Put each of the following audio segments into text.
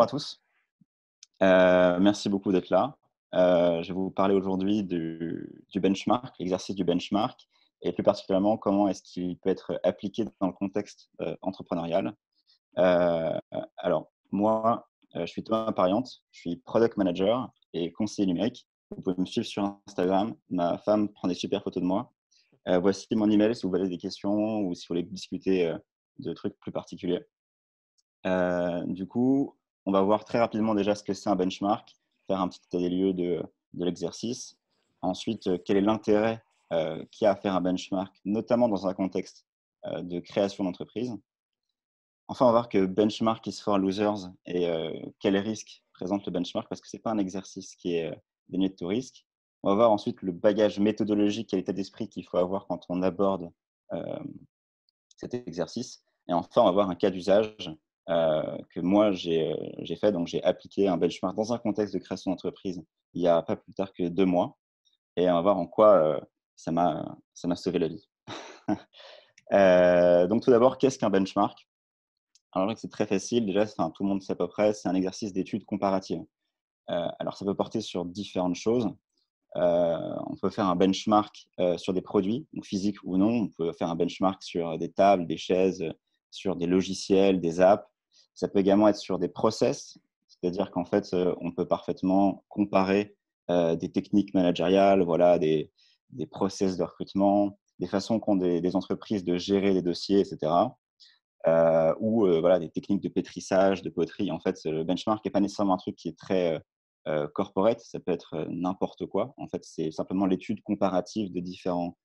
Bonjour à tous. Merci beaucoup d'être là. Je vais vous parler aujourd'hui du benchmark, l'exercice du benchmark et plus particulièrement comment est-ce qu'il peut être appliqué dans le contexte, entrepreneurial. Alors moi, je suis Thomas Pariante, je suis product manager et conseiller numérique. Vous pouvez me suivre sur Instagram. Ma femme prend des super photos de moi. Voici mon email si vous avez des questions ou si vous voulez discuter, de trucs plus particuliers. Du coup, on va voir très rapidement déjà ce que c'est un benchmark, faire un petit état des lieux de l'exercice. Ensuite, quel est l'intérêt qu'il y a à faire un benchmark, notamment dans un contexte de création d'entreprise. Enfin, on va voir que benchmark is for losers et quels risques présente le benchmark parce que ce n'est pas un exercice qui est dénué de tout risque. On va voir ensuite le bagage méthodologique et l'état d'esprit qu'il faut avoir quand on aborde euh, cet exercice. Et enfin, on va voir un cas d'usage que moi, j'ai fait. Donc, j'ai appliqué un benchmark dans un contexte de création d'entreprise il y a pas plus tard que 2 mois. Et on va voir en quoi ça m'a sauvé la vie. Donc, tout d'abord, qu'est-ce qu'un benchmark? Alors, c'est très facile. Déjà, tout le monde sait à peu près, c'est un exercice d'étude comparative. Alors, ça peut porter sur différentes choses. On peut faire un benchmark sur des produits, donc physiques ou non. On peut faire un benchmark sur des tables, des chaises, sur des logiciels, des apps. Ça peut également être sur des process, c'est-à-dire qu'en fait, on peut parfaitement comparer des techniques managériales, voilà, des process de recrutement, des façons qu'ont des entreprises de gérer des dossiers, etc. Ou voilà, des techniques de pétrissage, de poterie. En fait, le benchmark n'est pas nécessairement un truc qui est très corporate, ça peut être n'importe quoi. En fait, c'est simplement l'étude comparative de différentes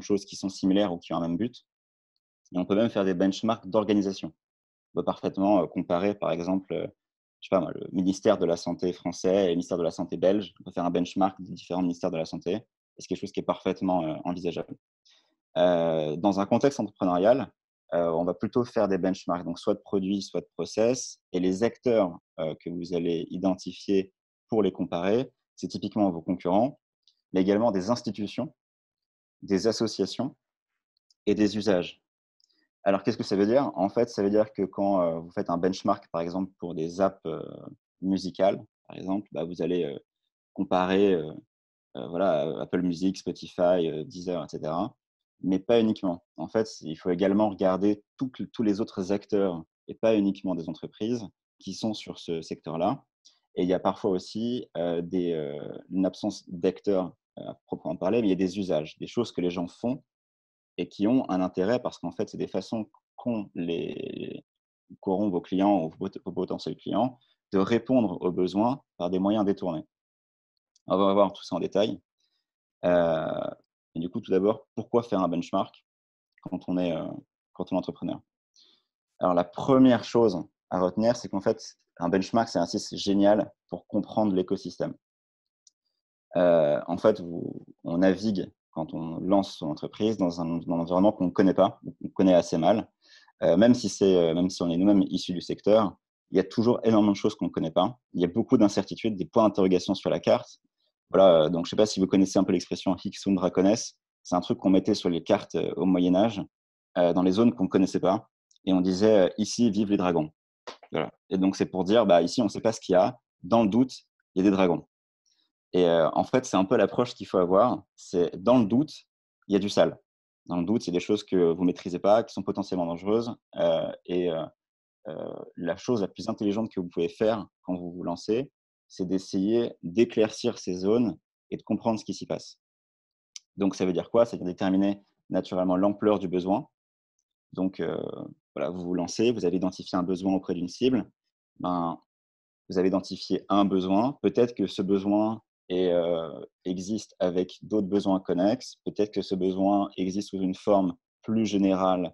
choses qui sont similaires ou qui ont un même but. Et on peut même faire des benchmarks d'organisation. On peut parfaitement comparer, par exemple, je sais pas moi, le ministère de la Santé français et le ministère de la Santé belge. On peut faire un benchmark des différents ministères de la Santé. Et c'est quelque chose qui est parfaitement envisageable. Dans un contexte entrepreneurial, on va plutôt faire des benchmarks, donc soit de produits, soit de process. Et les acteurs que vous allez identifier pour les comparer, c'est typiquement vos concurrents, mais également des institutions, des associations et des usages. Alors, qu'est-ce que ça veut dire? En fait, ça veut dire que quand vous faites un benchmark, par exemple, pour des apps musicales, par exemple, bah, vous allez comparer voilà, Apple Music, Spotify, Deezer, etc. Mais pas uniquement. En fait, il faut également regarder tous les autres acteurs et pas uniquement des entreprises qui sont sur ce secteur-là. Et il y a parfois aussi une absence d'acteurs à proprement parler, mais il y a des usages, des choses que les gens font et qui ont un intérêt parce qu'en fait, c'est des façons qu'auront vos clients ou vos potentiels clients de répondre aux besoins par des moyens détournés. On va voir tout ça en détail. Euh, et du coup, tout d'abord, pourquoi faire un benchmark quand on est entrepreneur? Alors, la première chose à retenir, c'est qu'en fait, un benchmark, c'est un exercice génial pour comprendre l'écosystème. En fait, on navigue quand on lance son entreprise dans un environnement qu'on ne connaît pas, ou qu'on connaît assez mal. Même si on est nous-mêmes issus du secteur, il y a toujours énormément de choses qu'on ne connaît pas. Il y a beaucoup d'incertitudes, des points d'interrogation sur la carte. Voilà, donc je ne sais pas si vous connaissez un peu l'expression Hic sunt dracones. C'est un truc qu'on mettait sur les cartes au Moyen Âge, dans les zones qu'on ne connaissait pas. Et on disait ici vivent les dragons. Voilà. Et donc c'est pour dire ici on ne sait pas ce qu'il y a. Dans le doute, il y a des dragons. Et en fait, c'est un peu l'approche qu'il faut avoir. C'est dans le doute, il y a du sale. Dans le doute, il y a des choses que vous ne maîtrisez pas, qui sont potentiellement dangereuses. La chose la plus intelligente que vous pouvez faire quand vous vous lancez, c'est d'essayer d'éclaircir ces zones et de comprendre ce qui s'y passe. Donc, ça veut dire quoi? Ça veut dire déterminer naturellement l'ampleur du besoin. Donc, voilà, vous vous lancez, vous avez identifié un besoin auprès d'une cible. Ben, vous avez identifié un besoin. Peut-être que ce besoin existe avec d'autres besoins connexes. Peut-être que ce besoin existe sous une forme plus générale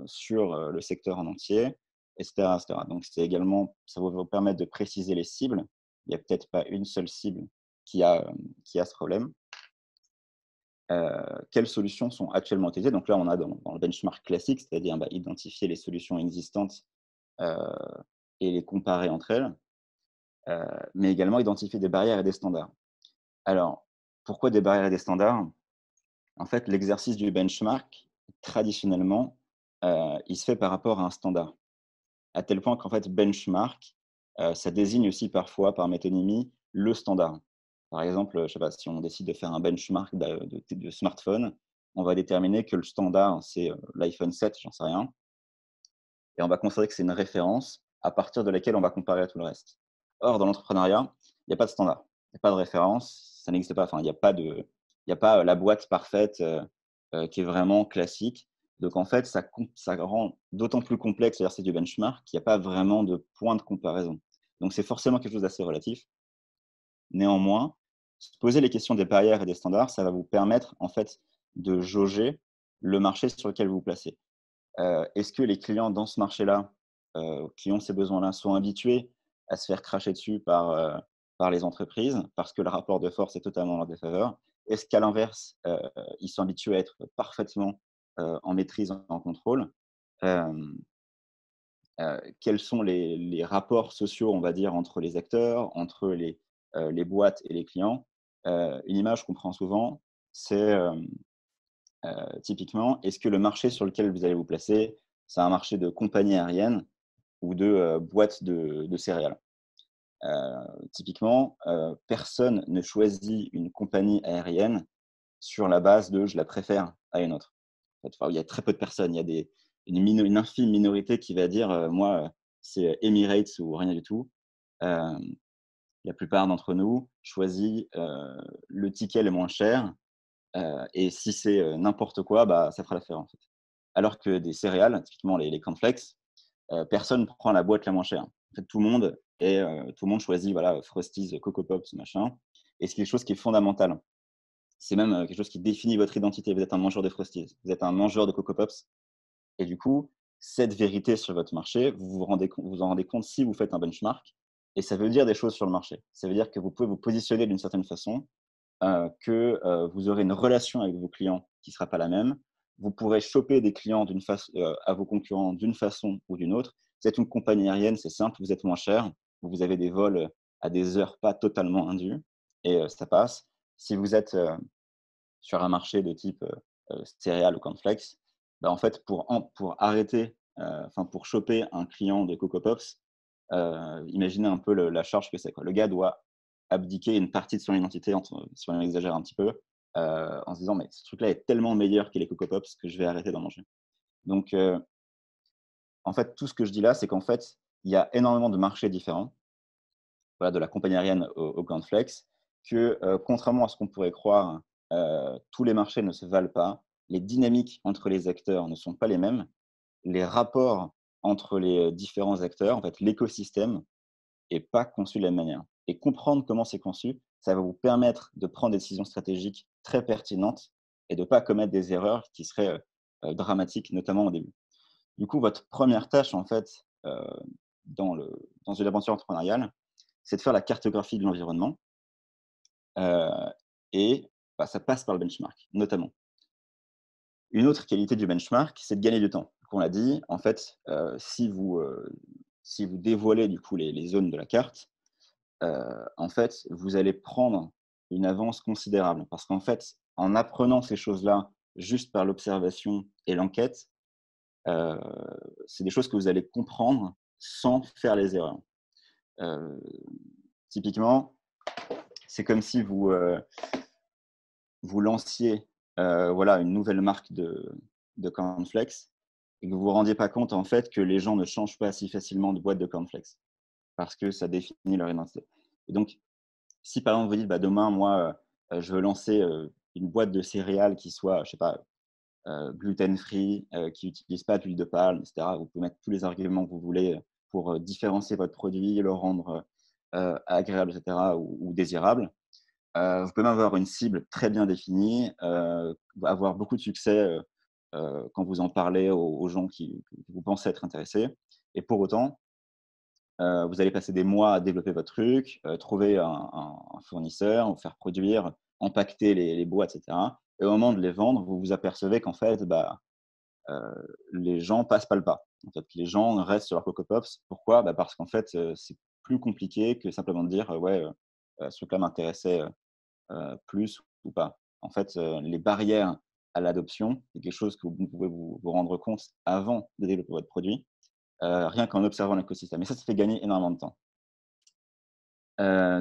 sur le secteur en entier, etc., etc. Donc, ça va vous permettre de préciser les cibles. Il n'y a peut-être pas une seule cible qui a ce problème. Quelles solutions sont actuellement utilisées? Donc là, on a dans le benchmark classique, c'est-à-dire identifier les solutions existantes euh, et les comparer entre elles. Mais également identifier des barrières et des standards. Alors, pourquoi des barrières et des standards? En fait, l'exercice du benchmark, traditionnellement, il se fait par rapport à un standard. à tel point qu'en fait, benchmark, ça désigne aussi parfois, par métonymie, le standard. Par exemple, je sais pas, si on décide de faire un benchmark de smartphone, on va déterminer que le standard, c'est, l'iPhone 7, j'en sais rien, et on va considérer que c'est une référence à partir de laquelle on va comparer à tout le reste. Or, dans l'entrepreneuriat, il n'y a pas de standard, il n'y a pas de référence, ça n'existe pas. Enfin, il y a pas, la boîte parfaite, qui est vraiment classique. Donc en fait, ça rend d'autant plus complexe l'exercice du benchmark qu'il n'y a pas vraiment de point de comparaison. Donc c'est forcément quelque chose d'assez relatif. Néanmoins, se poser les questions des barrières et des standards, ça va vous permettre en fait de jauger le marché sur lequel vous vous placez. Est-ce que les clients dans ce marché-là, qui ont ces besoins-là, sont habitués à se faire cracher dessus par les entreprises parce que le rapport de force est totalement en leur défaveur? Est-ce qu'à l'inverse, ils sont habitués à être parfaitement, en maîtrise, en contrôle? Hem, Quels sont les rapports sociaux, on va dire, entre les acteurs, entre les boîtes et les clients? Une image qu'on prend souvent, c'est, typiquement, est-ce que le marché sur lequel vous allez vous placer, c'est un marché de compagnies aériennes ou de, boîtes de céréales? Typiquement, personne ne choisit une compagnie aérienne sur la base de: «Je la préfère à une autre». En fait, enfin, il y a très peu de personnes. Il y a une infime minorité qui va dire, «Moi, c'est Emirates ou rien du tout». Hem, la plupart d'entre nous choisit, le ticket le moins cher, et si c'est, n'importe quoi, bah, ça fera l'affaire, en fait. Alors que des céréales, typiquement les cornflakes, personne ne prend la boîte la moins chère. En fait, tout le monde choisit, voilà, Frosties, Coco Pops, machin, et c'est quelque chose qui est fondamental. C'est même, quelque chose qui définit votre identité. Vous êtes un mangeur de Frosties, vous êtes un mangeur de Coco Pops, et du coup, cette vérité sur votre marché, vous en rendez compte si vous faites un benchmark, et ça veut dire des choses sur le marché. Ça veut dire que vous pouvez vous positionner d'une certaine façon, que, vous aurez une relation avec vos clients qui ne sera pas la même. Vous pourrez choper des clients à vos concurrents d'une façon ou d'une autre. Vous êtes une compagnie aérienne, c'est simple, vous êtes moins cher, vous avez des vols, à des heures pas totalement indues, et ça passe. Si vous êtes, sur un marché de type, céréales ou cornflakes, bah, en fait, pour arrêter, enfin, pour choper un client de Coco Pops, imaginez un peu la charge que c'est, quoi. Le gars doit abdiquer une partie de son identité, si on exagère un petit peu, en se disant: «Mais ce truc-là est tellement meilleur que les Coco Pops que je vais arrêter d'en manger». Donc en fait, tout ce que je dis là, c'est qu'en fait, il y a énormément de marchés différents, voilà, de la compagnie aérienne aux cornflakes, que, contrairement à ce qu'on pourrait croire, tous les marchés ne se valent pas. Les dynamiques entre les acteurs ne sont pas les mêmes. Les rapports entre les différents acteurs, en fait, l'écosystème est pas conçu de la même manière. Et comprendre comment c'est conçu, ça va vous permettre de prendre des décisions stratégiques très pertinentes et de ne pas commettre des erreurs qui seraient, dramatiques, notamment au début. Du coup, votre première tâche, en fait, dans une aventure entrepreneuriale, c'est de faire la cartographie de l'environnement, heu et bah, ça passe par le benchmark, notamment. Une autre qualité du benchmark, c'est de gagner du temps. Donc on l'a dit, en fait, si vous dévoilez du coup les zones de la carte, en fait, vous allez prendre une avance considérable. Parce qu'en fait, en apprenant ces choses-là juste par l'observation et l'enquête, heu, c'est des choses que vous allez comprendre sans faire les erreurs. Heu, Typiquement, c'est comme si vous lanciez, voilà, une nouvelle marque de cornflakes et que vous vous rendiez pas compte, en fait, que les gens ne changent pas si facilement de boîte de cornflakes parce que ça définit leur identité. Et donc, si par exemple vous dites: «Bah, demain, moi, je veux lancer, une boîte de céréales qui soit, je sais pas, gluten free, qui utilise pas d'huile de palme», et cetera. Vous pouvez mettre tous les arguments que vous voulez, pour, différencier votre produit, le rendre, agréable, et cetera, ou désirable. Vous pouvez même avoir une cible très bien définie, avoir beaucoup de succès, quand vous en parlez aux gens que vous pensez être intéressés, et pour autant, vous allez passer des mois à développer votre truc, trouver un fournisseur, vous faire produire, empaqueter les boîtes, et cetera, et au moment de les vendre, vous vous apercevez qu'en fait, bah, les gens passent pas le pas. En fait, les gens restent sur leur Coco Pops. Pourquoi? Bah, parce qu'en fait, c'est plus compliqué que simplement de dire: «Ouais, ce truc-là m'intéressait, plus ou pas». En fait, les barrières à l'adoption, c'est quelque chose que vous pouvez vous rendre compte avant de développer votre produit. rien qu'en observant l'écosystème. Et ça fait gagner énormément de temps.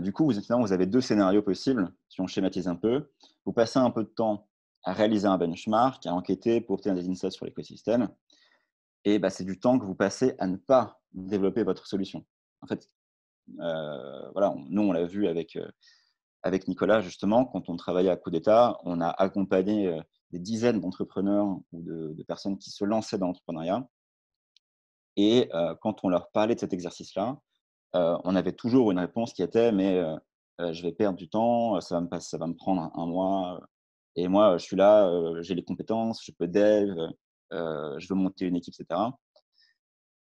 Du coup, finalement, vous avez 2 scénarios possibles, si on schématise un peu. Vous passez un peu de temps à réaliser un benchmark, à enquêter pour obtenir des insights sur l'écosystème et bah, c'est du temps que vous passez à ne pas développer votre solution. En fait, voilà, nous, on l'a vu avec Nicolas, justement, quand on travaillait à Coup d'État, on a accompagné, des dizaines d'entrepreneurs ou de personnes qui se lançaient dans l'entrepreneuriat et quand on leur parlait de cet exercice-là, on avait toujours une réponse qui était: «Mais je vais perdre du temps, ça va me prendre un mois, et moi, je suis là, j'ai les compétences, je peux dev, je veux monter une équipe» et cetera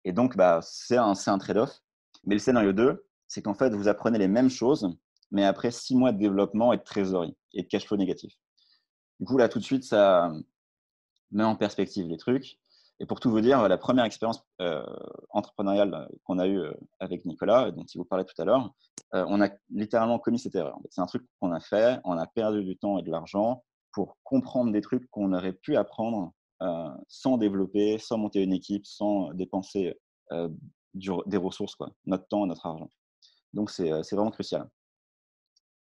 et donc bah, c'est un trade-off. Mais le scénario 2, c'est qu'en fait, vous apprenez les mêmes choses, mais après 6 mois de développement et de trésorerie et de cash flow négatif. Du coup, là, tout de suite, ça met en perspective les trucs et pour tout vous dire, la première expérience, entrepreneuriale, qu'on a eue, avec Nicolas, dont il vous parlait tout à l'heure, on a littéralement commis cette erreur. En fait, c'est un truc qu'on a fait, on a perdu du temps et de l'argent pour comprendre des trucs qu'on aurait pu apprendre, sans développer, sans monter une équipe, sans dépenser, heu, des ressources quoi, notre temps et notre argent. Donc c'est vraiment crucial.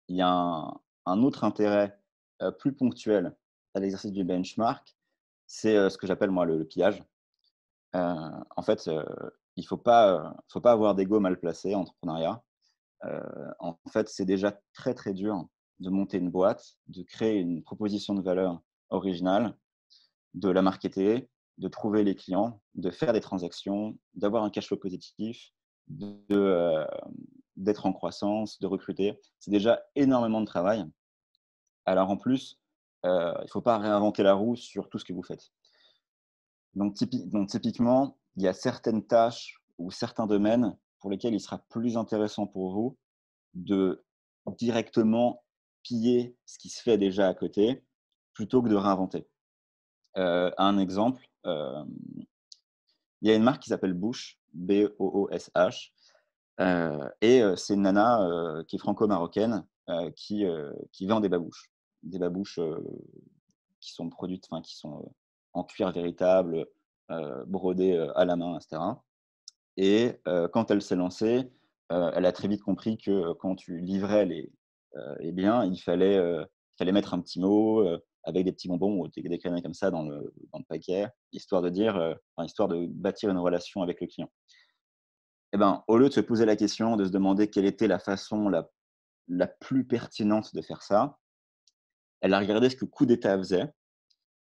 Il y a un autre intérêt, plus ponctuel à l'exercice du benchmark, c'est, ce que j'appelle moi le pillage. En fait, faut pas avoir d'ego mal placé en entrepreneuriat. En fait, c'est déjà très, très dur de monter une boîte, de créer une proposition de valeur originale, de la marketer, de trouver les clients, de faire des transactions, d'avoir un cash flow positif, d'être en croissance, de recruter. C'est déjà énormément de travail. Alors en plus, il ne faut pas réinventer la roue sur tout ce que vous faites. Donc typiquement, il y a certaines tâches ou certains domaines pour lesquels il sera plus intéressant pour vous de directement piller ce qui se fait déjà à côté, plutôt que de réinventer. Un exemple, il y a une marque qui s'appelle Boosh, Boosh, et c'est une nana, qui est franco-marocaine, qui vend des babouches. Des babouches, qui sont produites enfin qui sont, en cuir véritable, brodées, à la main et cetera et quand elle s'est lancée, elle a très vite compris que, quand tu livrais les biens, il fallait mettre un petit mot, avec des petits bonbons ou des conneries comme ça dans le paquet, histoire de dire, enfin histoire de bâtir une relation avec le client. Et ben, au lieu de se poser la question, de se demander quelle était la façon la plus pertinente de faire ça, elle a regardé ce que Coup d'État faisait.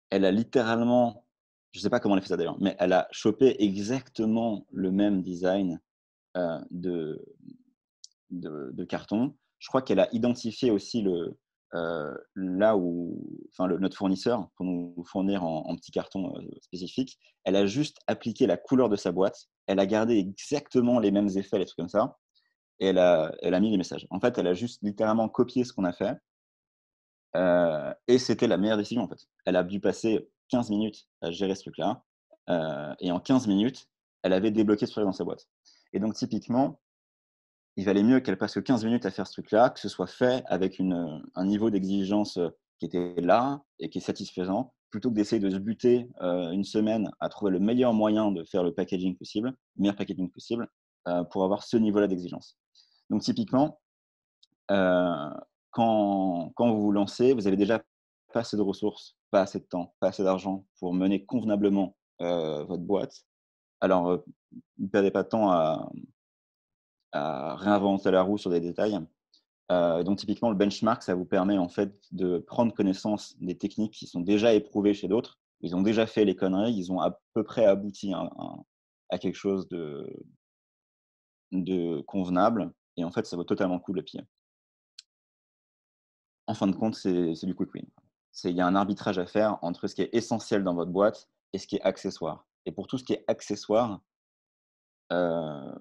Elle a littéralement, je ne sais pas comment elle a fait ça d'ailleurs, mais elle a chopé exactement le même design, de carton. Je crois qu'elle a identifié aussi là où enfin notre fournisseur pour nous fournir en petits cartons, spécifiques. Elle a juste appliqué la couleur de sa boîte. Elle a gardé exactement les mêmes effets, les trucs comme ça et elle a mis les messages. En fait, elle a juste littéralement copié ce qu'on a fait, et c'était la meilleure décision, en fait. Elle a dû passer 15 minutes à gérer ce truc-là, et en 15 minutes, elle avait débloqué ce truc dans sa boîte et donc typiquement, il valait mieux qu'elle passe que 15 minutes à faire ce truc-là, que ce soit fait avec un niveau d'exigence, qui était là et qui est satisfaisant, plutôt que d'essayer de se buter, 1 semaine à trouver le meilleur moyen de faire le packaging possible, le meilleur packaging possible, pour avoir ce niveau-là d'exigence. Donc typiquement, heu, quand vous vous lancez, vous avez déjà pas assez de ressources, pas assez de temps, pas assez d'argent pour mener convenablement, votre boîte. Alors, ne perdez pas de temps à réinventer la roue sur des détails. Donc typiquement, le benchmark, ça vous permet en fait de prendre connaissance des techniques qui sont déjà éprouvées chez d'autres. Ils ont déjà fait les conneries, ils ont à peu près abouti à quelque chose de convenable et en fait, ça vaut totalement le coup de le piller. En fin de compte, c'est du quick win. Il y a un arbitrage à faire entre ce qui est essentiel dans votre boîte et ce qui est accessoire et pour tout ce qui est accessoire, heu,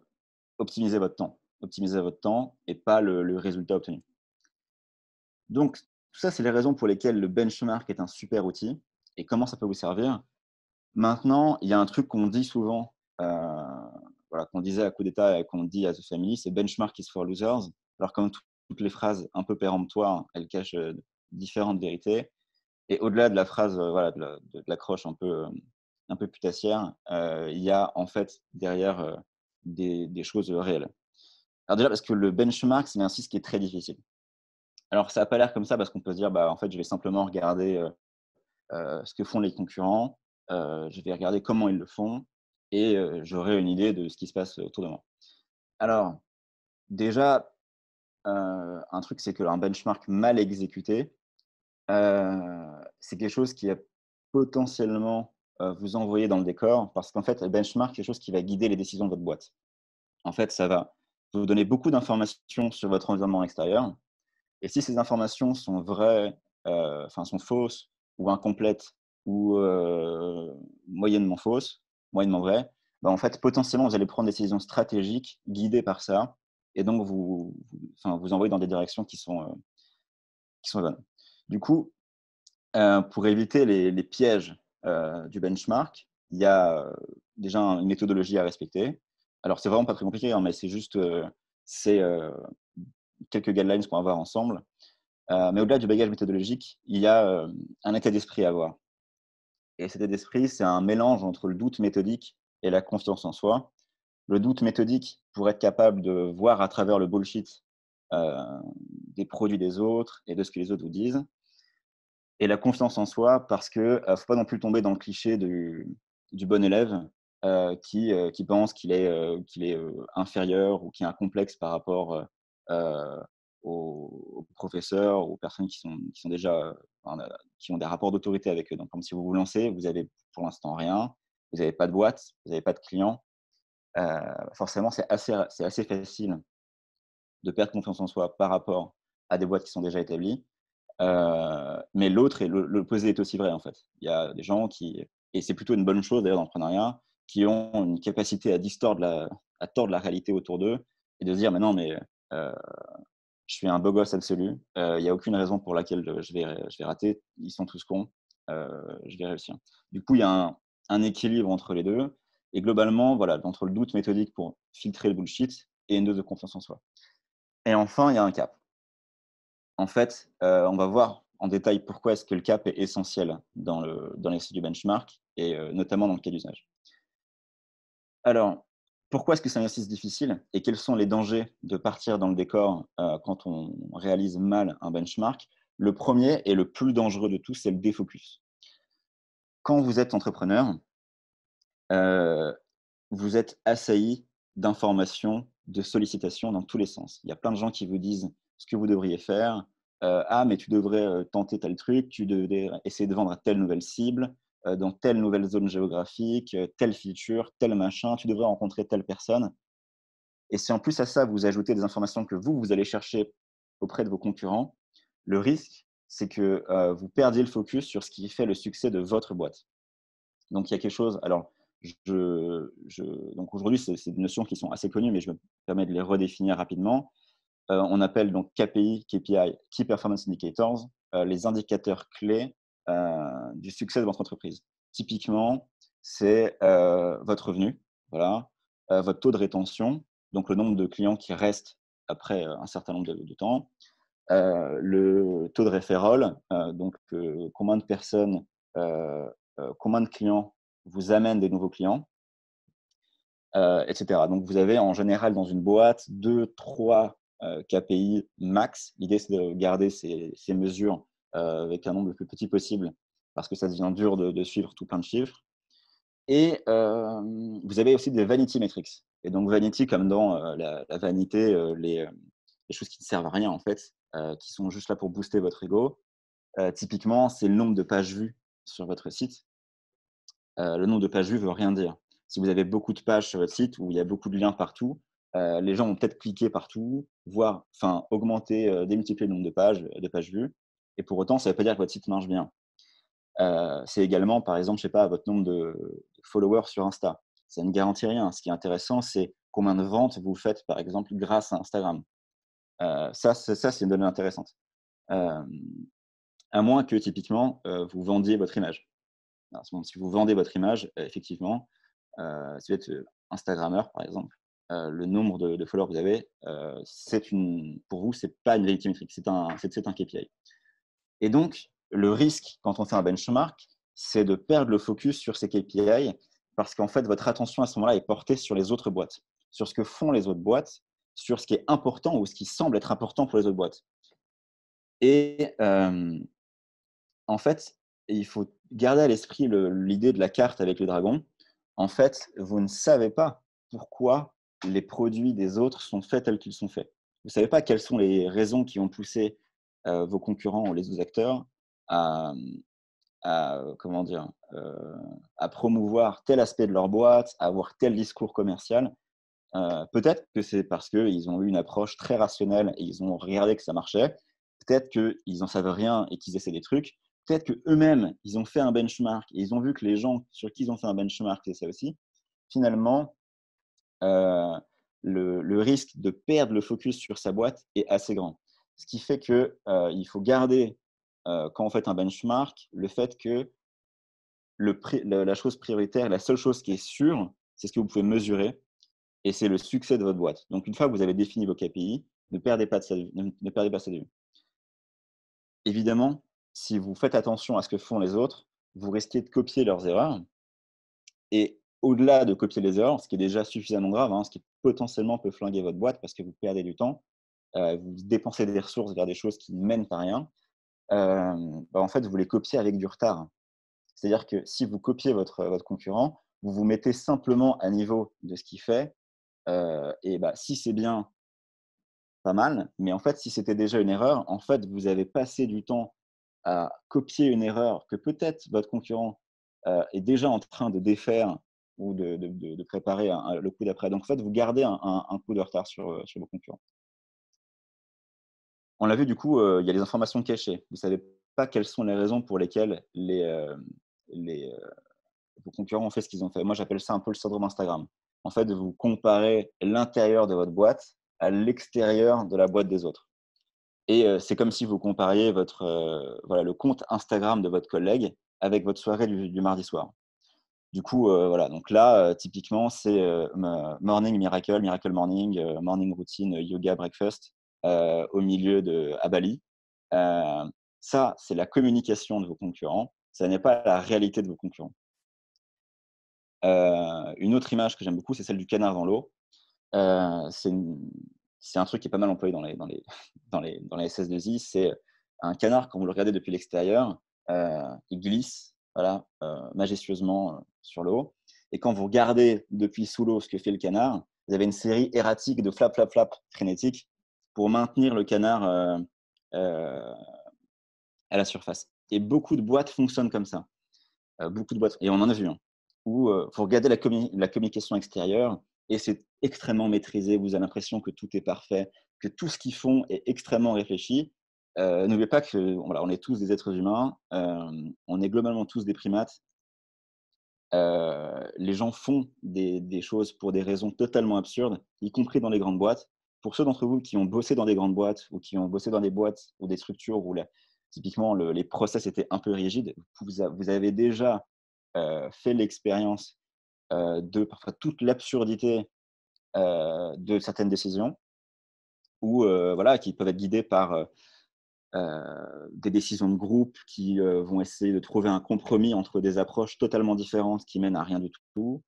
optimisez votre temps. Optimisez votre temps et pas le résultat obtenu. Donc, tout ça, c'est les raisons pour lesquelles le benchmark est un super outil et comment ça peut vous servir. Maintenant, il y a un truc qu'on dit souvent, voilà, qu'on disait à Coup d'État et qu'on dit à The Family, c'est «benchmark is for losers». Alors comme toutes les phrases un peu péremptoires, elles cachent, différentes vérités et au-delà de la phrase, voilà, de l'accroche un peu, un peu putassière, il y a en fait derrière des choses réelles. Alors déjà parce que le benchmark, c'est un exercice qui est très difficile. Alors ça n'a pas l'air comme ça parce qu'on peut se dire, bah, en fait, je vais simplement regarder ce que font les concurrents, je vais regarder comment ils le font et j'aurai une idée de ce qui se passe autour de moi. Alors déjà, un truc, c'est qu'un benchmark mal exécuté, c'est quelque chose qui va potentiellement, vous envoyer dans le décor parce qu'en fait, le benchmark, c'est quelque chose qui va guider les décisions de votre boîte. En fait, ça va vous donner beaucoup d'informations sur votre environnement extérieur et si ces informations sont vraies, enfin sont fausses ou incomplètes ou moyennement fausses, moyennement vraies, bah, en fait, potentiellement, vous allez prendre des décisions stratégiques guidées par ça et donc vous envoyer dans des directions qui sont bonnes. Du coup, pour éviter les pièges, du benchmark, il y a, déjà une méthodologie à respecter. Alors c'est vraiment pas très compliqué, hein, mais c'est juste, c'est, quelques guidelines qu'on va voir ensemble. Mais au-delà du bagage méthodologique, il y a, un état d'esprit à avoir et cet état d'esprit, c'est un mélange entre le doute méthodique et la confiance en soi. Le doute méthodique pour être capable de voir à travers le bullshit, heu, des produits des autres et de ce que les autres vous disent et la confiance en soi parce que, faut pas non plus tomber dans le cliché du bon élève, qui pense qu'il est inférieur ou qui a un complexe par rapport, heu, aux professeurs, aux personnes qui sont déjà, enfin, qui ont des rapports d'autorité avec eux. Donc comme si vous vous lancez, vous avez pour l'instant rien, vous avez pas de boîte, vous avez pas de clients, forcément c'est assez facile de perdre confiance en soi par rapport à des boîtes qui sont déjà établies. Mais l'autre et l'opposé est aussi vrai, en fait. Il y a des gens qui et c'est plutôt une bonne chose d'ailleurs dans l'entrepreneuriat, qui ont une capacité à tordre la réalité autour d'eux et de se dire: «Mais non, mais je suis un beau gosse absolu, il y a aucune raison pour laquelle, je vais rater. Ils sont tous cons, je vais réussir». Du coup, il y a un équilibre entre les 2 et globalement, voilà, entre le doute méthodique pour filtrer le bullshit et une dose de confiance en soi. Et enfin, il y a un cap. En fait, on va voir en détail pourquoi est-ce que le cap est essentiel dans l'exercice du benchmark et notamment dans le cas d'usage. Alors, pourquoi est-ce que c'est un exercice difficile et quels sont les dangers de partir dans le décor, quand on réalise mal un benchmark? Le premier et le plus dangereux de tous, c'est le défocus. Quand vous êtes entrepreneur, heu, vous êtes assailli d'informations, de sollicitations dans tous les sens. Il y a plein de gens qui vous disent ce que vous devriez faire. «Ah, mais tu devrais, tenter tel truc, tu devrais essayer de vendre à telle nouvelle cible, dans telle nouvelle zone géographique, telle feature, tel machin, tu devrais rencontrer telle personne» et si en plus à ça, vous ajoutez des informations que vous allez chercher auprès de vos concurrents, le risque, c'est que, vous perdiez le focus sur ce qui fait le succès de votre boîte. Donc il y a quelque chose alors je donc aujourd'hui, c'est des notions qui sont assez connues, mais je me permets de les redéfinir rapidement. On appelle donc KPI, KPI, Key Performance Indicators, les indicateurs clés, du succès de votre entreprise. Typiquement, c'est, votre revenu, voilà, votre taux de rétention, donc le nombre de clients qui restent après, un certain nombre de temps, le taux de referral, donc combien de personnes, combien de clients vous amènent des nouveaux clients, et cetera. Donc vous avez en général dans une boîte 2-3 KPI max. L'idée, c'est de garder ces mesures, avec un nombre le plus petit possible parce que ça devient dur de suivre tout plein de chiffres et vous avez aussi des vanity metrics et donc vanity comme dans, la vanité, les choses qui ne servent à rien en fait, qui sont juste là pour booster votre ego. Typiquement, c'est le nombre de pages vues sur votre site. Le nombre de pages vues veut rien dire. Si vous avez beaucoup de pages sur votre site où il y a beaucoup de liens partout, les gens vont peut-être cliquer partout, voire enfin augmenter, démultiplier le nombre de pages vues et pour autant, ça ne veut pas dire que votre site marche bien. C'est également, par exemple, je sais pas, votre nombre de followers sur Insta. Ça ne garantit rien. Ce qui est intéressant, c'est combien de ventes vous faites, par exemple, grâce à Instagram. Ça, c'est une donnée intéressante. Hem, à moins que typiquement, vous vendiez votre image. Alors, si vous vendez votre image, effectivement, si vous êtes, instagrammeur, par exemple, le nombre de followers que vous avez, pour vous, c'est pas une vanity metric, c'est un KPI et donc le risque quand on fait un benchmark, c'est de perdre le focus sur ces KPI parce qu'en fait, votre attention à ce moment-là est portée sur les autres boîtes, sur ce que font les autres boîtes, sur ce qui est important ou ce qui semble être important pour les autres boîtes. Et en fait, il faut garder à l'esprit l'idée de la carte avec le dragon. En fait, vous ne savez pas pourquoi les produits des autres sont faits tels qu'ils sont faits. Vous ne savez pas quelles sont les raisons qui ont poussé vos concurrents ou les autres acteurs à, comment dire, à promouvoir tel aspect de leur boîte, à avoir tel discours commercial. Peut-être que c'est parce qu'ils ont eu une approche très rationnelle et ils ont regardé que ça marchait. Peut-être qu'ils n'en savent rien et qu'ils essaient des trucs. Peut-être qu'eux-mêmes, ils ont fait un benchmark et ils ont vu que les gens sur qui ils ont fait un benchmark, c'est ça aussi. Finalement, euh, le risque de perdre le focus sur sa boîte est assez grand. Ce qui fait qu'il faut garder, quand on fait un benchmark, le fait que la chose prioritaire, la seule chose qui est sûre, c'est ce que vous pouvez mesurer et c'est le succès de votre boîte. Donc, une fois que vous avez défini vos KPI, ne perdez pas ça de vue. Évidemment, si vous faites attention à ce que font les autres, vous risquez de copier leurs erreurs. Et au-delà de copier les erreurs, ce qui est déjà suffisamment grave, ce qui potentiellement peut flinguer votre boîte parce que vous perdez du temps, vous dépensez des ressources vers des choses qui ne mènent à rien, en fait, vous les copiez avec du retard. C'est-à-dire que si vous copiez votre concurrent, vous vous mettez simplement à niveau de ce qu'il fait. Et si c'est bien, pas mal. Mais en fait, si c'était déjà une erreur, en fait, vous avez passé du temps à copier une erreur que peut-être votre concurrent est déjà en train de défaire ou de préparer le coup d'après. Donc, en fait, vous gardez un coup de retard sur vos concurrents. On l'a vu, du coup, il y a les informations cachées. Vous ne savez pas quelles sont les raisons pour lesquelles les, vos concurrents ont fait ce qu'ils ont fait. Moi, j'appelle ça un peu le syndrome Instagram. En fait, vous comparez l'intérieur de votre boîte à l'extérieur de la boîte des autres. Et c'est comme si vous compariez le compte Instagram de votre collègue avec votre soirée du mardi soir. Du coup, voilà, donc là, typiquement, c'est morning miracle, miracle morning, morning routine, yoga breakfast au milieu à Bali. Euh, Ça, c'est la communication de vos concurrents. Ça n'est pas la réalité de vos concurrents. Une autre image que j'aime beaucoup, c'est celle du canard dans l'eau. C'est un truc qui est pas mal employé dans les SS2I. C'est un canard, quand vous le regardez depuis l'extérieur, il glisse voilà, majestueusement sur l'eau. Et quand vous regardez depuis sous l'eau ce que fait le canard, vous avez une série erratique de flap, flap, flap frénétique pour maintenir le canard euh, à la surface. Et beaucoup de boîtes fonctionnent comme ça. Beaucoup de boîtes, et on en a vu, où vous regardez la communication extérieure et c'est extrêmement maîtrisé. Vous avez l'impression que tout est parfait, que tout ce qu'ils font est extrêmement réfléchi. N'oubliez pas que voilà, on est tous des êtres humains, on est globalement tous des primates. Les gens font des choses pour des raisons totalement absurdes, y compris dans les grandes boîtes. Pour ceux d'entre vous qui ont bossé dans des grandes boîtes ou qui ont bossé dans des boîtes ou des structures où typiquement les process étaient un peu rigides, vous avez déjà fait l'expérience de parfois toute l'absurdité de certaines décisions ou voilà, qui peuvent être guidées par des décisions de groupe qui vont essayer de trouver un compromis entre des approches totalement différentes qui mènent à rien du tout,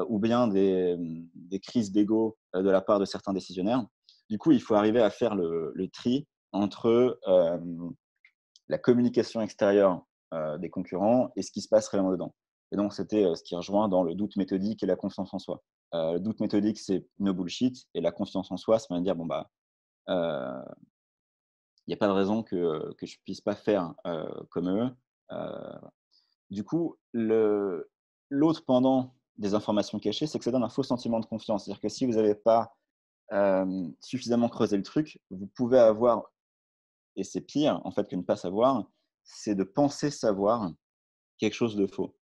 ou bien des crises d'ego de la part de certains décisionnaires. Du coup, il faut arriver à faire le tri entre la communication extérieure des concurrents et ce qui se passe réellement dedans. Et donc, c'était ce qui rejoint dans le doute méthodique et la confiance en soi. Le doute méthodique, c'est no bullshit, et la confiance en soi, c'est de dire, bon, euh, il n'y a pas de raison que je ne puisse pas faire comme eux. Euh, du coup, l'autre pendant des informations cachées, c'est que ça donne un faux sentiment de confiance. C'est-à-dire que si vous n'avez pas suffisamment creusé le truc, vous pouvez avoir, et c'est pire en fait que ne pas savoir, c'est de penser savoir quelque chose de faux.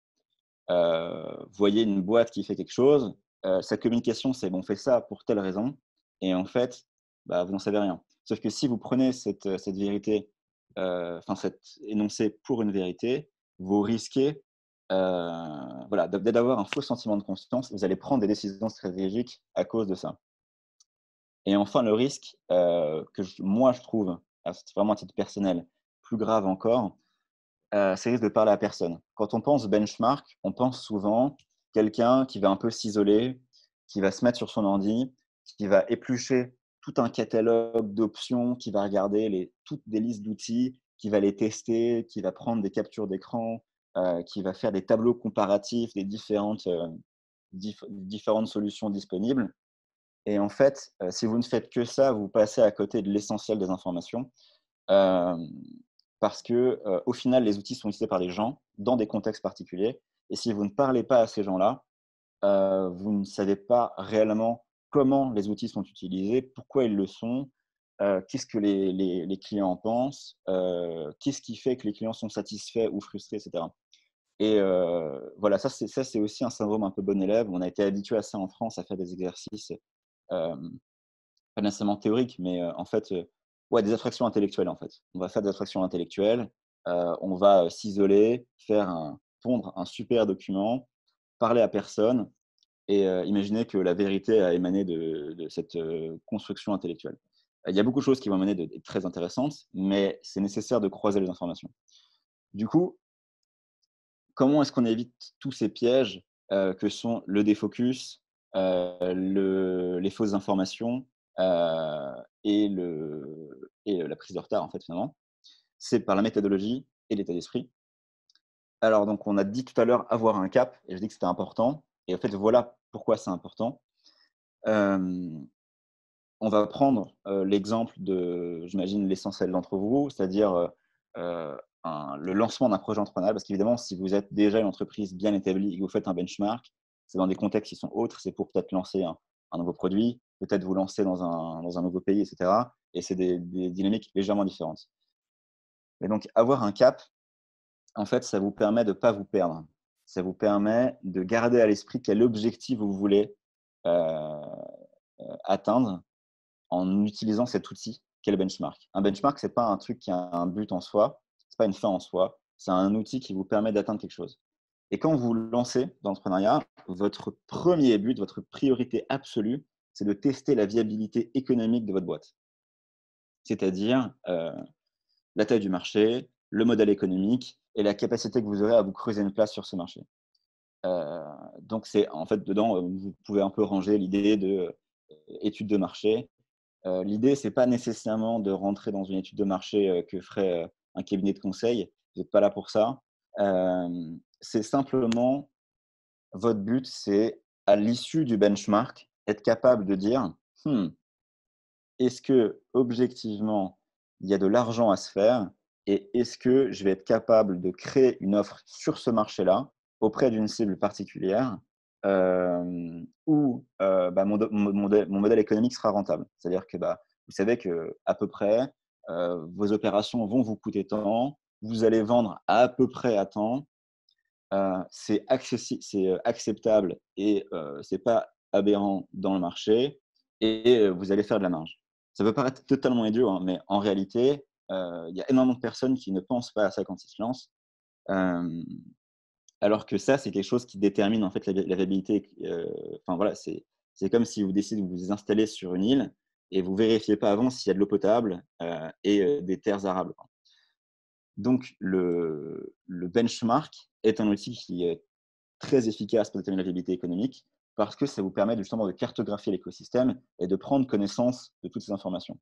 Vous voyez une boîte qui fait quelque chose, sa communication, c'est bon, on fait ça pour telle raison, et en fait, vous n'en savez rien. Sauf que si vous prenez cette vérité, cet énoncé pour une vérité, vous risquez voilà, d'avoir un faux sentiment de confiance, vous allez prendre des décisions stratégiques à cause de ça. Et enfin, le risque moi, je trouve, c'est vraiment à titre personnel, plus grave encore, ça risque de parler à personne. Quand on pense benchmark, on pense souvent quelqu'un qui va un peu s'isoler, qui va se mettre sur son ordi, qui va éplucher tout un catalogue d'options, qui va regarder toutes des listes d'outils, qui va les tester, qui va prendre des captures d'écran, qui va faire des tableaux comparatifs des différentes solutions disponibles. Et en fait, si vous ne faites que ça, vous passez à côté de l'essentiel des informations. Hem, Parce que, au final, les outils sont utilisés par des gens dans des contextes particuliers et si vous ne parlez pas à ces gens-là, vous ne savez pas réellement comment les outils sont utilisés, pourquoi ils le sont, qu'est-ce que les clients en pensent, qu'est-ce qui fait que les clients sont satisfaits ou frustrés et cetera. Et voilà, ça c'est aussi un syndrome un peu bon élève. On a été habitué à ça en France, à faire des exercices, hem pas nécessairement théorique, mais en fait, ouais, des abstractions intellectuelles, en fait. On va faire des abstractions intellectuelles, on va, s'isoler, pondre un super document, parler à personne et imaginer que la vérité a émané de cette, construction intellectuelle. Il y a beaucoup de choses qui vont émaner de très intéressantes, mais c'est nécessaire de croiser les informations. Du coup, comment est-ce qu'on évite tous ces pièges, que sont le défocus, les fausses informations, et la prise de retard, en fait, finalement? C'est par la méthodologie et l'état d'esprit. Alors donc on a dit tout à l'heure avoir un cap et je dis que c'était important et en fait, voilà pourquoi c'est important. Hem, on va prendre, l'exemple de, j'imagine, l'essentiel d'entre vous, c'est-à-dire, heu, le lancement d'un projet entrepreneurial. Parce qu'évidemment, si vous êtes déjà une entreprise bien établie et que vous faites un benchmark, c'est dans des contextes qui sont autres. C'est pour peut-être lancer un nouveau produit, peut-être vous lancer dans un nouveau pays et cetera et c'est des dynamiques légèrement différentes. Et donc avoir un cap, en fait, ça vous permet de ne pas vous perdre. Ça vous permet de garder à l'esprit quel objectif vous voulez, heu atteindre en utilisant cet outil qu'est le benchmark. Un benchmark, c'est pas un truc qui a un but en soi, c'est pas une fin en soi, c'est un outil qui vous permet d'atteindre quelque chose. Et quand vous vous lancez dans l'entrepreneuriat, votre premier but, votre priorité absolue, c'est de tester la viabilité économique de votre boîte. C'est-à-dire, la taille du marché, le modèle économique et la capacité que vous aurez à vous creuser une place sur ce marché. Heu, donc c'est en fait dedans, vous pouvez un peu ranger l'idée de, étude de marché. L'idée, c'est pas nécessairement de rentrer dans une étude de marché, que ferait, un cabinet de conseil. Vous êtes pas là pour ça. C'est simplement votre but, c'est à l'issue du benchmark, être capable de dire: «Mmh, est-ce que objectivement, il y a de l'argent à se faire et est-ce que je vais être capable de créer une offre sur ce marché-là, auprès d'une cible particulière, où, bah, mon modèle économique sera rentable?» C'est-à-dire que, bah, vous savez qu'à peu près, vos opérations vont vous coûter tant, vous allez vendre à peu près à tant, acceptable et c'est pas aberrant dans le marché et vous allez faire de la marge. Ça peut paraître totalement idiot, hein, mais en réalité, il y a énormément de personnes qui ne pensent pas à ça quand ils se lancent, hem, alors que ça, c'est quelque chose qui détermine en fait la viabilité, enfin voilà, c'est comme si vous décidez de vous installer sur une île et vous vérifiez pas avant s'il y a de l'eau potable, et des terres arables. Donc le benchmark est un outil qui est très efficace pour déterminer la viabilité économique parce que ça vous permet justement de cartographier l'écosystème et de prendre connaissance de toutes ces informations.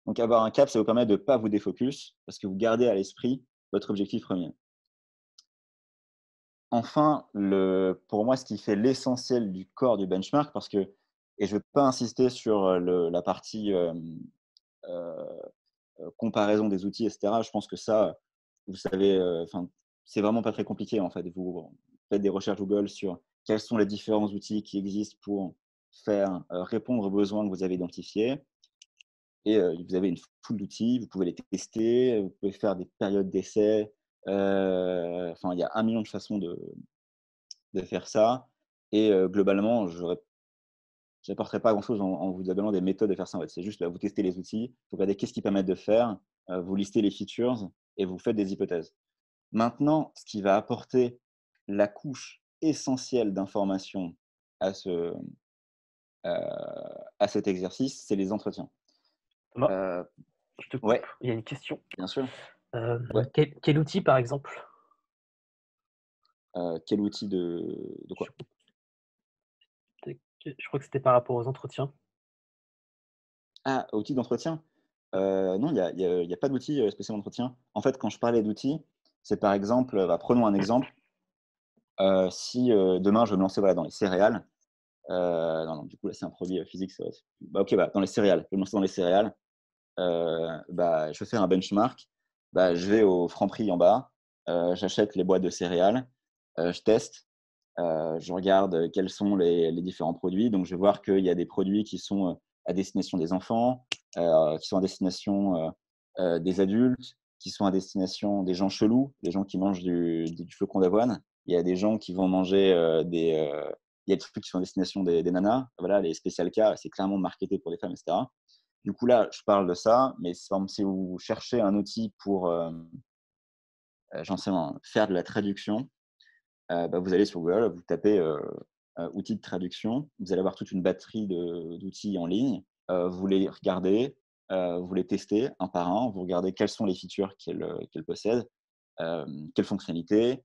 Donc avoir un cap, ça vous permet de ne pas vous défocus parce que vous gardez à l'esprit votre objectif premier. Enfin, pour moi, ce qui fait l'essentiel du corps du benchmark, parce que, et je ne veux pas insister sur la partie comparaison des outils, etc. Je pense que ça, vous savez, enfin, c'est vraiment pas très compliqué en fait. Vous faites des recherches Google sur quels sont les différents outils qui existent pour faire répondre aux besoins que vous avez identifiés. Et vous avez une foule d'outils, vous pouvez les tester, vous pouvez faire des périodes d'essai. Enfin, il y a un million de façons de faire ça. Et globalement, j'apporterai pas grand-chose en vous donnant des méthodes de faire ça, en fait. C'est juste, bah, vous testez les outils, vous regardez qu'est-ce qu'ils permettent de faire, vous listez les features et vous faites des hypothèses. Maintenant, ce qui va apporter la couche essentielle d'information à à cet exercice, c'est les entretiens. Thomas, Heu, je te coupe, ouais, il y a une question. bien sûr. Ouais. Quel outil, par exemple? Quel outil de Je quoi? je crois que c'était par rapport aux entretiens. Ah, outil d'entretien? Non, il y a pas d'outil, spécial entretien. En fait, quand je parlais d'outils, c'est par exemple, prenons un exemple, si, demain je veux me lancer, voilà, dans les céréales, non, non, du coup, là, c'est un produit, physique, ça va OK, dans les céréales, je veux me lancer dans les céréales, je vais faire un benchmark, je vais au Franprix en bas, j'achète les boîtes de céréales, je teste, je regarde, quels sont les différents produits. Donc je vais voir qu'il y a des produits qui sont, à destination des enfants, qui sont à destination, des adultes, qui sont à destination des gens chelous, des gens qui mangent du flocon d'avoine. Il y a des gens qui vont manger, il y a des trucs qui sont à destination des nanas. Voilà, les spécial cas, c'est clairement marketé pour les femmes et cetera. Du coup, là, je parle de ça, mais si par exemple, si vous cherchez un outil pour, j'en sais rien, faire de la traduction, vous allez sur Google, vous tapez, outils de traduction. Vous allez avoir toute une batterie d'outils en ligne. Vous les regardez, vous les testez un par un. Vous regardez quelles sont les features qu'elles possèdent, quelles fonctionnalités,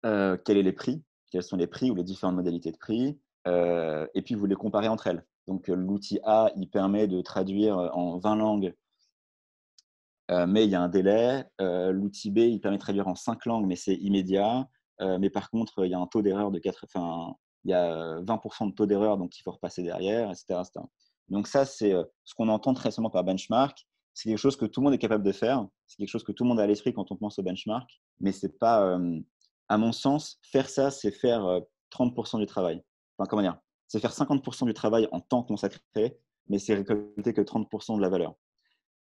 quels est les prix, quels sont les prix ou les différentes modalités de prix, et puis vous les comparez entre elles. Donc, l'outil A, il permet de traduire, en 20 langues, mais il y a un délai. L'outil B, il permet de traduire en 5 langues, mais c'est immédiat. Mais par contre, il y a un taux d'erreur de 4 enfin, il y a 20 de taux d'erreur, donc il faut repasser derrière, et cetera, et cetera. Donc ça, c'est, ce qu'on entend très souvent par benchmark. C'est quelque chose que tout le monde est capable de faire. C'est quelque chose que tout le monde a à l'esprit quand on pense au benchmark, mais c'est pas, à mon sens, faire ça, c'est faire, 30 du travail. Enfin, comment dire? C'est faire 50 du travail en temps consacré, mais c'est récolter que 30 de la valeur.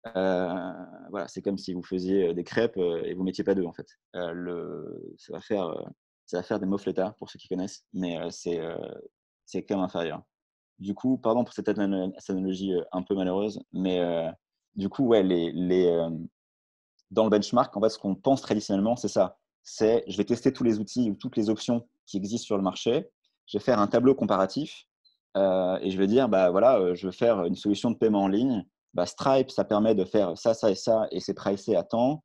Voilà, c'est comme si vous faisiez, des crêpes, et vous mettiez pas d'œufs, en fait. Ça va faire des mofletas pour ceux qui connaissent, mais c'est quand même inférieur. Du coup, pardon pour cette analogie, un peu malheureuse, mais du coup, ouais, dans le benchmark, en fait, ce qu'on pense traditionnellement, c'est ça. C'est: je vais tester tous les outils ou toutes les options qui existent sur le marché. Je vais faire un tableau comparatif, et je vais dire: voilà, je veux faire une solution de paiement en ligne. Stripe, ça permet de faire ça, ça et ça et c'est pricé à tant,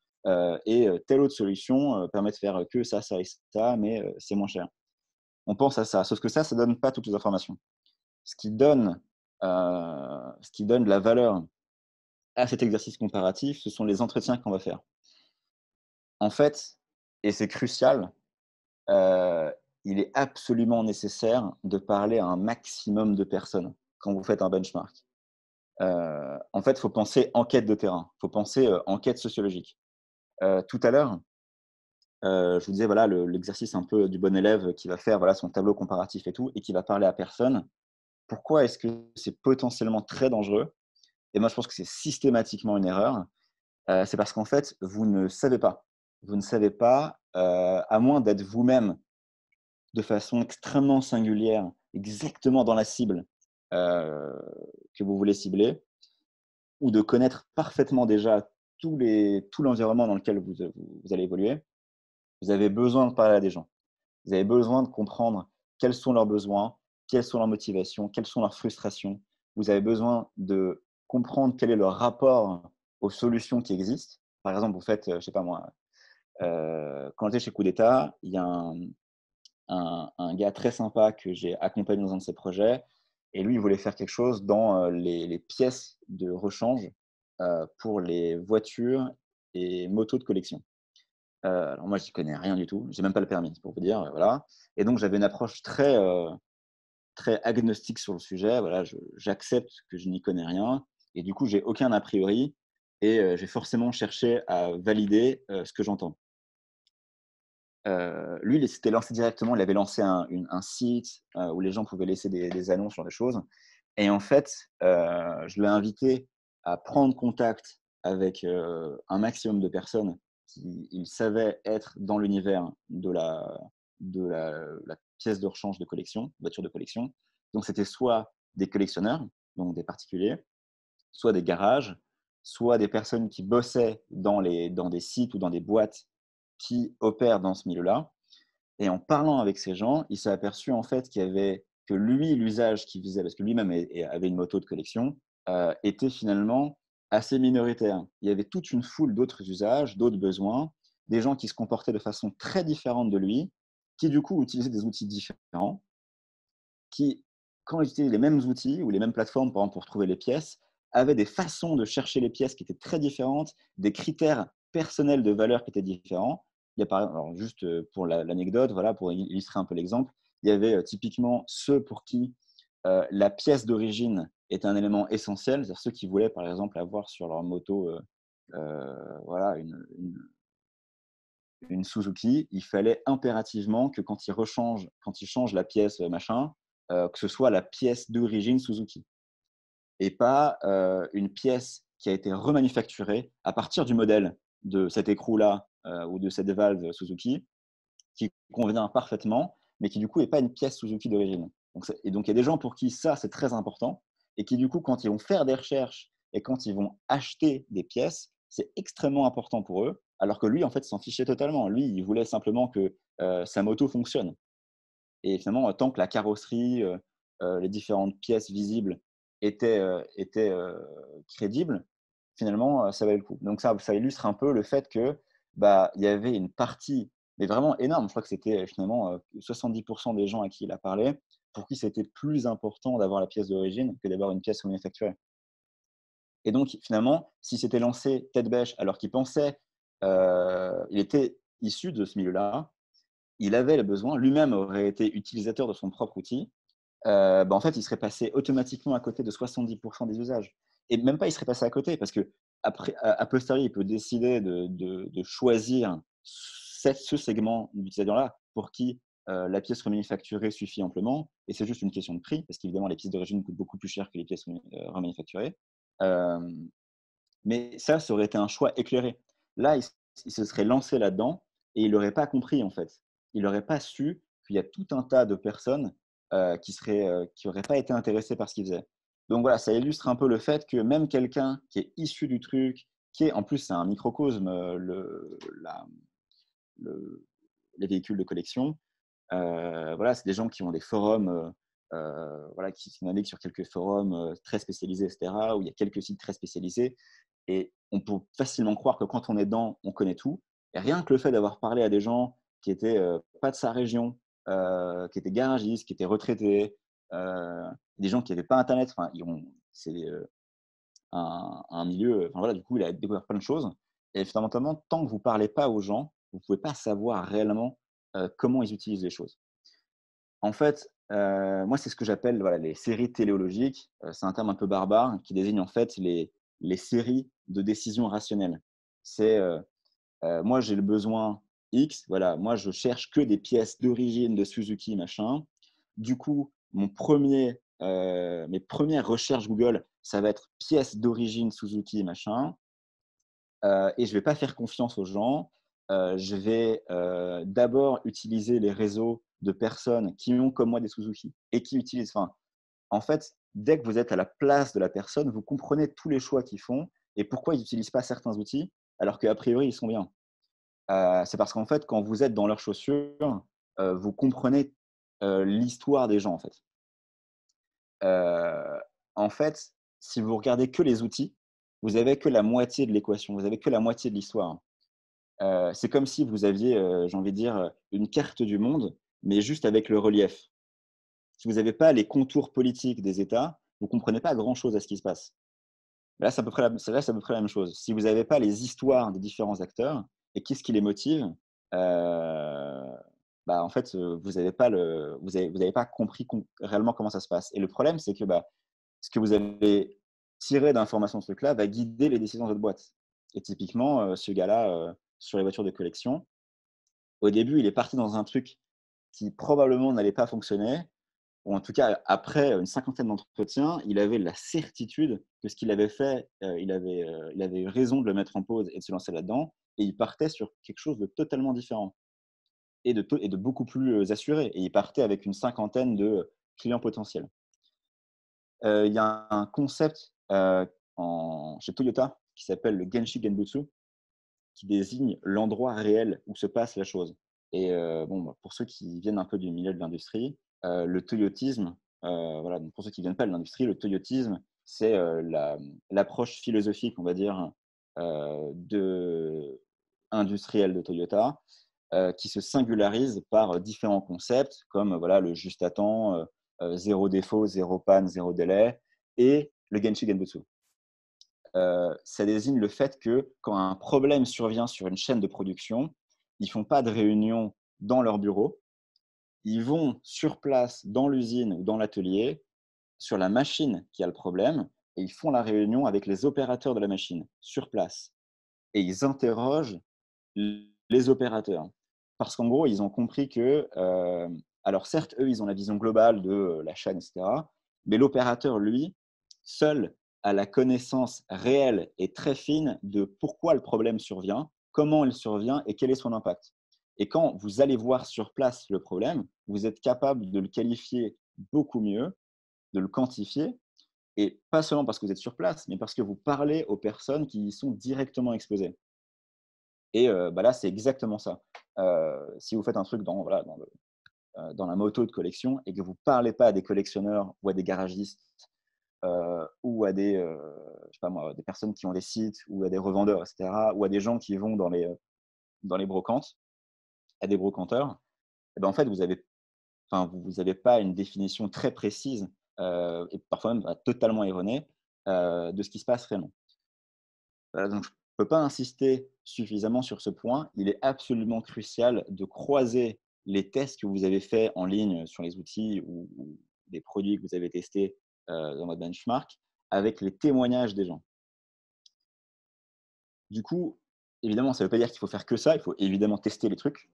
et telle autre solution, permet de faire que ça et ça, mais c'est moins cher. On pense à ça, sauf que ça donne pas toutes les informations. Ce qui donne, de la valeur à cet exercice comparatif, ce sont les entretiens qu'on va faire. En fait, et c'est crucial, heu, il est absolument nécessaire de parler à un maximum de personnes quand vous faites un benchmark. En fait, il faut penser enquête de terrain, il faut penser, enquête sociologique. Tout à l'heure, je vous disais, voilà, l'exercice un peu du bon élève qui va faire, voilà, son tableau comparatif et tout et qui va parler à personne. Pourquoi est-ce que c'est potentiellement très dangereux? Et moi, je pense que c'est systématiquement une erreur. C'est parce qu'en fait, vous ne savez pas. Vous ne savez pas, à moins d'être vous-même de façon extrêmement singulière, exactement dans la cible, heu, que vous voulez cibler, ou de connaître parfaitement déjà tout l'environnement dans lequel vous allez évoluer. Vous avez besoin de parler à des gens. Vous avez besoin de comprendre quels sont leurs besoins, quelles sont leurs motivations, quelles sont leurs frustrations. Vous avez besoin de comprendre quel est leur rapport aux solutions qui existent. Par exemple, vous faites, je sais pas moi, quand j'étais chez Coup d'État, il y a un gars très sympa que j'ai accompagné dans un de ses projets et lui, il voulait faire quelque chose dans, les pièces de rechange, pour les voitures et motos de collection. Alors moi, j'y connais rien du tout, j'ai même pas le permis, pour vous dire, voilà. Et donc j'avais une approche très, très agnostique sur le sujet. Voilà, j'accepte que je n'y connais rien et du coup, j'ai aucun a priori et je vais forcément chercher à valider, ce que j'entends. Lui, il s'était lancé directement, il avait lancé un site, où les gens pouvaient laisser des annonces, ce genre de choses. Et en fait, je l'ai invité à prendre contact avec, un maximum de personnes qui il savait être dans l'univers de la pièce de rechange de collection, voiture de collection. Donc c'était soit des collectionneurs, donc des particuliers, soit des garages, soit des personnes qui bossaient dans des sites ou dans des boîtes qui opèrent dans ce milieu-là. Et en parlant avec ces gens, il s'est aperçu en fait qu'il y avait que lui, l'usage qu'il faisait, parce que lui-même avait une moto de collection, était finalement assez minoritaire. Il y avait toute une foule d'autres usages, d'autres besoins, des gens qui se comportaient de façon très différente de lui, qui du coup utilisaient des outils différents, qui, quand ils utilisaient les mêmes outils ou les mêmes plateformes, par exemple, pour trouver les pièces, avaient des façons de chercher les pièces qui étaient très différentes, des critères personnels de valeur qui étaient différents. Il y a par exemple, alors juste pour l'anecdote, voilà, pour illustrer un peu l'exemple, il y avait typiquement ceux pour qui la pièce d'origine est un élément essentiel, c'est-à-dire ceux qui voulaient par exemple avoir sur leur moto voilà, une Suzuki, il fallait impérativement que quand ils changent la pièce machin, que ce soit la pièce d'origine Suzuki et pas une pièce qui a été remanufacturée à partir du modèle de cet écrou-là ou de cette valve Suzuki qui convient parfaitement, mais qui du coup n'est pas une pièce Suzuki d'origine. Donc il y a des gens pour qui ça c'est très important et qui du coup quand ils vont faire des recherches et quand ils vont acheter des pièces, c'est extrêmement important pour eux, alors que lui en fait s'en fichait totalement. Lui il voulait simplement que sa moto fonctionne. Et finalement tant que la carrosserie, les différentes pièces visibles étaient crédibles, finalement ça valait le coup. Donc ça illustre un peu le fait que bah, il y avait une partie, mais vraiment énorme, je crois que c'était finalement 70% des gens à qui il a parlé, pour qui c'était plus important d'avoir la pièce d'origine que d'avoir une pièce manufacturée. Et donc finalement, si c'était lancé tête bêche alors qu'il pensait, il était issu de ce milieu-là, il avait le besoin, lui-même aurait été utilisateur de son propre outil, bah, en fait, il serait passé automatiquement à côté de 70% des usages. Et même pas, il serait passé à côté parce qu'après, a posteriori, il peut décider de choisir ce segment d'utilisateurs-là pour qui la pièce remanufacturée suffit amplement. Et c'est juste une question de prix parce qu'évidemment, les pièces d'origine coûtent beaucoup plus cher que les pièces remanufacturées. Euh, mais ça aurait été un choix éclairé. Là, il se serait lancé là-dedans et il n'aurait pas compris, en fait. Il n'aurait pas su qu'il y a tout un tas de personnes qui n'auraient pas été intéressées par ce qu'il faisait. Donc voilà, ça illustre un peu le fait que même quelqu'un qui est issu du truc, qui est, en plus, c'est un microcosme, le- les véhicules de collection, voilà, c'est des gens qui ont des forums, voilà, qui naviguent sur quelques forums très spécialisés, etc., où il y a quelques sites très spécialisés. Et on peut facilement croire que quand on est dedans, on connaît tout. Et rien que le fait d'avoir parlé à des gens qui étaient pas de sa région, qui étaient garagistes, qui étaient retraités, des gens qui n'avaient pas Internet, enfin, c'est un milieu, enfin voilà, du coup, il a découvert plein de choses. Et fondamentalement, tant que vous ne parlez pas aux gens, vous ne pouvez pas savoir réellement comment ils utilisent les choses. En fait, moi, c'est ce que j'appelle voilà, les séries téléologiques. C'est un terme un peu barbare qui désigne en fait les séries de décisions rationnelles. C'est moi, j'ai le besoin X, voilà, moi, je cherche que des pièces d'origine de Suzuki, machin. Du coup, mes premières recherches Google, ça va être pièces d'origine Suzuki, machin. Et je ne vais pas faire confiance aux gens. Je vais d'abord utiliser les réseaux de personnes qui ont comme moi des Suzuki et qui utilisent. Enfin, en fait, dès que vous êtes à la place de la personne, vous comprenez tous les choix qu'ils font et pourquoi ils n'utilisent pas certains outils alors qu'a priori ils sont bien. C'est parce qu'en fait, quand vous êtes dans leurs chaussures, vous comprenez l'histoire des gens en fait. Heu, En fait, si vous regardez que les outils, vous avez que la moitié de l'équation, vous avez que la moitié de l'histoire. C'est comme si vous aviez, j'ai envie de dire, une carte du monde, mais juste avec le relief. Si vous n'avez pas les contours politiques des États, vous ne comprenez pas grand-chose à ce qui se passe. Là, c'est à peu près la même chose. Si vous n'avez pas les histoires des différents acteurs et qu'est-ce qui les motive, bah, en fait, vous avez pas compris réellement comment ça se passe. Et le problème, c'est que, bah, ce que vous avez tiré d'informations de ce truc-là va guider les décisions de votre boîte. Et typiquement, ce gars-là, sur les voitures de collection, au début, il est parti dans un truc qui probablement n'allait pas fonctionner, ou en tout cas, après une cinquantaine d'entretiens, il avait la certitude que ce qu'il avait fait, il avait eu raison de le mettre en pause et de se lancer là-dedans, et il partait sur quelque chose de totalement différent et de beaucoup plus assuré. Et il partait avec une cinquantaine de clients potentiels. Il y a un concept chez Toyota qui s'appelle le Genshi Genbutsu, qui désigne l'endroit réel où se passe la chose. Et bon, bah, pour ceux qui viennent un peu du milieu de l'industrie, le toyotisme, voilà, donc pour ceux qui ne viennent pas de l'industrie, le toyotisme, c'est l'approche philosophique, on va dire, industrielle de Toyota, qui se singularise par différents concepts comme voilà, le juste à temps, zéro défaut, zéro panne, zéro délai et le Genshi Genbutsu. Ça désigne le fait que quand un problème survient sur une chaîne de production, ils ne font pas de réunion dans leur bureau, ils vont sur place dans l'usine ou dans l'atelier, sur la machine qui a le problème, et ils font la réunion avec les opérateurs de la machine sur place. Et ils interrogent les opérateurs. Parce qu'en gros, ils ont compris que, alors certes, eux, ils ont la vision globale de la chaîne, etc. Mais l'opérateur, lui, seul a la connaissance réelle et très fine de pourquoi le problème survient, comment il survient et quel est son impact. Et quand vous allez voir sur place le problème, vous êtes capable de le qualifier beaucoup mieux, de le quantifier, et pas seulement parce que vous êtes sur place, mais parce que vous parlez aux personnes qui y sont directement exposées. Et bah là, c'est exactement ça. Si vous faites un truc dans, voilà, dans la moto de collection et que vous ne parlez pas à des collectionneurs ou à des garagistes ou à des, je sais pas moi, des personnes qui ont des sites ou à des revendeurs, etc., ou à des gens qui vont dans les brocantes, à des brocanteurs, et ben en fait, vous avez pas une définition très précise et parfois même totalement erronée de ce qui se passe réellement. Donc je ne peux pas insister suffisamment sur ce point. Il est absolument crucial de croiser les tests que vous avez faits en ligne sur les outils ou des produits que vous avez testés dans votre benchmark avec les témoignages des gens. Du coup, évidemment, ça ne veut pas dire qu'il faut faire que ça. Il faut évidemment tester les trucs.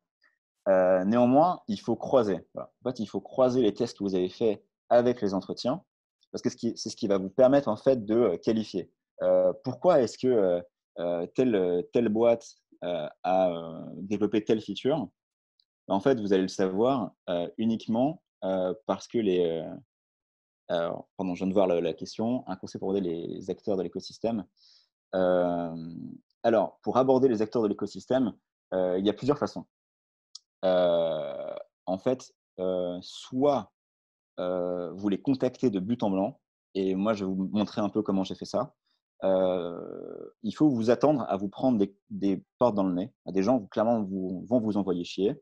Néanmoins, il faut croiser. Voilà. En fait, il faut croiser les tests que vous avez faits avec les entretiens parce que c'est ce qui va vous permettre en fait de qualifier. Pourquoi est-ce que telle boîte a développé telle feature? En fait, vous allez le savoir uniquement parce que alors, pardon, je viens de voir la question. Un conseil pour aborder les acteurs de l'écosystème. Alors, pour aborder les acteurs de l'écosystème, il y a plusieurs façons. En fait, soit vous les contactez de but en blanc, et moi je vais vous montrer un peu comment j'ai fait ça. Il faut vous attendre à vous prendre des portes dans le nez, à des gens qui clairement vont vous envoyer chier.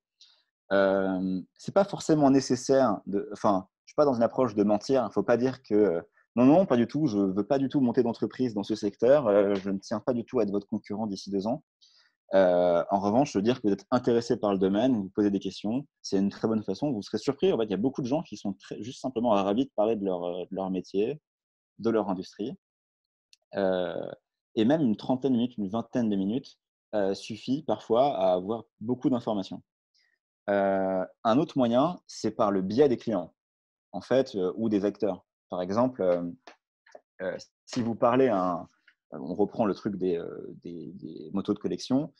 C'est pas forcément nécessaire enfin, je suis pas dans une approche de mentir. Il ne faut pas dire que non, non, pas du tout, je veux pas du tout monter d'entreprise dans ce secteur, je ne tiens pas du tout à être votre concurrent d'ici 2 ans. En revanche, se dire que vous êtes intéressé par le domaine, vous posez des questions, c'est une très bonne façon. Vous serez surpris. En fait, il y a beaucoup de gens qui sont juste simplement ravis de parler de leur métier, de leur industrie. Euh, et même une trentaine de minutes, une vingtaine de minutes suffit parfois à avoir beaucoup d'informations. Un autre moyen, c'est par le biais des clients, en fait, ou des acteurs. Par exemple, si vous parlez on reprend le truc des motos de collection.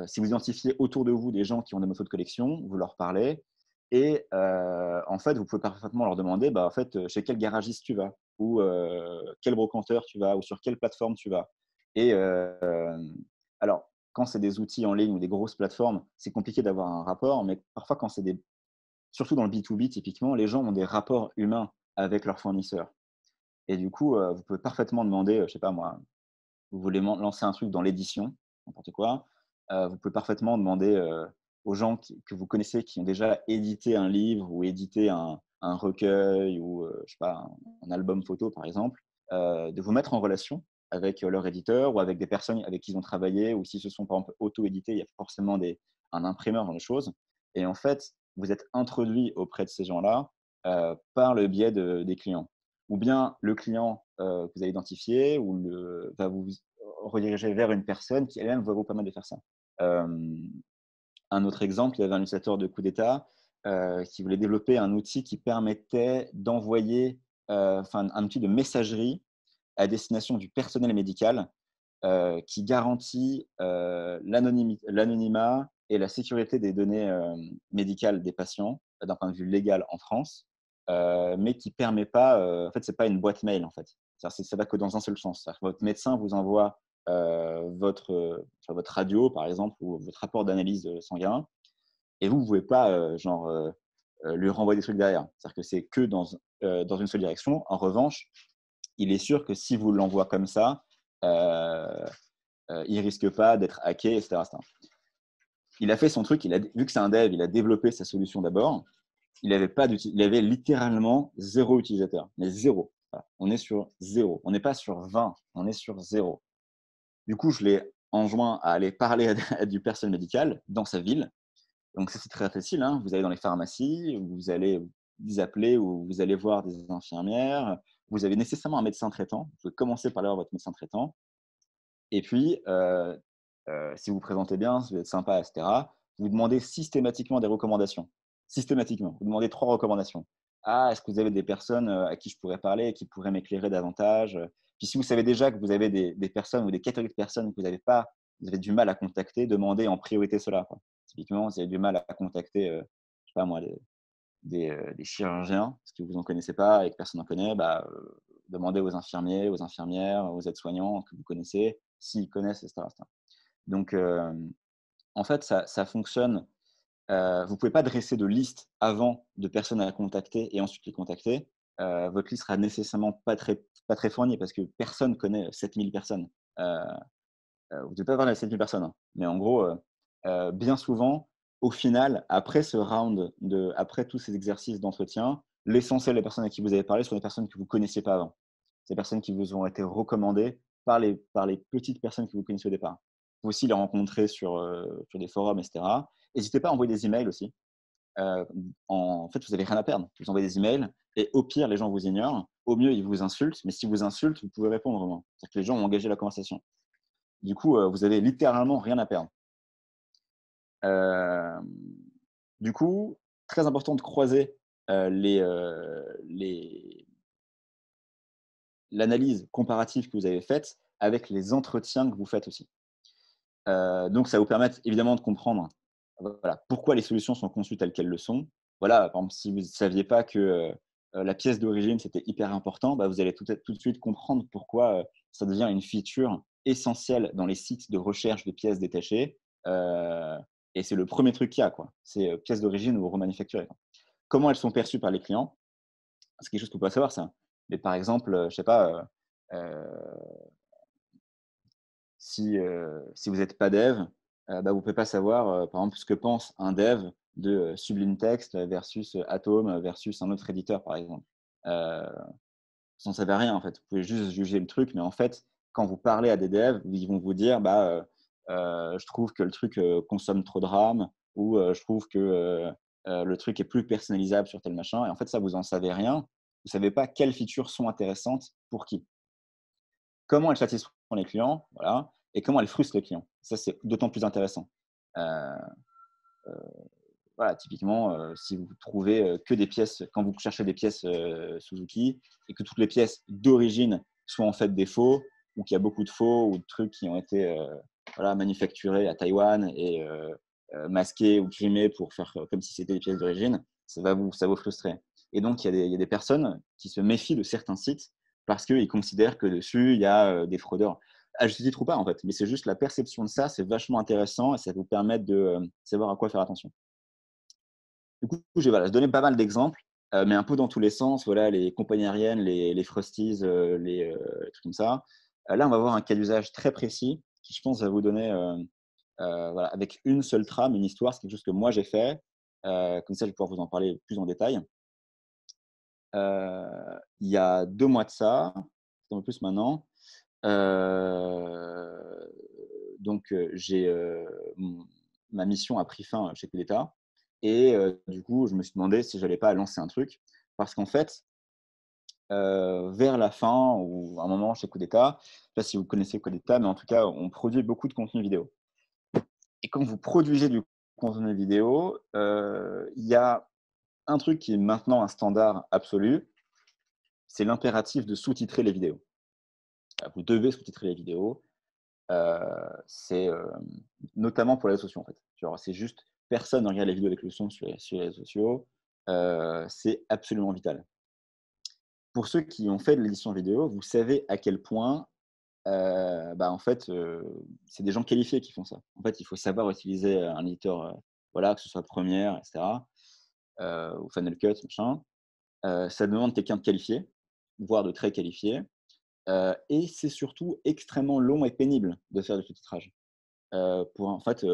Si vous identifiez autour de vous des gens qui ont des motos de collection, vous leur parlez et en fait, vous pouvez parfaitement leur demander bah, en fait, chez quel garagiste tu vas ou quel brocanteur tu vas ou sur quelle plateforme tu vas. Et alors, quand c'est des outils en ligne ou des grosses plateformes, c'est compliqué d'avoir un rapport, mais parfois, quand c'est surtout dans le B2B, typiquement, les gens ont des rapports humains avec leurs fournisseurs. Et du coup, vous pouvez parfaitement demander, je ne sais pas moi, vous voulez lancer un truc dans l'édition, n'importe quoi, vous pouvez parfaitement demander aux gens que vous connaissez qui ont déjà édité un livre ou édité un recueil ou je sais pas, un album photo par exemple, de vous mettre en relation avec leur éditeur ou avec des personnes avec qui ils ont travaillé ou s'ils se sont par exemple auto-édités, il y a forcément un imprimeur dans les choses. Et en fait, vous êtes introduit auprès de ces gens-là par le biais des clients. Ou bien le client que vous avez identifié va vous rediriger vers une personne qui elle-même va vous permettre de faire ça. Un autre exemple, il y avait un utilisateur de Coup d'État qui voulait développer un outil qui permettait d'envoyer un outil de messagerie à destination du personnel médical qui garantit l'anonymat et la sécurité des données médicales des patients d'un point de vue légal en France, mais qui ne permet pas, en fait, ce n'est pas une boîte mail, en fait. Ça va que dans un seul sens. Votre médecin vous envoie votre radio, par exemple, ou votre rapport d'analyse sanguin, et vous ne pouvez pas lui renvoyer des trucs derrière. C'est-à-dire que c'est que dans une seule direction. En revanche, il est sûr que si vous l'envoie comme ça, il ne risque pas d'être hacké, etc. Il a fait son truc, vu que c'est un dev, il a développé sa solution d'abord. Il avait littéralement 0 utilisateur, mais 0. Voilà. On est sur 0. On n'est pas sur 20, on est sur 0. Du coup, je l'ai enjoint à aller parler à du personnel médical dans sa ville. Donc ça, c'est très facile, hein. Vous allez dans les pharmacies, vous allez vous appeler ou vous allez voir des infirmières. Vous avez nécessairement un médecin traitant. Vous pouvez commencer par aller voir votre médecin traitant. Et puis, si vous vous présentez bien, si vous êtes sympa, et cetera, vous demandez systématiquement des recommandations. Systématiquement. Vous demandez 3 recommandations. «Ah, est-ce que vous avez des personnes, à qui je pourrais parler, qui pourraient m'éclairer davantage?» Puis si vous savez déjà que vous avez des personnes ou des catégories de personnes que vous avez du mal à contacter, demandez en priorité cela, quoi. Typiquement, si vous avez du mal à contacter, je sais pas moi, des chirurgiens, parce que vous n'en connaissez pas et que personne n'en connaît, demandez aux infirmiers, aux infirmières, aux aides-soignants que vous connaissez, s'ils connaissent, etc. etc. Donc, en fait, ça fonctionne. Vous ne pouvez pas dresser de liste avant de personnes à contacter et ensuite les contacter. Votre liste sera nécessairement pas très fournie parce que personne connaît 7000 personnes. Euh, vous ne devez pas avoir les 7000 personnes, hein. Mais en gros, bien souvent, au final, après tous ces exercices d'entretien, l'essentiel des personnes à qui vous avez parlé sont des personnes que vous ne connaissiez pas avant. C'est des personnes qui vous ont été recommandées par les petites personnes que vous connaissiez au départ. Vous pouvez aussi les rencontrer sur des forums, etc. N'hésitez pas à envoyer des emails aussi. En fait, vous n'avez rien à perdre. Vous envoyez des emails et au pire, les gens vous ignorent. Au mieux, ils vous insultent. Mais si vous insultent, vous pouvez répondre au moins. C'est-à-dire que les gens ont engagé la conversation. Du coup, vous avez littéralement rien à perdre. Euh, du coup, très important de croiser l'analyse comparative que vous avez faite avec les entretiens que vous faites aussi. Donc, ça va vous permettre évidemment de comprendre voilà, pourquoi les solutions sont conçues telles qu'elles le sont. Voilà, par exemple, si vous ne saviez pas que la pièce d'origine, c'était hyper important, vous allez tout de suite comprendre pourquoi ça devient une feature essentielle dans les sites de recherche de pièces détachées. Euh, et c'est le premier truc qu'il y a, quoi. C'est pièces d'origine ou remanufacturées. Comment elles sont perçues par les clients? C'est quelque chose qu'on peut pas savoir, ça. Mais par exemple, je ne sais pas, si vous n'êtes pas dev, vous ne pouvez pas savoir, par exemple, ce que pense un dev de Sublime Text versus Atom versus un autre éditeur, par exemple. Vous n'en savez rien, en fait. Vous pouvez juste juger le truc, mais en fait, quand vous parlez à des devs, ils vont vous dire je trouve que le truc consomme trop de RAM ou je trouve que le truc est plus personnalisable sur tel machin. Et en fait, ça, vous n'en savez rien. Vous ne savez pas quelles features sont intéressantes pour qui. Comment elles satisfont les clients, voilà, et comment elles frustrent les clients. Ça, c'est d'autant plus intéressant. Euh, euh, voilà, typiquement, si vous trouvez que des pièces, quand vous cherchez des pièces Suzuki, et que toutes les pièces d'origine sont en fait des faux, ou qu'il y a beaucoup de faux, ou de trucs qui ont été manufacturés à Taïwan et masqués ou grimés pour faire comme si c'était des pièces d'origine, ça va vous frustrer. Et donc, il y a des personnes qui se méfient de certains sites parce qu'ils considèrent que dessus, il y a des fraudeurs. À juste titre ou pas, en fait. Mais c'est juste la perception de ça, c'est vachement intéressant et ça vous permet de savoir à quoi faire attention. Du coup, j'ai donné pas mal d'exemples, mais un peu dans tous les sens. Voilà, les compagnies aériennes, les Frosties, les trucs comme ça. Là, on va voir un cas d'usage très précis qui, je pense, va vous donner, voilà, avec une seule trame, une histoire. C'est quelque chose que moi, j'ai fait. Comme ça, je vais pouvoir vous en parler plus en détail. Il y a 2 mois de ça, un peu plus maintenant. Donc, ma mission a pris fin chez Coup d'État. Et du coup, je me suis demandé si j'allais pas lancer un truc. Parce qu'en fait, vers la fin ou à un moment chez Coup d'État, je ne sais pas si vous connaissez Coup d'État, mais en tout cas, on produit beaucoup de contenu vidéo. Et quand vous produisez du contenu vidéo, il y a un truc qui est maintenant un standard absolu, c'est l'impératif de sous-titrer les vidéos. Vous devez sous-titrer les vidéos. C'est notamment pour les réseaux sociaux, en fait. Genre, c'est juste, personne ne regarde les vidéos avec le son sur les réseaux sociaux. C'est absolument vital. Pour ceux qui ont fait de l'édition vidéo, vous savez à quel point, en fait, c'est des gens qualifiés qui font ça. En fait, il faut savoir utiliser un éditeur, voilà, que ce soit Premiere, etc., ou Final Cut, machin. Ça demande quelqu'un de qualifié, voire de très qualifié. Et c'est surtout extrêmement long et pénible de faire du sous-titrage. En fait,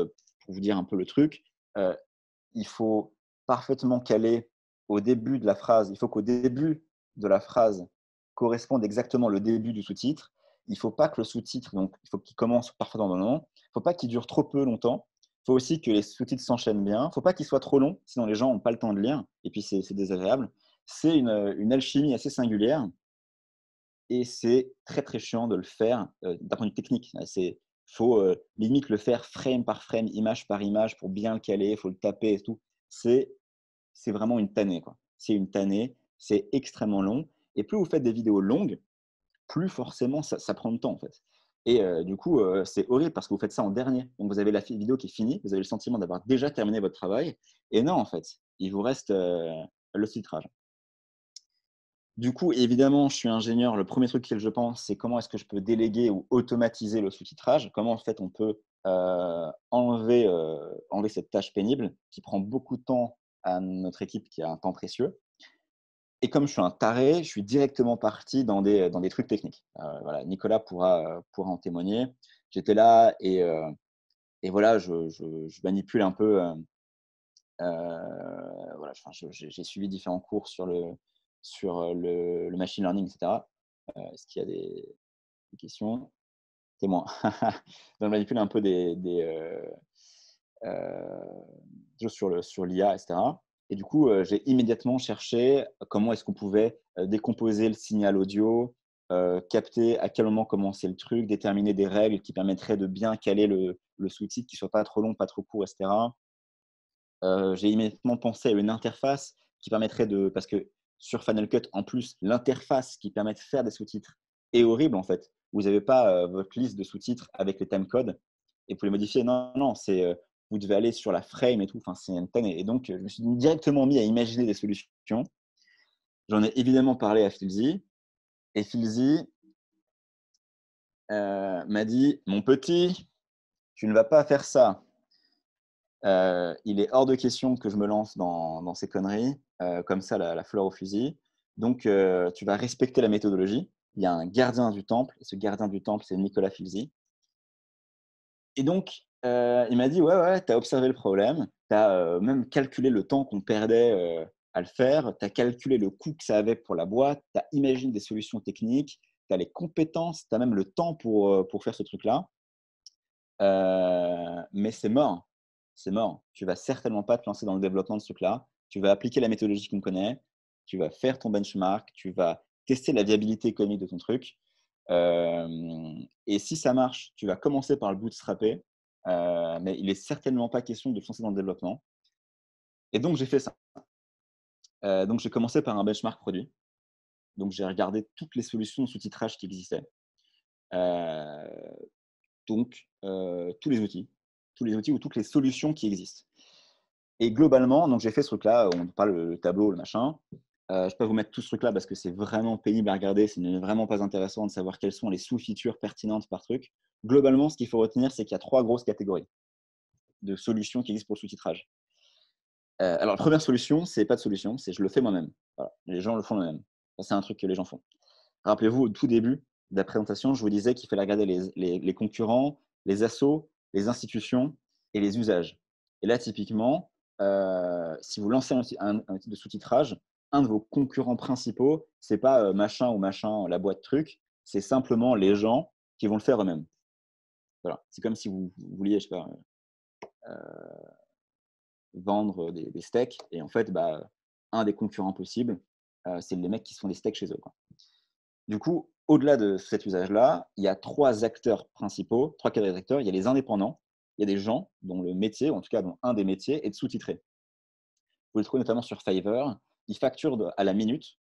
pour vous dire un peu le truc, heu, il faut parfaitement caler au début de la phrase. Il faut qu'au début de la phrase corresponde exactement le début du sous-titre. Il ne faut pas que le sous-titre, donc il faut qu'il commence parfaitement dans le moment. Il ne faut pas qu'il dure trop peu longtemps. Il faut aussi que les sous-titres s'enchaînent bien. Il ne faut pas qu'ils soient trop longs, sinon les gens n'ont pas le temps de lire et puis c'est désagréable. C'est une alchimie assez singulière et c'est très, très chiant de le faire, d'un point de vue technique. C'est faut, limite le faire frame par frame, image par image pour bien le caler, il faut le taper et tout. C'est c'est vraiment une tannée, quoi. C'est une tannée, c'est extrêmement long et plus vous faites des vidéos longues, plus forcément ça prend de temps, en fait et du coup, c'est horrible parce que vous faites ça en dernier. Donc vous avez la vidéo qui est finie, vous avez le sentiment d'avoir déjà terminé votre travail et non, en fait, il vous reste, le titrage. Du coup, évidemment, je suis ingénieur. Le premier truc auquel je pense, c'est comment est-ce que je peux déléguer ou automatiser le sous-titrage? Comment, en fait, on peut, enlever cette tâche pénible qui prend beaucoup de temps à notre équipe qui a un temps précieux et comme je suis un taré, je suis directement parti dans des trucs techniques. Voilà, Nicolas pourra en témoigner. J'étais là et voilà, je manipule un peu, voilà, enfin, j'ai suivi différents cours sur le machine learning et cetera. Est-ce qu'il y a des questions? Témoin. Donc je manipule un peu choses sur l'IA et cetera et du coup, j'ai immédiatement cherché comment est-ce qu'on pouvait, décomposer le signal audio, capter à quel moment commencer le truc, déterminer des règles qui permettraient de bien caler le sous-titre, qui soit pas trop long, pas trop court et cetera. J'ai immédiatement pensé à une interface qui permettrait de parce que sur Final Cut, en plus, l'interface qui permet de faire des sous-titres est horrible, en fait. Vous n'avez pas, votre liste de sous-titres avec les timecodes et vous pouvez les modifier. Non, non, c'est, vous devez aller sur la frame et tout, enfin, c'est une peine et donc je me suis directement mis à imaginer des solutions. J'en ai évidemment parlé à Filzy et Filzy, m'a dit: «Mon petit, tu ne vas pas faire ça». Il est hors de question que je me lance dans ces conneries, comme ça, la fleur au fusil. Donc, tu vas respecter la méthodologie. Il y a un gardien du temple et ce gardien du temple, c'est Nicolas Filzy et donc, il m'a dit: «Ouais, ouais, tu as observé le problème, tu as, même calculé le temps qu'on perdait, à le faire, tu as calculé le coût que ça avait pour la boîte, tu as imaginé des solutions techniques, tu as les compétences, tu as même le temps pour faire ce truc-là. Mais c'est mort. C'est mort. Tu vas certainement pas te lancer dans le développement de ce truc-là. Tu vas appliquer la méthodologie qu'on connaît, tu vas faire ton benchmark, tu vas tester la viabilité économique de ton truc. Et si ça marche, tu vas commencer par le bootstrapper, mais il est certainement pas question de te lancer dans le développement et donc j'ai fait ça. Donc j'ai commencé par un benchmark produit. Donc j'ai regardé toutes les solutions de sous-titrage qui existaient. Heu donc tous les outils ou toutes les solutions qui existent. Et globalement, donc j'ai fait ce truc-là, on parle le tableau, le machin. Je peux vous mettre tout ce truc-là parce que c'est vraiment pénible à regarder, ce n'est vraiment pas intéressant de savoir quelles sont les sous-features pertinentes par truc. Globalement, ce qu'il faut retenir, c'est qu'il y a 3 grosses catégories de solutions qui existent pour le sous-titrage. Alors la première solution, c'est pas de solution, c'est je le fais moi-même. Voilà, les gens le font eux-mêmes. Ça, c'est un truc que les gens font. Rappelez-vous, au tout début de la présentation, je vous disais qu'il fallait regarder les concurrents, les assos, les institutions et les usages. Et là, typiquement, si vous lancez un type de sous-titrage, un de vos concurrents principaux, c'est pas machin ou machin, la boîte truc, c'est simplement les gens qui vont le faire eux-mêmes. Voilà. C'est comme si vous vouliez, je sais pas, vendre des steaks et en fait, bah, un des concurrents possibles, c'est les mecs qui se font des steaks chez eux, quoi. Du coup, au-delà de cet usage-là, il y a 3 acteurs principaux, 3 catégories d'acteurs. Il y a les indépendants, il y a des gens dont le métier, ou en tout cas dont un des métiers est de sous-titrer. Vous le trouvez notamment sur Fiverr. Ils facturent à la minute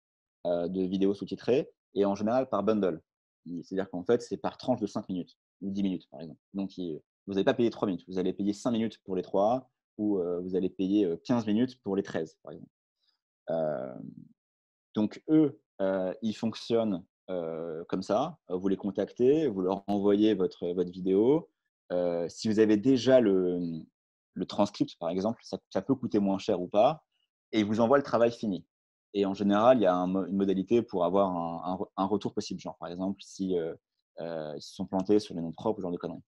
de vidéos sous-titrées et en général par bundle. C'est-à-dire qu'en fait, c'est par tranche de 5 minutes ou 10 minutes, par exemple. Donc, vous n'allez pas payer 3 minutes, vous allez payer 5 minutes pour les 3 ou vous allez payer 15 minutes pour les 13, par exemple. Euh, donc eux, ils fonctionnent, comme ça. Vous les contactez, vous leur envoyez votre vidéo. Si vous avez déjà le transcript, par exemple, ça peut coûter moins cher ou pas et ils vous envoient le travail fini et en général, il y a une modalité pour avoir un retour possible. Genre, par exemple, si, ils se sont plantés sur les noms propres, ce genre de conneries.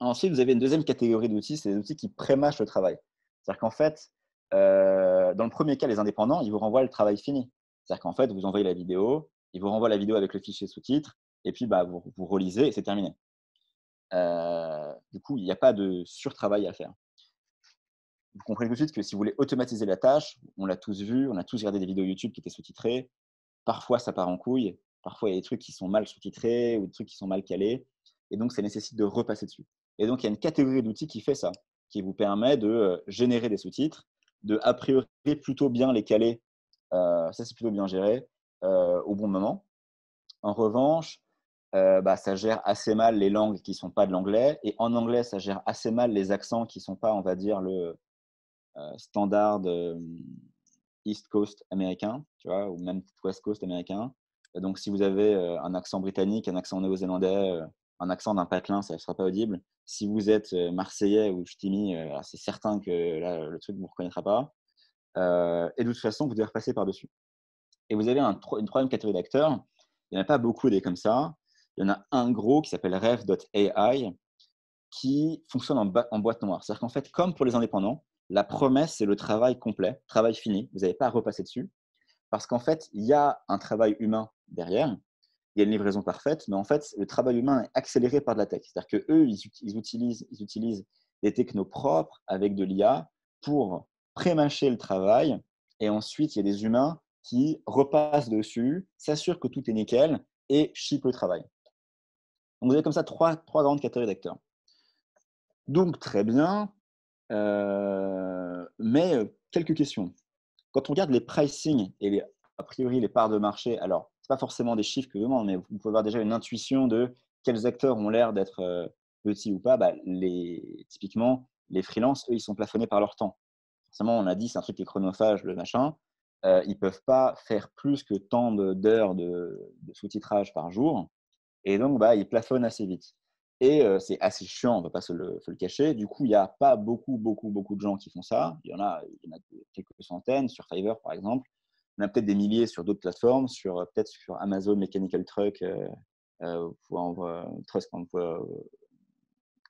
Ensuite, vous avez une deuxième catégorie d'outils, c'est les outils qui pré-mâchent le travail. C'est-à-dire qu'en fait, dans le premier cas, les indépendants, ils vous renvoient le travail fini. C'est-à-dire qu'en fait, vous envoyez la vidéo, ils vous renvoient la vidéo avec le fichier sous-titres et puis bah, vous relisez et c'est terminé. Du coup, il n'y a pas de surtravail à faire. Vous comprenez tout de suite que si vous voulez automatiser la tâche, on l'a tous vu, on a tous regardé des vidéos YouTube qui étaient sous-titrées. Parfois, ça part en couille. Parfois, il y a des trucs qui sont mal sous-titrés ou des trucs qui sont mal calés. Et donc, ça nécessite de repasser dessus. Et donc, il y a une catégorie d'outils qui fait ça, qui vous permet de générer des sous-titres, de a priori plutôt bien les caler. Ça, c'est plutôt bien géré au bon moment. En revanche, bah, ça gère assez mal les langues qui ne sont pas de l'anglais. Et en anglais, ça gère assez mal les accents qui ne sont pas, on va dire, le standard East Coast américain, tu vois, ou même West Coast américain. Et donc, si vous avez un accent britannique, un accent néo-zélandais, un accent d'un patelin, ça ne sera pas audible. Si vous êtes marseillais ou ch'timi, c'est certain que là, le truc ne vous reconnaîtra pas. Et de toute façon, vous devez repasser par-dessus. Et vous avez une troisième catégorie d'acteurs. Il n'y en a pas beaucoup des comme ça. Il y en a un gros qui s'appelle Rev.ai qui fonctionne en boîte noire. C'est-à-dire qu'en fait, comme pour les indépendants, la promesse, c'est le travail complet, travail fini. Vous n'avez pas à repasser dessus. Parce qu'en fait, il y a un travail humain derrière. Il y a une livraison parfaite, mais en fait, le travail humain est accéléré par de la tech. C'est-à-dire qu'eux, ils utilisent des technos propres avec de l'IA pour pré-mâcher le travail. Et ensuite, il y a des humains qui repassent dessus, s'assurent que tout est nickel et ship le travail. Donc, vous avez comme ça trois grandes catégories d'acteurs. Donc, très bien. Mais quelques questions. Quand on regarde les pricing et a priori les parts de marché, alors, ce n'est pas forcément des chiffres que je demande, mais vous pouvez avoir déjà une intuition de quels acteurs ont l'air d'être petits ou pas. Bah, typiquement, les freelances, eux, ils sont plafonnés par leur temps. Forcément, on a dit, c'est un truc qui est chronophage, le machin. Ils ne peuvent pas faire plus que tant d'heures de sous-titrage par jour. Et donc, bah, ils plafonnent assez vite. Et c'est assez chiant, on ne va pas se le cacher. Du coup, il n'y a pas beaucoup de gens qui font ça. Il y en a quelques centaines sur Fiverr, par exemple. Il y en a peut-être des milliers sur d'autres plateformes, peut-être sur Amazon Mechanical Turk, vous pouvez on peut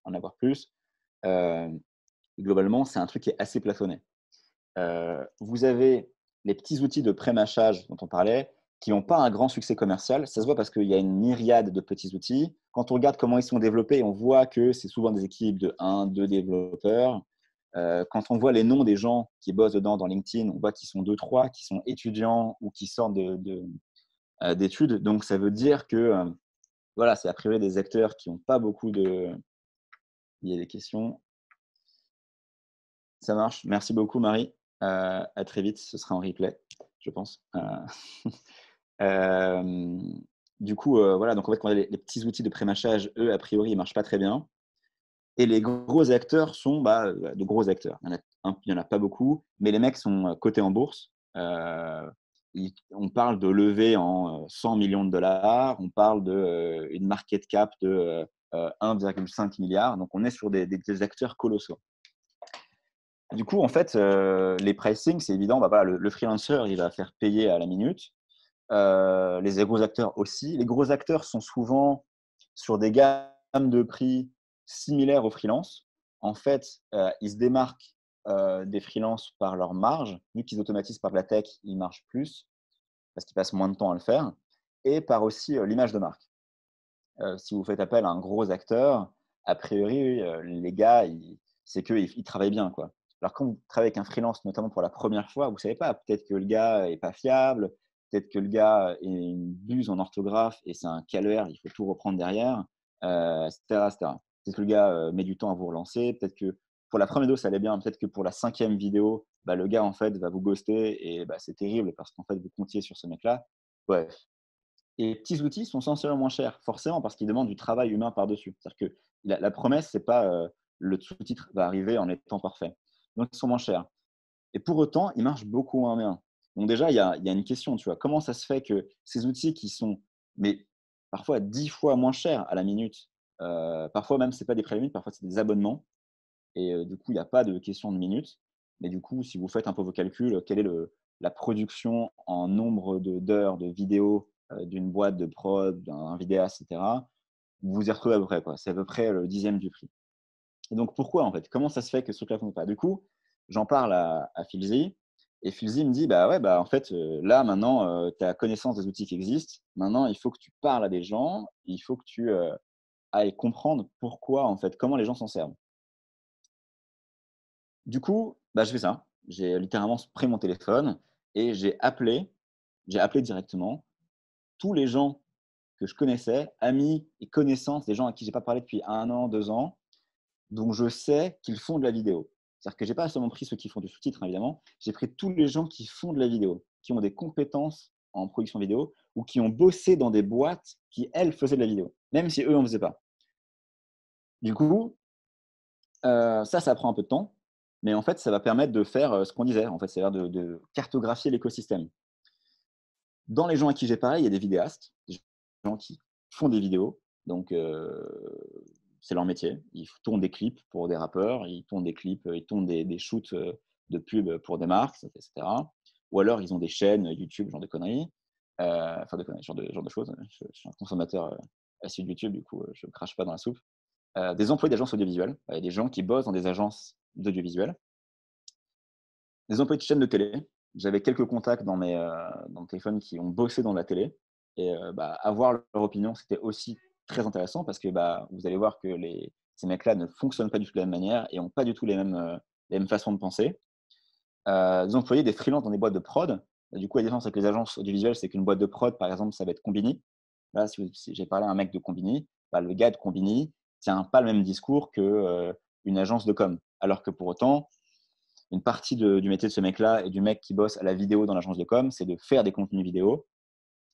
en avoir plus. Globalement, c'est un truc qui est assez plafonné. Vous avez les petits outils de pré-mâchage dont on parlait, qui n'ont pas un grand succès commercial. Ça se voit parce qu'il y a une myriade de petits outils. Quand on regarde comment ils sont développés, on voit que c'est souvent des équipes de 1, 2 développeurs. Quand on voit les noms des gens qui bossent dedans dans LinkedIn, on voit qu'ils sont 2, 3, qui sont étudiants ou qui sortent d'études. Donc, ça veut dire que voilà, c'est a priori des acteurs qui n'ont pas beaucoup de… Il y a des questions. Ça marche. Merci beaucoup, Marie. À très vite. Ce sera en replay, je pense. Du coup, voilà. Donc, en fait, quand on a les petits outils de pré-mâchage, eux, a priori, ils ne marchent pas très bien. Et les gros acteurs sont de gros acteurs. Il y en a pas beaucoup, mais les mecs sont cotés en bourse. On parle de levée en 100 millions de dollars. On parle d'une market cap de 1,5 milliard. Donc, on est sur des acteurs colossaux. Du coup, en fait, les pricing, c'est évident. Bah, voilà, le freelancer, il va faire payer à la minute. Les gros acteurs aussi. Les gros acteurs sont souvent sur des gammes de prix similaires aux freelances. En fait, ils se démarquent des freelances par leur marge. Vu qu'ils automatisent par de la tech, ils marchent plus parce qu'ils passent moins de temps à le faire. Et par aussi l'image de marque. Si vous faites appel à un gros acteur, a priori, les gars, c'est qu'ils travaillent bien, quoi. Alors, quand vous travaillez avec un freelance, notamment pour la première fois, vous ne savez pas, peut-être que le gars n'est pas fiable, peut-être que le gars est une buse en orthographe et c'est un calvaire, il faut tout reprendre derrière, etc., etc. Peut-être que le gars met du temps à vous relancer, peut-être que pour la première vidéo, ça allait bien, peut-être que pour la 5e vidéo, bah, le gars, en fait, va vous ghoster et bah, c'est terrible parce qu'en fait, vous comptiez sur ce mec-là. Bref, et les petits outils sont sensiblement moins chers, forcément, parce qu'ils demandent du travail humain par-dessus. C'est-à-dire que la promesse, c'est pas le sous-titre va arriver en étant parfait. Donc, ils sont moins chers. Et pour autant, ils marchent beaucoup moins bien. Donc déjà, il y a une question, tu vois. Comment ça se fait que ces outils qui sont, mais parfois 10 fois moins chers à la minute, parfois même, c'est pas des pré-minutes, parfois c'est des abonnements. Et du coup, il n'y a pas de question de minutes. Mais du coup, si vous faites un peu vos calculs, quelle est la production en nombre d'heures de vidéos d'une boîte de prod, d'un vidéaste, etc., vous vous y retrouvez à peu près, quoi. C'est à peu près le 10e du prix. Et donc, pourquoi en fait? Comment ça se fait que ce truc-là ne fonctionne pas? Du coup, j'en parle à Philzy et Philzy me dit: «Bah ouais, bah en fait, là maintenant, tu as connaissance des outils qui existent. Maintenant, il faut que tu parles à des gens, il faut que tu, ailles comprendre pourquoi en fait, comment les gens s'en servent». Du coup, bah, je fais ça. J'ai littéralement pris mon téléphone et j'ai appelé directement tous les gens que je connaissais, amis et connaissances, des gens à qui j'ai pas parlé depuis 1 an, 2 ans, donc je sais qu'ils font de la vidéo. C'est-à-dire que j'ai pas seulement pris ceux qui font du sous-titre, hein, évidemment, j'ai pris tous les gens qui font de la vidéo, qui ont des compétences en production vidéo ou qui ont bossé dans des boîtes qui, elles, faisaient de la vidéo, même si eux en faisaient pas. Du coup, ça prend un peu de temps, mais en fait, ça va permettre de faire, ce qu'on disait, en fait, c'est-à-dire de cartographier l'écosystème. Dans les gens à qui j'ai parlé, il y a des vidéastes, des gens qui font des vidéos, donc c'est leur métier. Ils tournent des clips pour des rappeurs, ils tournent des clips, ils tournent des shoots, de pub pour des marques, et cetera. Ou alors ils ont des chaînes YouTube, genre de conneries, enfin de conneries, genre de choses. Je suis un consommateur, assidu de YouTube, du coup, je ne crache pas dans la soupe. Des employés d'agences audiovisuelles, il y a des gens qui bossent dans des agences d'audiovisuel. Des employés de chaînes de télé. J'avais quelques contacts dans mon téléphone qui ont bossé dans la télé et bah, avoir leur opinion, c'était aussi très intéressant parce que, bah, vous allez voir que ces mecs-là ne fonctionnent pas du tout de la même manière et ont pas du tout les mêmes façons de penser. Des employés, des freelances dans des boîtes de prod. Du coup, la différence avec les agences audiovisuelles, c'est qu'une boîte de prod, par exemple, ça va être Combini. Là, si j'ai parlé à un mec de Combini, bah, le gars de Combini tient pas le même discours que, une agence de com. Alors que pour autant, une partie du métier de ce mec-là et du mec qui bosse à la vidéo dans l'agence de com, c'est de faire des contenus vidéo.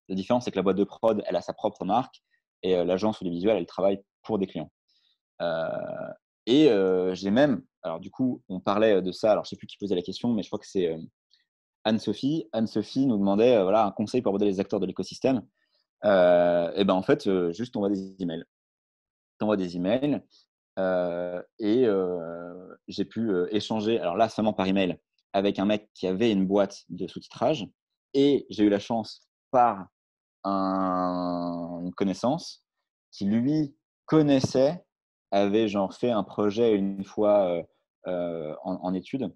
La différence, c'est que la boîte de prod, elle a sa propre marque et l'agence audiovisuelle, elle travaille pour des clients. Euh, et j'ai même, alors du coup, on parlait de ça, alors je sais plus qui posait la question, mais je crois que c'est Anne-Sophie. Anne-Sophie nous demandait voilà, un conseil pour aborder les acteurs de l'écosystème. Et ben en fait, juste envoie des emails. T'envoies des emails et j'ai pu, échanger, alors là, seulement par email, avec un mec qui avait une boîte de sous-titrage et j'ai eu la chance par une connaissance qui, lui, connaissait, avait genre fait un projet une fois, en études,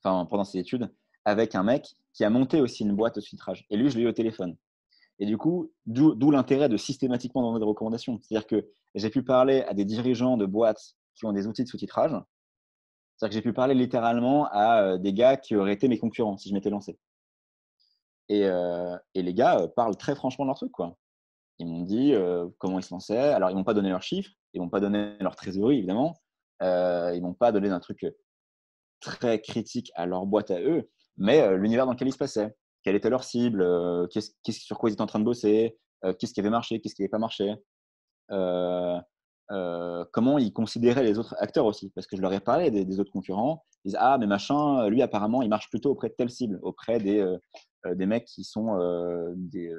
enfin pendant ses études, avec un mec qui a monté aussi une boîte de sous-titrage et lui, je l'ai eu au téléphone. Et du coup, d'où l'intérêt de systématiquement demander des recommandations. C'est-à-dire que j'ai pu parler à des dirigeants de boîtes qui ont des outils de sous-titrage. C'est-à-dire que j'ai pu parler littéralement à des gars qui auraient été mes concurrents si je m'étais lancé. Et les gars parlent très franchement de leur truc, quoi. Ils m'ont dit comment ils se lançaient. Alors, ils m'ont pas donné leurs chiffres, ils m'ont pas donné leur trésorerie, évidemment. Ils m'ont pas donné d'un truc très critique à leur boîte à eux, mais l'univers dans lequel ils se passaient. Quelle était leur cible, sur quoi ils étaient en train de bosser, qu'est-ce qui avait marché, qu'est-ce qui n'avait pas marché, euh, comment ils considéraient les autres acteurs aussi. Parce que je leur ai parlé des autres concurrents. Ils disent: «Ah, mais machin, lui, apparemment, il marche plutôt auprès de telle cible, auprès des mecs qui sont euh, des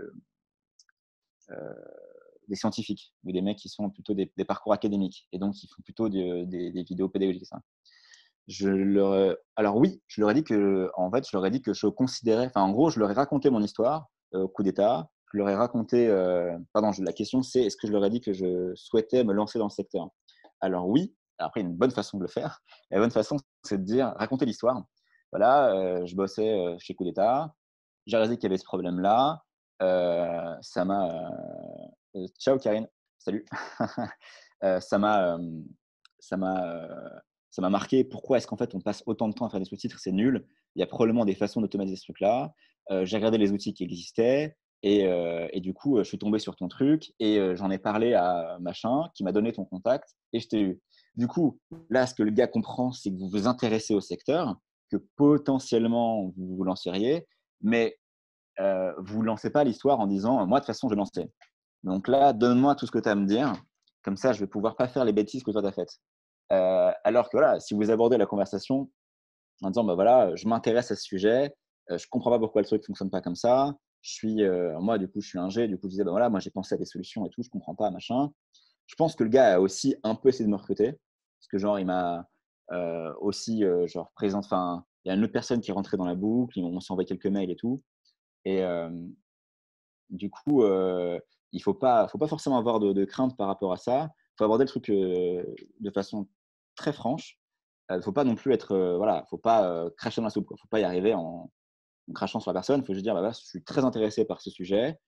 scientifiques, ou des mecs qui sont plutôt des parcours académiques, et donc qui font plutôt des vidéos pédagogiques.» Ça. Alors oui, je leur ai dit que, en fait, je leur ai dit que je considérais, enfin, en gros, je leur ai raconté mon histoire au coup d'État. Je leur ai raconté, pardon, la question c'est est-ce que je leur ai dit que je souhaitais me lancer dans le secteur? Alors oui, après, une bonne façon de le faire. La bonne façon, c'est de dire, raconter l'histoire. Voilà, je bossais chez Coup d'État, j'ai réalisé qu'il y avait ce problème-là. Ça m'a. Ciao Karine, salut. Ça m'a. Ça m'a. Ça m'a marqué. Pourquoi est-ce qu'en fait on passe autant de temps à faire des sous-titres? C'est nul. Il y a probablement des façons d'automatiser ce truc-là. J'ai regardé les outils qui existaient et du coup, je suis tombé sur ton truc et j'en ai parlé à machin qui m'a donné ton contact et je t'ai eu. Du coup, là, ce que le gars comprend, c'est que vous vous intéressez au secteur, que potentiellement vous vous lanceriez, mais vous ne lancez pas l'histoire en disant moi, de toute façon, je vais lancer. Donc là, donne-moi tout ce que tu as à me dire. Comme ça, je vais pouvoir pas faire les bêtises que toi, tu as faites. Alors que voilà, si vous abordez la conversation en disant bah voilà, je m'intéresse à ce sujet, je comprends pas pourquoi le truc fonctionne pas comme ça. Moi, du coup, je suis ingé, du coup, je disais bah voilà, moi, j'ai pensé à des solutions et tout, je comprends pas, machin. Je pense que le gars a aussi un peu essayé de me recruter parce que genre, il m'a aussi genre présente, enfin, il y a une autre personne qui est rentrée dans la boucle, on s'est envoyé quelques mails et tout. Et du coup, il faut pas forcément avoir de crainte par rapport à ça. Il faut aborder le truc de façon très franche. Il ne faut pas non plus être, voilà, faut pas cracher dans la soupe, quoi. Faut pas y arriver en crachant sur la personne. Il faut juste dire: «Bah, voilà, je suis très intéressé par ce sujet,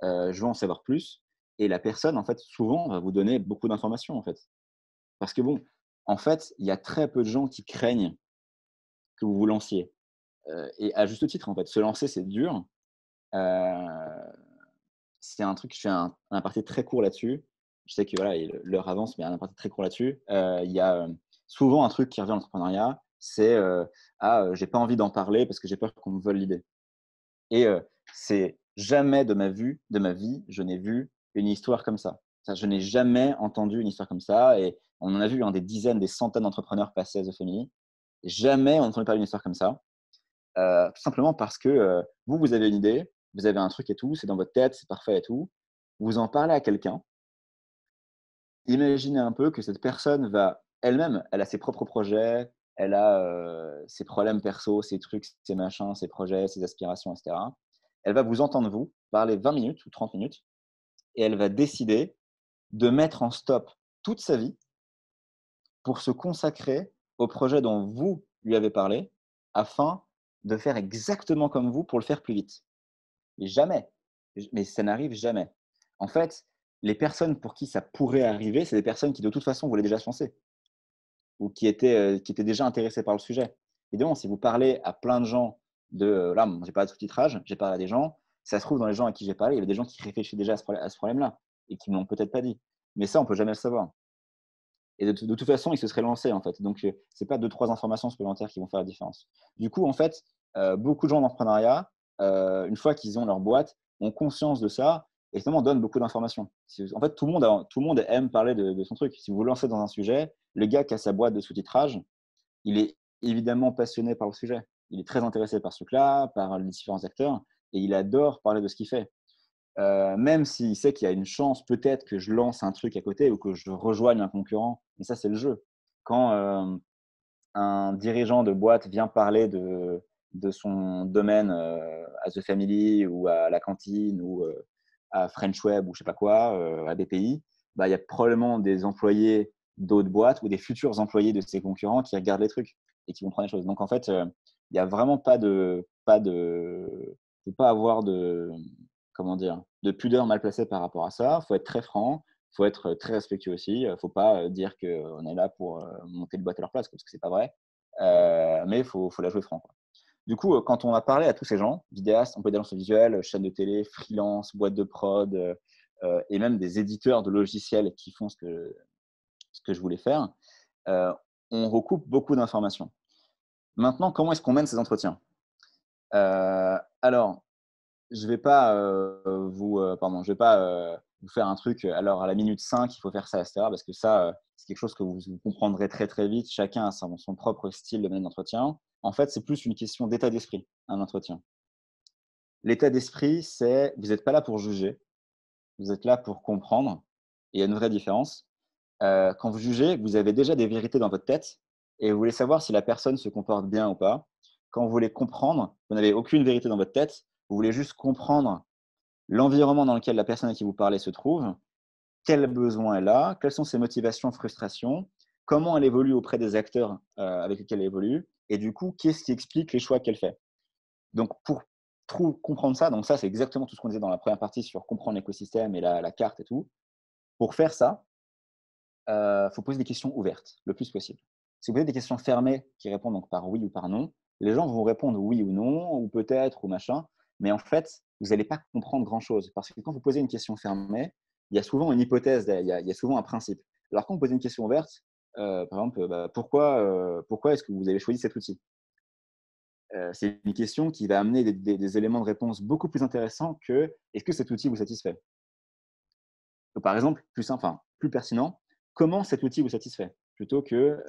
je veux en savoir plus». Et la personne, en fait, souvent, va vous donner beaucoup d'informations, en fait. Parce que bon, en fait, il y a très peu de gens qui craignent que vous vous lanciez, et à juste titre, en fait. Se lancer, c'est dur. Heu, c'est un truc, je fais un aparté très court là-dessus. Je sais que voilà, l'heure avance, mais un aparté très court là-dessus. Il y a, souvent un truc qui revient dans l'entrepreneuriat, c'est, «Ah, j'ai pas envie d'en parler parce que j'ai peur qu'on me vole l'idée». Et c'est jamais de ma vie, je n'ai vu une histoire comme ça. Je n'ai jamais entendu une histoire comme ça, et on en a vu, hein, des dizaines, des centaines d'entrepreneurs passer à The Family. Jamais on n'a entendu parler d'une histoire comme ça, tout simplement parce que, vous, vous avez une idée, vous avez un truc et tout, c'est dans votre tête, c'est parfait et tout. Vous en parlez à quelqu'un. Imaginez un peu que cette personne va elle-même, elle a ses propres projets, elle a, ses problèmes perso, ses trucs, ses machins, ses projets, ses aspirations et cetera. Elle va vous entendre vous parler 20 minutes ou 30 minutes, et elle va décider de mettre en stop toute sa vie pour se consacrer au projet dont vous lui avez parlé, afin de faire exactement comme vous pour le faire plus vite. Mais jamais, mais ça n'arrive jamais. En fait, les personnes pour qui ça pourrait arriver, c'est des personnes qui de toute façon voulaient déjà se lancer, ou qui étaient déjà intéressés par le sujet. Évidemment, si vous parlez à plein de gens de, là, moi, j'ai pas de sous-titrage, j'ai parlé à des gens, ça se trouve dans les gens à qui j'ai parlé, il y avait des gens qui réfléchissent déjà à ce problème-là et qui me l'ont peut-être pas dit. Mais ça, on peut jamais le savoir. Et de toute façon, ils se seraient lancés, en fait. Donc, c'est pas deux, trois informations supplémentaires qui vont faire la différence. Du coup, en fait, beaucoup de gens en entrepreneuriat, une fois qu'ils ont leur boîte, ont conscience de ça et justement donnent beaucoup d'informations. En fait, tout le monde aime parler de son truc. Si vous vous lancez dans un sujet, le gars qui a sa boîte de sous-titrage, il est évidemment passionné par le sujet. Il est très intéressé par ce truc-là, par les différents acteurs, et il adore parler de ce qu'il fait. Même s'il sait qu'il y a une chance peut-être que je lance un truc à côté ou que je rejoigne un concurrent, mais ça, c'est le jeu. Quand, un dirigeant de boîte vient parler de son domaine, à The Family ou à la cantine ou, à French Web ou je sais pas quoi, à BPI, bah, il y a probablement des employés d'autres boîtes ou des futurs employés de ses concurrents qui regardent les trucs et qui vont prendre les choses. Donc en fait, il y a vraiment pas de faut pas avoir de, comment dire? De pudeur mal placée par rapport à ça. Il faut être très franc, il faut être très respectueux aussi. Il faut pas, dire qu'on est là pour, monter le boîte à leur place, parce que c'est pas vrai. Mais il faut la jouer franc, quoi. Du coup, quand on a parlé à tous ces gens, vidéastes, employés d'agence visuelle, chaînes de télé, freelance, boîtes de prod, et même des éditeurs de logiciels qui font ce que je voulais faire, heu, on recoupe beaucoup d'informations. Maintenant, comment est-ce qu'on mène ces entretiens? Alors, je vais pas, je vais pas, vous faire un truc, alors à la minute 5 il faut faire ça et cetera, parce que ça, c'est quelque chose que vous comprendrez très, très vite. Chacun a son propre style de mener l'entretien. En fait, c'est plus une question d'état d'esprit, un entretien. L'état d'esprit, c'est vous êtes pas là pour juger, vous êtes là pour comprendre, et il y a une vraie différence. Quand vous jugez, vous avez déjà des vérités dans votre tête et vous voulez savoir si la personne se comporte bien ou pas. Quand vous voulez comprendre, vous n'avez aucune vérité dans votre tête, vous voulez juste comprendre l'environnement dans lequel la personne à qui vous parlez se trouve, quel besoin elle a, quelles sont ses motivations, frustrations, comment elle évolue auprès des acteurs, avec lesquels elle évolue, et du coup, qu'est-ce qui explique les choix qu'elle fait. Donc pour comprendre ça, donc ça, c'est exactement tout ce qu'on disait dans la première partie sur comprendre l'écosystème et la carte et tout. Pour faire ça, faut poser des questions ouvertes, le plus possible. Si vous posez des questions fermées qui répondent donc par oui ou par non, les gens vont répondre oui ou non, ou peut-être, ou machin, mais en fait, vous allez pas comprendre grand-chose. Parce que quand vous posez une question fermée, il y a souvent une hypothèse, il y a souvent un principe. Alors quand vous posez une question ouverte, par exemple, bah, pourquoi est-ce que vous avez choisi cet outil? C'est une question qui va amener des éléments de réponse beaucoup plus intéressants que: «Est-ce que cet outil vous satisfait?» Donc, par exemple, plus simple, enfin, plus pertinent, comment cet outil vous satisfait? Plutôt que,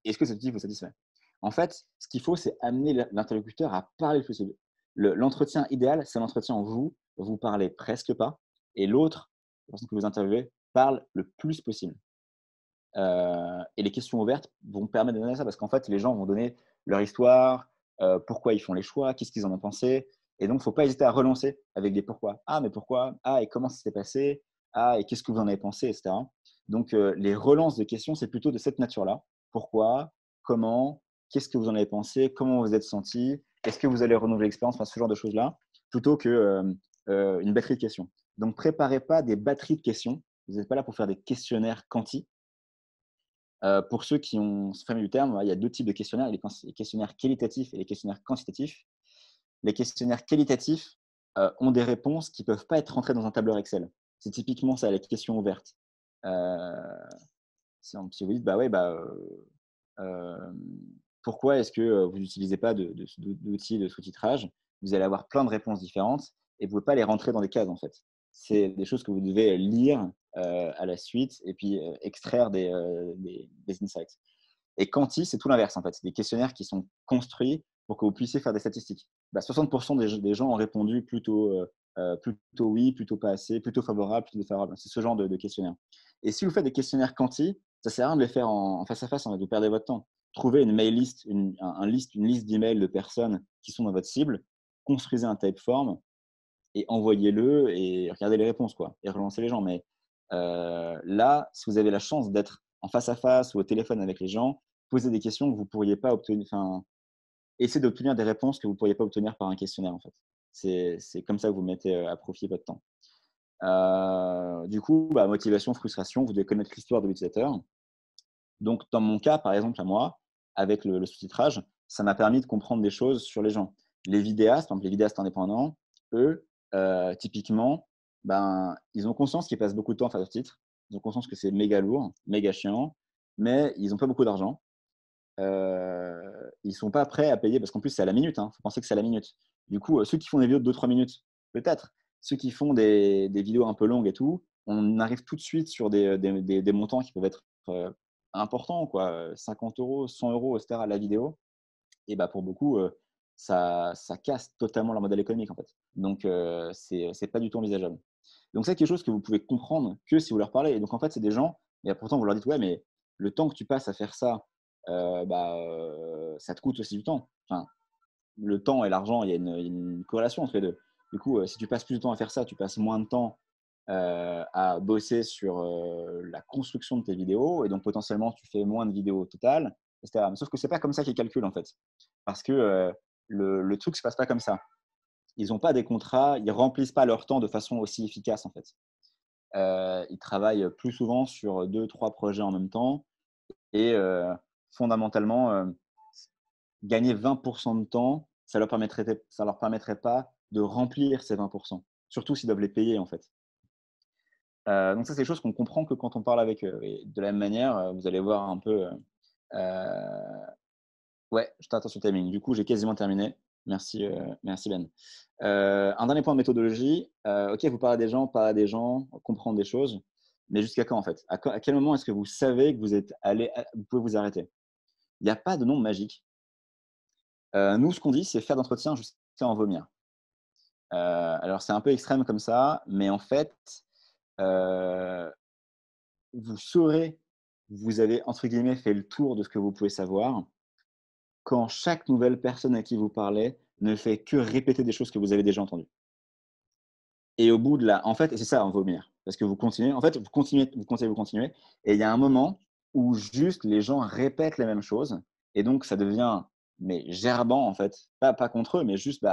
est-ce que cet outil vous satisfait? En fait, ce qu'il faut, c'est amener l'interlocuteur à parler le plus possible. L'entretien idéal, c'est l'entretien où vous parlez presque pas et l'autre, la personne que vous interviewez, parle le plus possible. Et les questions ouvertes vont permettre de donner ça parce qu'en fait, les gens vont donner leur histoire, pourquoi ils font les choix, qu'est-ce qu'ils en ont pensé, et donc il ne faut pas hésiter à relancer avec des pourquoi. «Ah, mais pourquoi? Ah, et comment ça s'est passé? Ah, et qu'est-ce que vous en avez pensé?» et cetera. Donc, les relances de questions, c'est plutôt de cette nature-là. Pourquoi? Comment? Qu'est-ce que vous en avez pensé? Comment vous êtes senti? Est-ce que vous allez renouveler l'expérience? Enfin, ce genre de choses-là, plutôt que une batterie de questions. Donc, préparez pas des batteries de questions. Vous n'êtes pas là pour faire des questionnaires quanti. Pour ceux qui ont se famille du terme, il y a 2 types de questionnaires. Il y a les questionnaires qualitatifs et les questionnaires quantitatifs. Les questionnaires qualitatifs, ont des réponses qui ne peuvent pas être rentrées dans un tableur Excel. C'est typiquement ça, les questions ouvertes. Heu, si vous dites: «Bah, ouais, bah, hem, pourquoi est-ce que, vous n'utilisez pas d'outils de sous-titrage?» Vous allez avoir plein de réponses différentes et vous ne pouvez pas les rentrer dans des cases, en fait. C'est des choses que vous devez lire, à la suite et puis, extraire des insights. Et quanti, c'est tout l'inverse en fait. C'est des questionnaires qui sont construits pour que vous puissiez faire des statistiques. 60 des gens ont répondu plutôt oui, plutôt pas assez, plutôt favorable, plutôt défavorable. C'est ce genre de questionnaire. Et si vous faites des questionnaires quanti, ça sert à rien de les faire en face à face, en fait, vous perdez votre temps. Trouvez une mail list, une liste d'emails de personnes qui sont dans votre cible, construisez un typeform et envoyez-le et regardez les réponses quoi, et relancez les gens. Mais là, si vous avez la chance d'être en face à face ou au téléphone avec les gens, posez des questions que vous ne pourriez pas obtenir, enfin, essayez d'obtenir des réponses que vous ne pourriez pas obtenir par un questionnaire en fait. C'est comme ça que vous mettez à profit votre temps. Du coup, motivation, frustration, vous devez connaître l'histoire de l'utilisateur. Donc, dans mon cas, par exemple, à moi, avec le sous-titrage, ça m'a permis de comprendre des choses sur les gens. Les vidéastes, par exemple, les vidéastes indépendants, eux, typiquement, ils ont conscience qu'ils passent beaucoup de temps à faire leurs titres. Ils ont conscience que c'est méga lourd, méga chiant, mais ils n'ont pas beaucoup d'argent. Ils ne sont pas prêts à payer parce qu'en plus, c'est à la minute. Il faut penser que c'est à la minute. Du coup, ceux qui font des vidéos de 2-3 minutes, peut-être. Ceux qui font des vidéos un peu longues et tout, on arrive tout de suite sur des montants qui peuvent être importants, quoi. 50 €, 100 € et cetera la vidéo. Et pour beaucoup, ça casse totalement leur modèle économique, en fait. Donc c'est pas du tout envisageable. Donc c'est quelque chose que vous pouvez comprendre que si vous leur parlez. Et donc en fait, c'est des gens, et pourtant vous leur dites: «Ouais, mais le temps que tu passes à faire ça, ça te coûte aussi du temps». Enfin, le temps et l'argent, il y a une corrélation entre les 2. Du coup, si tu passes plus de temps à faire ça, tu passes moins de temps, à bosser sur, la construction de tes vidéos et donc potentiellement tu fais moins de vidéos au total et cetera. Mais sauf que c'est pas comme ça qu'ils calculent en fait. Parce que, le truc se passe pas comme ça. Ils ont pas des contrats, ils remplissent pas leur temps de façon aussi efficace en fait. Ils travaillent plus souvent sur 2-3 projets en même temps et fondamentalement, gagner 20 de temps, ça leur permettrait pas de remplir ces 20, surtout s'ils doivent les payer, en fait. Donc ça, c'est des choses qu'on comprend que quand on parle avec eux et de la même manière, vous allez voir un peu, ouais, je fais attention au timing. Du coup, j'ai quasiment terminé. Merci Ben. Un dernier point de méthodologie, OK, vous parlez à des gens, comprendre des choses, mais jusqu'à quand, en fait? À quel moment est-ce que vous savez que vous pouvez vous arrêter? Il n'y a pas de nom magique. Nous, ce qu'on dit, c'est faire d'entretien jusqu'à en vomir. Alors c'est un peu extrême comme ça, mais en fait, heu, vous saurez, vous avez entre guillemets «fait le tour» de ce que vous pouvez savoir, quand chaque nouvelle personne à qui vous parlez ne fait que répéter des choses que vous avez déjà entendues. Et au bout de la en fait, et c'est ça, en vomir, parce que vous continuez, en fait, vous continuez et il y a un moment où juste les gens répètent les mêmes choses et donc ça devient, mais gerbant, en fait. Pas contre eux, mais juste,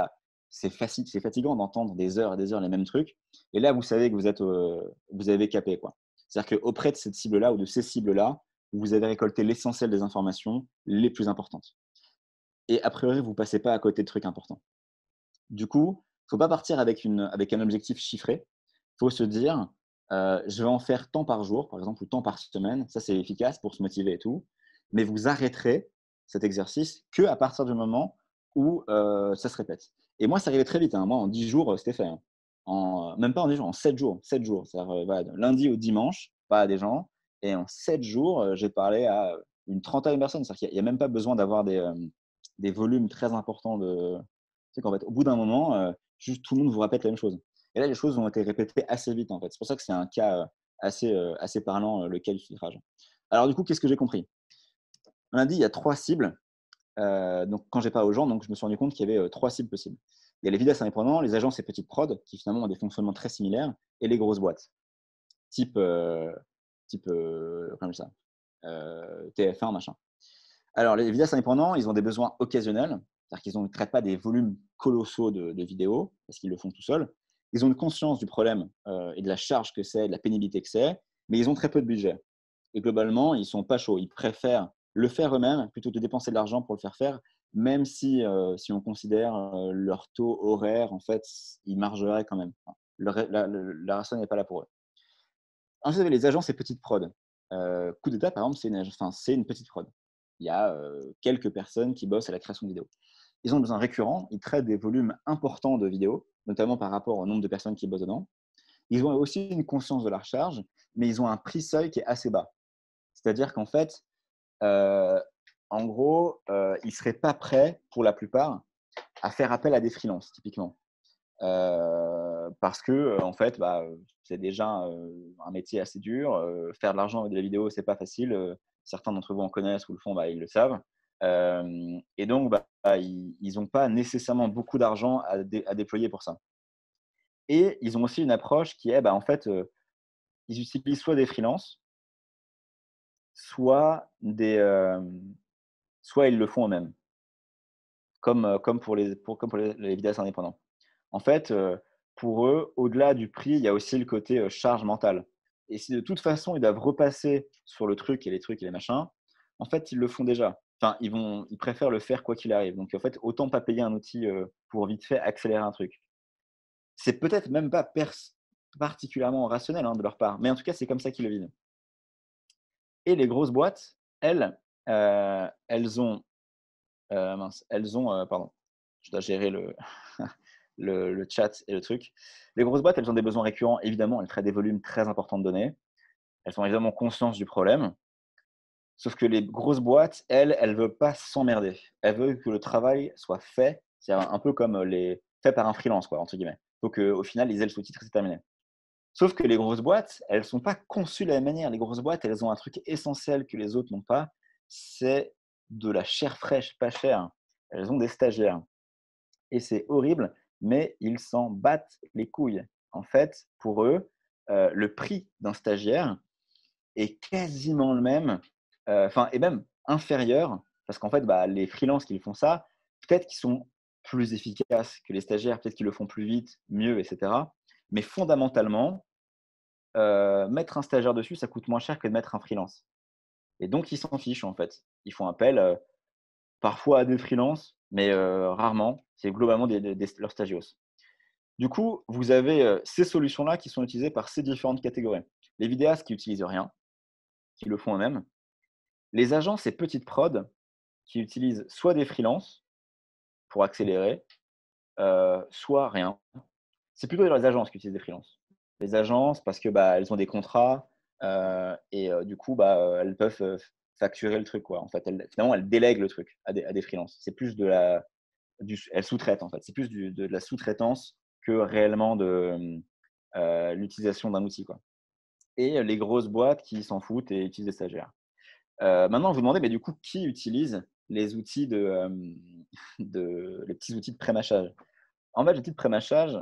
c'est fatigant d'entendre des heures et des heures les mêmes trucs et là, vous savez que vous avez capé, quoi. C'est-à-dire qu'auprès de cette cible-là ou de ces cibles-là, vous avez récolté l'essentiel des informations les plus importantes et a priori, vous passez pas à côté de trucs importants. Du coup, faut pas partir avec un objectif chiffré. Faut se dire, «Je vais en faire tant par jour», par exemple, ou tant par semaine. Ça, c'est efficace pour se motiver et tout. Mais vous arrêterez cet exercice qu'à partir du moment où, ça se répète. Et moi, ça arrivait très vite, hein. Moi, en 10 jours, c'était fait, hein. Même pas en 10 jours, en 7 jours. 7 jours. C'est-à-dire, voilà, de lundi au dimanche, pas à des gens et en 7 jours, j'ai parlé à une trentaine de personnes. C'est-à-dire qu'il y a même pas besoin d'avoir des volumes très importants de c'est qu'en fait, au bout d'un moment, juste tout le monde vous répète la même chose. Et là, les choses ont été répétées assez vite, en fait. C'est pour ça que c'est un cas, assez parlant, le cas du filtrage. Alors du coup, qu'est-ce que j'ai compris? On a dit, il y a 3 cibles, donc quand j'ai parlé aux gens, donc je me suis rendu compte qu'il y avait, 3 cibles possibles. Il y a les vidéastes indépendants, les agences et petites prod qui finalement ont des fonctionnements très similaires et les grosses boîtes. Type, type comme ça, TF1, machin. Alors, les vidéastes indépendants, ils ont des besoins occasionnels, c'est-à-dire qu'ils ne traitent pas des volumes colossaux de vidéos, parce qu'ils le font tout seuls. Ils ont une conscience du problème et de la charge que c'est, de la pénibilité que c'est, mais ils ont très peu de budget. Et globalement, ils ne sont pas chauds. Ils préfèrent le faire eux-mêmes plutôt que de dépenser de l'argent pour le faire faire, même si on considère leur taux horaire, en fait, ils margeraient quand même. Enfin, la ration n'est pas là pour eux. Ensuite, vous avez les agences et petites prod. Coup d'état, par exemple, c'est une petite prod. Il y a quelques personnes qui bossent à la création de vidéos. Ils ont besoin récurrent, ils traitent des volumes importants de vidéos, notamment par rapport au nombre de personnes qui bossent dedans. Ils ont aussi une conscience de la recharge, mais ils ont un prix seuil qui est assez bas. C'est-à-dire qu'en fait, euh, en gros, ils ne seraient pas prêts, pour la plupart, à faire appel à des freelances, typiquement. Parce que en fait, c'est déjà un métier assez dur. Faire de l'argent avec de la vidéo, c'est pas facile. Certains d'entre vous en connaissent ou le font, ils le savent. Et donc, ils n'ont pas nécessairement beaucoup d'argent à déployer pour ça. Et ils ont aussi une approche qui est, en fait, ils utilisent soit des freelances, soit soit ils le font eux-mêmes, comme pour les vidéastes indépendants. En fait, pour eux, au-delà du prix, il y a aussi le côté charge mentale. Et si de toute façon, ils doivent repasser sur le truc et les trucs et les machins, en fait, ils le font déjà. Enfin, ils préfèrent le faire quoi qu'il arrive. Donc, en fait, autant pas payer un outil pour vite fait accélérer un truc. C'est peut-être même pas particulièrement rationnel de leur part, mais en tout cas, c'est comme ça qu'ils le vivent. Et les grosses boîtes, elles, elles ont, pardon, je dois gérer le chat et le truc. Les grosses boîtes, elles ont des besoins récurrents. Évidemment, elles traitent des volumes très importants de données. Elles sont évidemment conscientes du problème. Sauf que les grosses boîtes, elles ne veulent pas s'emmerder. Elles veulent que le travail soit fait. C'est un peu comme fait par un freelance, quoi, entre guillemets. Il faut qu'au final, ils aient le sous-titre, c'est terminé. Sauf que les grosses boîtes, elles ne sont pas conçues de la même manière. Les grosses boîtes, elles ont un truc essentiel que les autres n'ont pas. C'est de la chair fraîche, pas chère. Elles ont des stagiaires. Et c'est horrible, mais ils s'en battent les couilles. En fait, pour eux, le prix d'un stagiaire est quasiment le même, et même inférieur, parce qu'en fait, les freelances qui font ça, peut-être qu'ils sont plus efficaces que les stagiaires, peut-être qu'ils le font plus vite, mieux, etc. Mais fondamentalement, mettre un stagiaire dessus, ça coûte moins cher que de mettre un freelance. Et donc, ils s'en fichent, en fait. Ils font appel parfois à des freelances, mais rarement. C'est globalement leurs stagios. Du coup, vous avez ces solutions-là qui sont utilisées par ces différentes catégories. Les vidéastes qui n'utilisent rien, qui le font eux-mêmes. Les agences et petites prod qui utilisent soit des freelances pour accélérer, soit rien. C'est plutôt les agences qui utilisent des freelances. Les agences, parce que elles ont des contrats et du coup, elles peuvent facturer le truc, quoi. En fait, finalement, elles délèguent le truc à des freelances. C'est plus elles sous-traitent, en fait. C'est plus de la sous-traitance que réellement de l'utilisation d'un outil, quoi. Et les grosses boîtes qui s'en foutent et utilisent des stagiaires. Maintenant, vous demandez, mais du coup, qui utilise les outils les petits outils de prémâchage? En fait, les outils de prémâchage,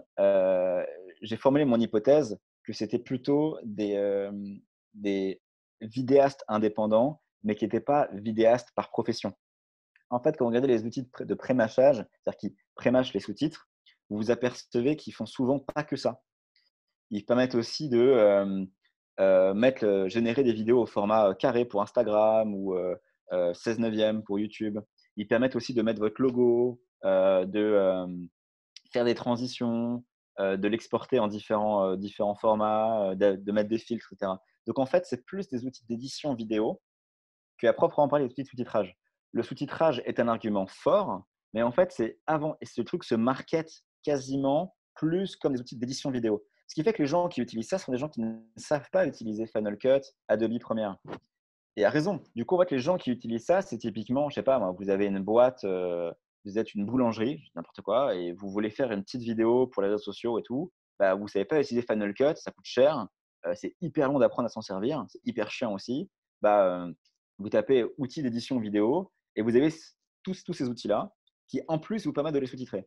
j'ai formulé mon hypothèse que c'était plutôt des vidéastes indépendants, mais qui n'étaient pas vidéastes par profession. En fait, quand vous regardez les outils de prémâchage, c'est-à-dire qui prémâchent les sous-titres, vous vous apercevez qu'ils font souvent pas que ça. Ils permettent aussi de générer des vidéos au format carré pour Instagram ou 16 neuvième pour YouTube. Ils permettent aussi de mettre votre logo, de faire des transitions, de l'exporter en différents formats, de mettre des filtres, etc. Donc en fait, c'est plus des outils d'édition vidéo qu'à proprement parler des outils de sous-titrage. Le sous-titrage est un argument fort, mais en fait, c'est avant, et ce truc se market quasiment plus comme des outils d'édition vidéo. Ce qui fait que les gens qui utilisent ça sont des gens qui ne savent pas utiliser Final Cut, Adobe Premiere. Et à raison. Du coup, en fait, les gens qui utilisent ça, c'est typiquement, je sais pas, moi, vous avez une boîte, vous êtes une boulangerie, n'importe quoi, et vous voulez faire une petite vidéo pour les réseaux sociaux et tout. Vous ne savez pas utiliser Final Cut, ça coûte cher, c'est hyper long d'apprendre à s'en servir, c'est hyper chiant aussi. Vous tapez outils d'édition vidéo et vous avez tous ces outils-là qui, en plus, vous permettent de les sous-titrer.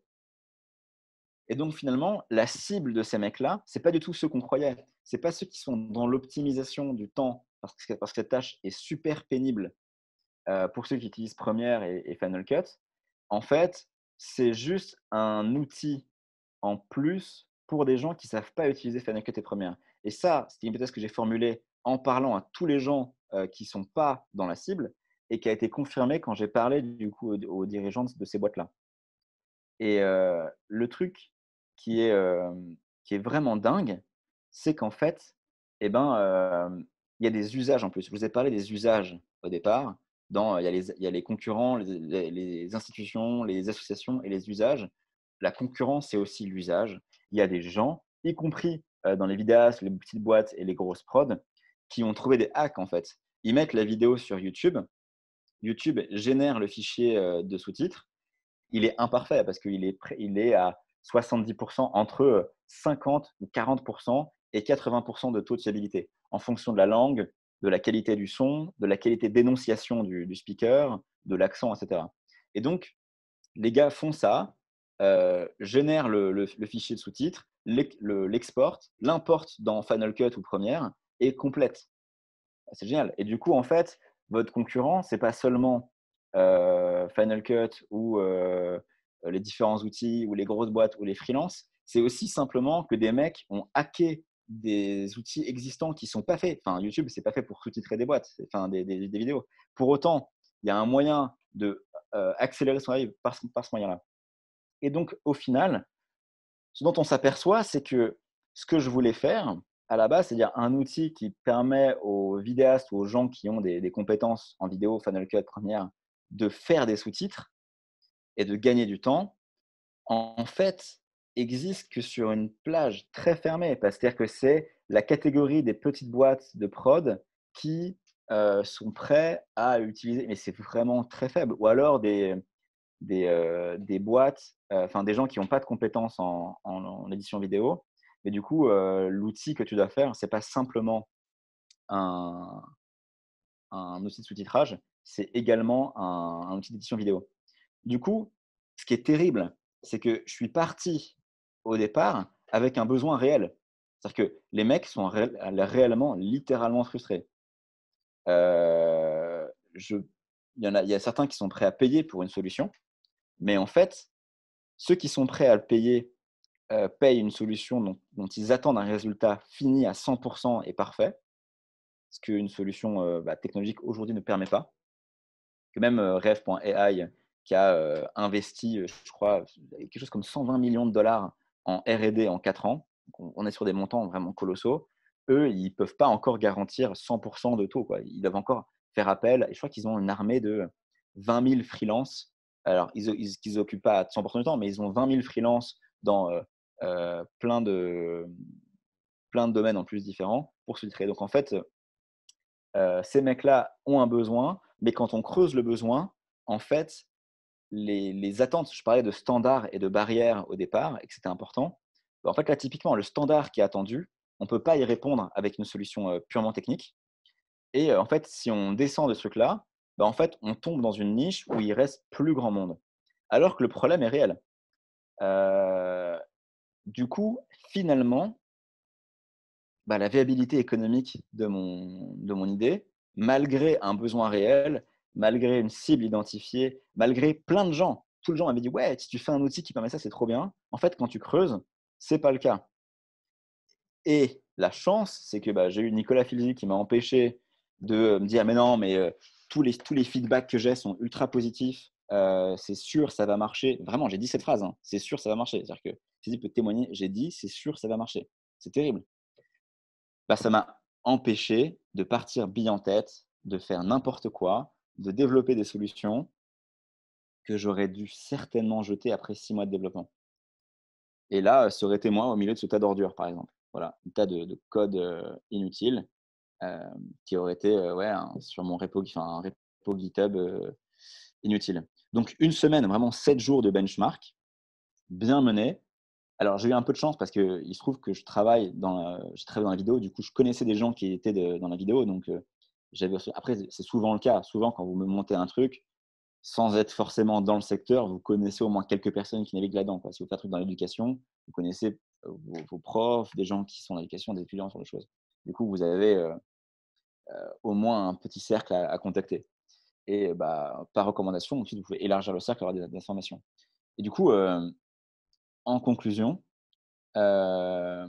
Et donc, finalement, la cible de ces mecs-là, ce n'est pas du tout ceux qu'on croyait. Ce n'est pas ceux qui sont dans l'optimisation du temps parce que cette tâche est super pénible pour ceux qui utilisent Premiere et Final Cut. En fait, c'est juste un outil en plus pour des gens qui ne savent pas utiliser Final Cut et Premiere. Et ça, c'était une hypothèse que j'ai formulée en parlant à tous les gens qui ne sont pas dans la cible et qui a été confirmée quand j'ai parlé du coup aux dirigeants de ces boîtes-là. Et le truc qui est, qui est vraiment dingue, c'est qu'en fait, eh ben, il y a des usages en plus. Je vous ai parlé des usages au départ. Il y a les concurrents, les institutions, les associations et les usages. La concurrence, c'est aussi l'usage. Il y a des gens, y compris dans les vidéastes, les petites boîtes et les grosses prods, qui ont trouvé des hacks en fait. Ils mettent la vidéo sur YouTube. YouTube génère le fichier de sous-titres. Il est imparfait parce il est à 70% entre 50 ou 40% et 80% de taux de fiabilité en fonction de la langue, de la qualité du son, de la qualité d'énonciation du speaker, de l'accent, etc. Et donc, les gars font ça, génèrent le fichier de sous-titres, l'exportent, l'importent dans Final Cut ou Premiere et complètent. C'est génial. Et du coup, en fait, votre concurrent, c'est pas seulement Final Cut ou les différents outils ou les grosses boîtes ou les freelances, c'est aussi simplement que des mecs ont hacké des outils existants qui sont pas faits. Enfin, YouTube, c'est pas fait pour sous-titrer des boîtes, enfin des vidéos. Pour autant, il y a un moyen de accélérer son travail par ce moyen-là. Et donc, au final, ce dont on s'aperçoit, c'est que ce que je voulais faire à la base, c'est-à-dire un outil qui permet aux vidéastes ou aux gens qui ont des compétences en vidéo, Final Cut, Premiere, de faire des sous-titres et de gagner du temps, en fait, existe que sur une plage très fermée. C'est-à-dire que c'est la catégorie des petites boîtes de prod qui sont prêts à utiliser, mais c'est vraiment très faible. Ou alors des boîtes, enfin des gens qui n'ont pas de compétences en édition vidéo. Mais du coup, l'outil que tu dois faire, c'est pas simplement un, un outil de sous-titrage, c'est également un outil d'édition vidéo. Du coup, ce qui est terrible, c'est que je suis parti au départ avec un besoin réel. C'est-à-dire que les mecs sont réellement, littéralement frustrés. Euh, je, il y a certains qui sont prêts à payer pour une solution, mais en fait, ceux qui sont prêts à le payer payent une solution dont ils attendent un résultat fini à 100% et parfait, ce qu'une solution technologique aujourd'hui ne permet pas. Que même Rev.ai, qui a investi, je crois, quelque chose comme 120 millions de dollars en R&D en 4 ans, donc on est sur des montants vraiment colossaux, eux, ils ne peuvent pas encore garantir 100% de taux, quoi. Ils doivent encore faire appel, et je crois qu'ils ont une armée de 20 000 freelances. Alors, ils ne s'occupent pas à 100% du temps, mais ils ont 20 000 freelances dans euh, plein, de, plein de domaines en plus différents pour se titrer. Donc, en fait, ces mecs-là ont un besoin, mais quand on creuse le besoin, en fait, les attentes, je parlais de standards et de barrières au départ, et que c'était important. En fait, là, typiquement, le standard qui est attendu, on ne peut pas y répondre avec une solution purement technique. Et en fait, si on descend de ce truc-là, en fait, on tombe dans une niche où il reste plus grand monde. Alors que le problème est réel. Euh, du coup, finalement, la viabilité économique de mon idée, malgré un besoin réel, malgré une cible identifiée, malgré plein de gens. Tout le gens m'avait dit ouais, si tu fais un outil qui permet ça, c'est trop bien. En fait, quand tu creuses, c'est pas le cas. Et la chance, c'est que j'ai eu Nicolas Filzi qui m'a empêché de me dire mais non, mais tous les feedbacks que j'ai sont ultra positifs. C'est sûr, ça va marcher. Vraiment, j'ai dit cette phrase. Hein, c'est sûr, ça va marcher. C'est-à-dire que Filzi peut témoigner. J'ai dit c'est sûr, ça va marcher. C'est terrible. Ça m'a empêché de partir bille en tête, de faire n'importe quoi, de développer des solutions que j'aurais dû certainement jeter après 6 mois de développement. Et là, ça aurait été moi au milieu de ce tas d'ordures, par exemple. Voilà, un tas de code inutile qui aurait été sur mon repo, un repo GitHub inutile. Donc, une semaine, vraiment 7 jours de benchmark, bien mené. Alors, j'ai eu un peu de chance parce qu'il se trouve que je travaille dans la vidéo. Du coup, je connaissais des gens qui étaient dans la vidéo. Donc, après, c'est souvent le cas. Souvent, quand vous me montez un truc, sans être forcément dans le secteur, vous connaissez au moins quelques personnes qui naviguent là-dedans. Si vous faites un truc dans l'éducation, vous connaissez vos profs, des gens qui sont dans l'éducation, des étudiants sur les choses. Du coup, vous avez au moins un petit cercle à contacter. Et par recommandation, ensuite, vous pouvez élargir le cercle, avoir des informations. Et du coup, en conclusion, heu,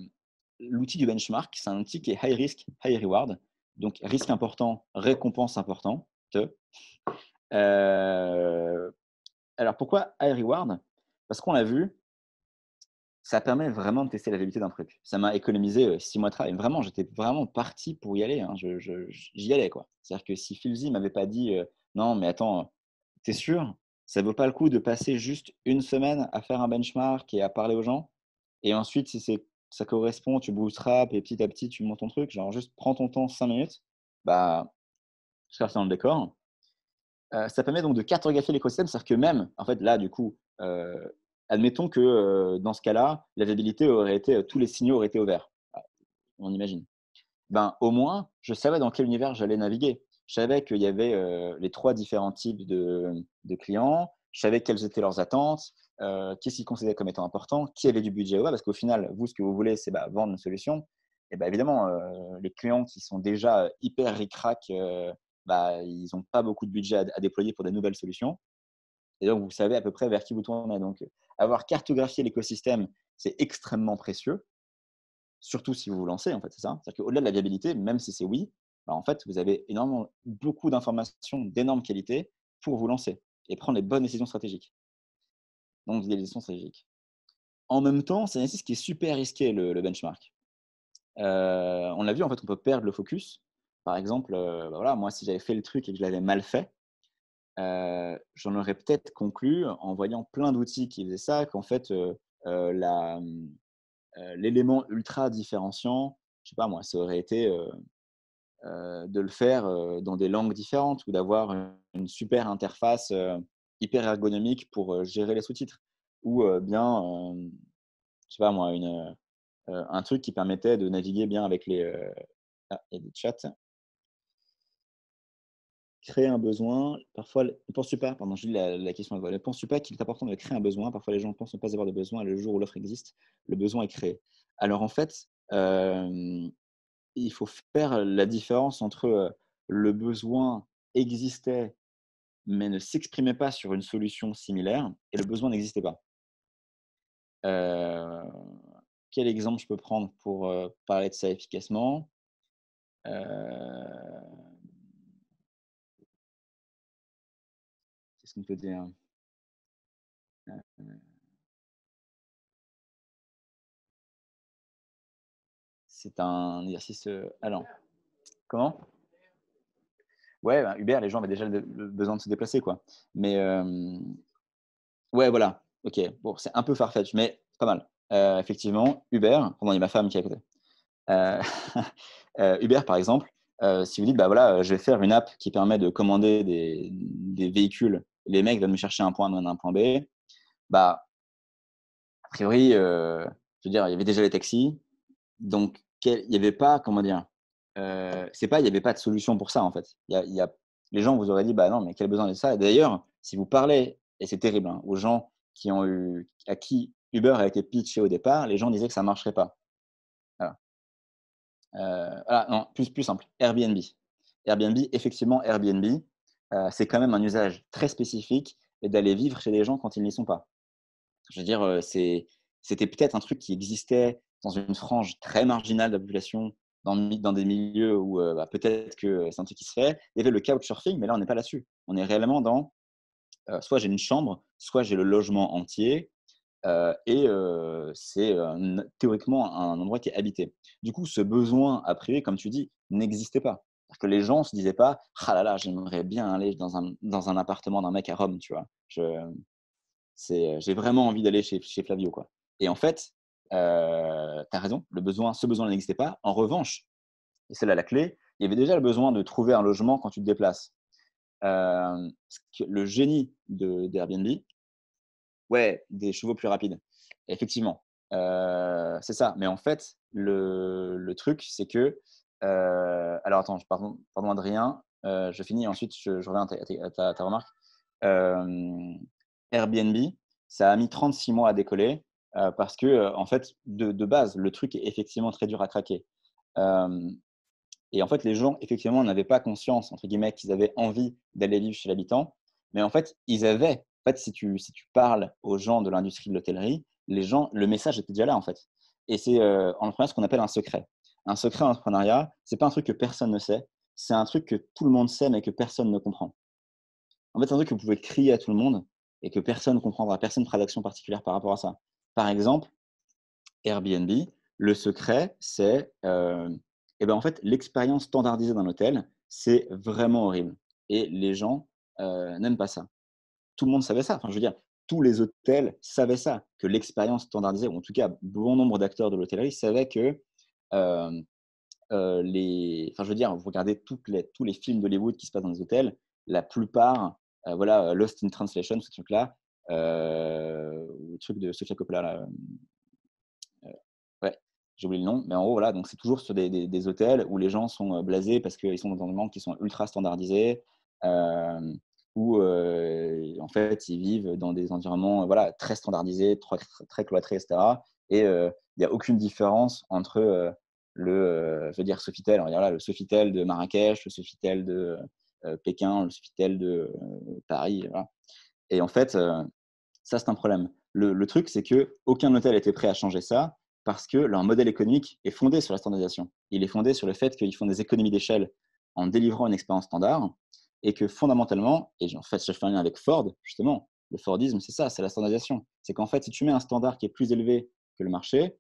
l'outil du benchmark, c'est un outil qui est high risk, high reward. Donc risque important, récompense importante. Heu, alors pourquoi high reward? Parce qu'on l'a vu, ça permet vraiment de tester la validité d'un truc. Ça m'a économisé, 6 mois de travail. Vraiment, j'étais vraiment parti pour y aller, hein. J'y allais, quoi. C'est-à-dire que si Philzy m'avait pas dit, «Non, mais attends, tu es sûr? Ça vaut pas le coup de passer juste une semaine à faire un benchmark et à parler aux gens? Et ensuite, si ça correspond, tu bootstrap et petit à petit, tu montes ton truc, genre juste prends ton temps 5 minutes». Bah, je suis parti dans le décor. Ça permet donc de cartographier l'écosystème, c'est-à-dire que même, en fait, là, du coup, admettons que, dans ce cas-là, la viabilité aurait été, tous les signaux auraient été au vert. Ah, on imagine. Ben, au moins, je savais dans quel univers j'allais naviguer. Je savais qu'il y avait, les 3 différents types de clients. Je savais quelles étaient leurs attentes, qu'est-ce qu'ils considéraient comme étant important, qui avait du budget ou pas. Parce qu'au final, vous, ce que vous voulez, c'est, vendre une solution. Et évidemment, les clients qui sont déjà hyper ric-rac, ils ont pas beaucoup de budget à déployer pour des nouvelles solutions. Et donc, vous savez à peu près vers qui vous tournez. Donc, avoir cartographié l'écosystème, c'est extrêmement précieux. Surtout si vous vous lancez, en fait, c'est ça. C'est-à-dire qu'au-delà de la viabilité, même si c'est oui, en fait, vous avez énormément beaucoup d'informations d'énorme qualité pour vous lancer et prendre les bonnes décisions stratégiques. Donc des décisions stratégiques. En même temps, c'est un exercice qui est super risqué, le benchmark. On l'a vu, en fait, on peut perdre le focus. Par exemple, voilà, moi, si j'avais fait le truc et que je l'avais mal fait, j'en aurais peut-être conclu, en voyant plein d'outils qui faisaient ça, qu'en fait, l'élément ultra différenciant, je sais pas moi, ça aurait été, de le faire, dans des langues différentes ou d'avoir une super interface, hyper ergonomique pour, gérer les sous-titres ou, je sais pas moi, un truc qui permettait de naviguer bien avec les, il y a des chats. Créer un besoin, parfois ne penses-tu pas pardon, je lis la question à voix. Ne penses-tu pas qu'il est important de créer un besoin? Parfois les gens pensent ne pas avoir de besoin et le jour où l'offre existe, le besoin est créé. Alors en fait, il faut faire la différence entre, le besoin existait, mais ne s'exprimait pas sur une solution similaire et le besoin n'existait pas. Heu, quel exemple je peux prendre pour, parler de ça efficacement? Heu, qu'est-ce qu'on peut dire? C'est un exercice, allant. Comment? Ouais, Uber, les gens avaient déjà le besoin de se déplacer, quoi. Mais, ouais, voilà, OK. Bon, c'est un peu farfetch, mais pas mal. Effectivement, Uber, pardon, il y a ma femme qui est à côté. Heu, Uber, par exemple, si vous dites: «Bah, voilà, je vais faire une app qui permet de commander des véhicules, les mecs viennent me chercher un point A d'un point B», bah, a priori, je veux dire, il y avait déjà les taxis, donc il y avait pas, comment dire? C'est pas il y avait pas de solution pour ça, en fait. Il y a les gens vous auraient dit: «Bah, non, mais quel besoin de ça?» Et d'ailleurs, si vous parlez et c'est terrible, hein, aux gens à qui Uber a été pitché au départ, les gens disaient que ça marcherait pas. Voilà. Non, plus simple, Airbnb. Airbnb, effectivement, Airbnb, c'est quand même un usage très spécifique et d'aller vivre chez des gens quand ils n'y sont pas. Je veux dire, c'était peut-être un truc qui existait dans une frange très marginale de la population, dans des milieux où, peut-être que c'est un truc qui se fait. Il y avait le couchsurfing, mais là, on n'est pas là-dessus. On est réellement dans, soit j'ai une chambre, soit j'ai le logement entier, c'est, théoriquement un endroit qui est habité. Du coup, ce besoin à privé, comme tu dis, n'existait pas. C'est-à-dire que les gens se disaient pas: «Ah là là, j'aimerais bien aller dans un appartement d'un mec à Rome», tu vois? J'ai vraiment envie d'aller chez Flavio, quoi. Et en fait, tu as raison, ce besoin n'existait pas. En revanche, et c'est là la clé, il y avait déjà le besoin de trouver un logement quand tu te déplaces. Ce que le génie d'Airbnb, ouais, des chevaux plus rapides. Effectivement, c'est ça. Mais en fait, le truc, c'est que, alors attends, pardon Adrien, je finis ensuite je reviens à ta remarque. Hem, Airbnb, ça a mis 36 mois à décoller, parce que, en fait, de base, le truc est effectivement très dur à craquer. Hem, Et en fait, les gens, effectivement, n'avaient pas conscience, entre guillemets, qu'ils avaient envie d'aller vivre chez l'habitant. Mais en fait, ils avaient. En fait, si tu parles aux gens de l'industrie de l'hôtellerie, les gens, le message était déjà là, en fait. Et c'est en entrepreneuriat ce qu'on appelle un secret. Un secret en entrepreneuriat, c'est pas un truc que personne ne sait. C'est un truc que tout le monde sait, mais que personne ne comprend. En fait, c'est un truc que vous pouvez crier à tout le monde et que personne ne comprendra. Personne ne fera d'action particulière par rapport à ça. Par exemple, Airbnb, le secret, c'est en fait, l'expérience standardisée d'un hôtel, c'est vraiment horrible. Et les gens n'aiment pas ça. Tout le monde savait ça. Enfin, je veux dire, tous les hôtels savaient ça, que l'expérience standardisée, ou en tout cas, bon nombre d'acteurs de l'hôtellerie savaient que euh, enfin, je veux dire, vous regardez tous les films d'Hollywood qui se passent dans les hôtels, la plupart, voilà, Lost in Translation, ce truc-là, le truc de Sofia Coppola, là, ouais, j'ai oublié le nom, mais en gros, voilà, donc c'est toujours sur des hôtels où les gens sont blasés parce qu'ils sont dans des environnements qui sont ultra standardisés, euh, où en fait, ils vivent dans des environnements voilà, très standardisés, très cloîtrés, etc. Et il n'y a aucune différence entre je veux dire, Sofitel, on va dire là, le Sofitel de Marrakech, le Sofitel de Pékin, le Sofitel de Paris. Voilà. Et en fait, ça, c'est un problème. Le truc, c'est qu'aucun hôtel était prêt à changer ça parce que leur modèle économique est fondé sur la standardisation. Il est fondé sur le fait qu'ils font des économies d'échelle en délivrant une expérience standard et que fondamentalement, et en fait, je fais un lien avec Ford, justement, le Fordisme, c'est ça, c'est la standardisation. C'est qu'en fait, si tu mets un standard qui est plus élevé que le marché,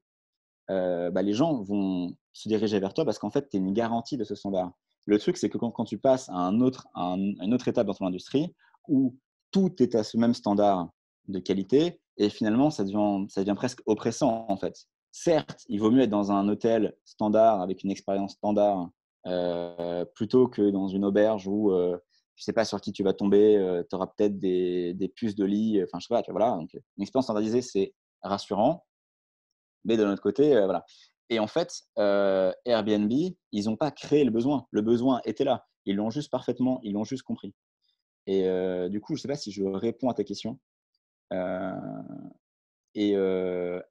les gens vont se diriger vers toi parce qu'en fait, tu es une garantie de ce standard. Le truc, c'est que quand tu passes à une autre étape dans ton industrie où tout est à ce même standard de qualité, et finalement, ça devient presque oppressant, en fait. Certes, il vaut mieux être dans un hôtel standard avec une expérience standard plutôt que dans une auberge où tu ne sais pas sur qui tu vas tomber, tu auras peut-être des puces de lit, enfin, je sais pas, voilà. Donc, une expérience standardisée, c'est rassurant. Mais de notre côté, voilà. Et en fait, Airbnb, ils n'ont pas créé le besoin. Le besoin était là. Ils l'ont juste compris. Et du coup, je ne sais pas si je réponds à ta question. Euh, et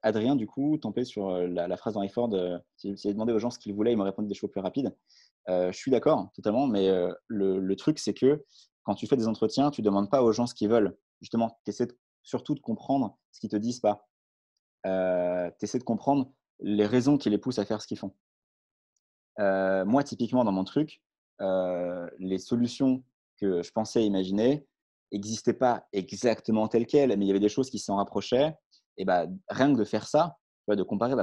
Adrien, du coup, tempé sur la phrase d'Henry Ford, s'il demandé aux gens ce qu'ils voulaient, ils me répondaient des choses plus rapides. Je suis d'accord, totalement, mais le truc, c'est que quand tu fais des entretiens, tu ne demandes pas aux gens ce qu'ils veulent. Justement, tu essaies surtout de comprendre ce qu'ils ne te disent pas. Tu essaies de comprendre les raisons qui les poussent à faire ce qu'ils font. Moi, typiquement, dans mon truc, les solutions que je pensais imaginer n'existaient pas exactement telles quelles, mais il y avait des choses qui s'en rapprochaient. Et bah, rien que de faire ça, tu vois, de comparer,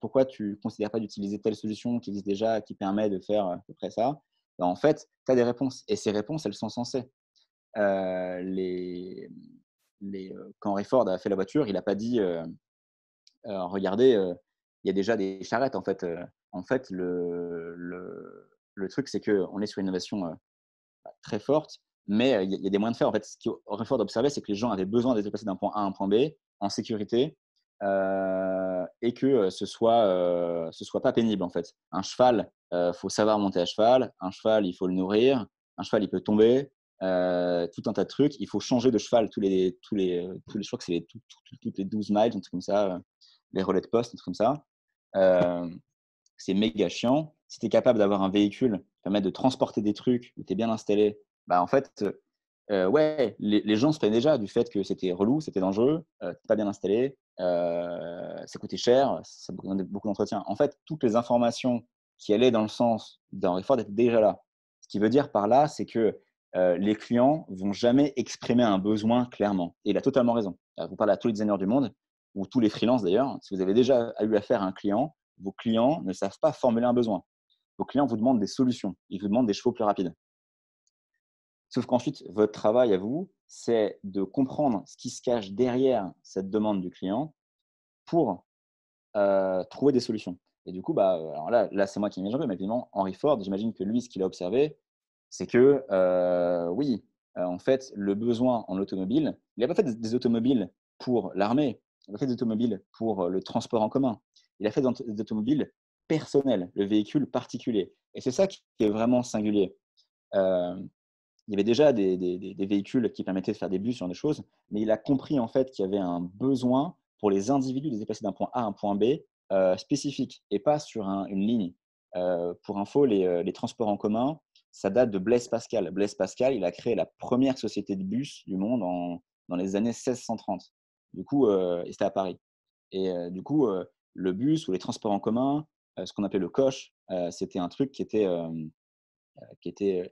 pourquoi tu considères pas d'utiliser telle solution qui existe déjà, qui permet de faire à peu près ça, bah, en fait, tu as des réponses. Et ces réponses, elles sont censées. Euh, les, quand Henry Ford a fait la voiture, il n'a pas dit regardez, il y a déjà des charrettes en fait. En fait, le truc, c'est qu'on est sur une innovation très forte, mais il y a des moyens de faire. En fait, ce qu'aurait Ford observé, c'est que les gens avaient besoin d'être déplacés d'un point A à un point B en sécurité et que ce soit pas pénible en fait. Un cheval, faut savoir monter à cheval. Un cheval, il faut le nourrir. Un cheval, il peut tomber. Tout un tas de trucs. Il faut changer de cheval je crois que c'est toutes les 12 miles, un truc comme ça, les relais de poste, un truc comme ça. Euh, c'est méga chiant. Si tu es capable d'avoir un véhicule qui permet de transporter des trucs, où tu es bien installé, bah en fait, ouais, les gens se plaignaient déjà du fait que c'était relou, c'était dangereux, t'es pas bien installé, ça coûtait cher, ça demandait beaucoup d'entretien. En fait, toutes les informations qui allaient dans le sens d'un effort étaient déjà là. Ce qui veut dire par là, c'est que les clients vont jamais exprimer un besoin clairement. Et il a totalement raison. Vous parlez à tous les designers du monde, ou tous les freelances d'ailleurs, si vous avez déjà eu affaire à un client, vos clients ne savent pas formuler un besoin. Vos clients vous demandent des solutions, ils vous demandent des chevaux plus rapides. Sauf qu'ensuite, votre travail à vous, c'est de comprendre ce qui se cache derrière cette demande du client pour trouver des solutions. Et du coup, alors là c'est moi qui m'imagine un peu, mais évidemment, Henry Ford, j'imagine que lui, ce qu'il a observé, c'est que oui, en fait, le besoin en automobile, il n'a pas fait des automobiles pour l'armée, il n'a pas fait des automobiles pour le transport en commun, il a fait des automobiles personnels, le véhicule particulier. Et c'est ça qui est vraiment singulier. Euh, il y avait déjà des véhicules qui permettaient de faire des bus, sur des choses, mais il a compris en fait qu'il y avait un besoin pour les individus de se déplacer d'un point A à un point B spécifique et pas sur une ligne. Pour info, les transports en commun, ça date de Blaise Pascal. Blaise Pascal, il a créé la première société de bus du monde dans les années 1630. Du coup, et c'était à Paris. Et du coup, le bus ou les transports en commun, ce qu'on appelait le coche, c'était un truc qui était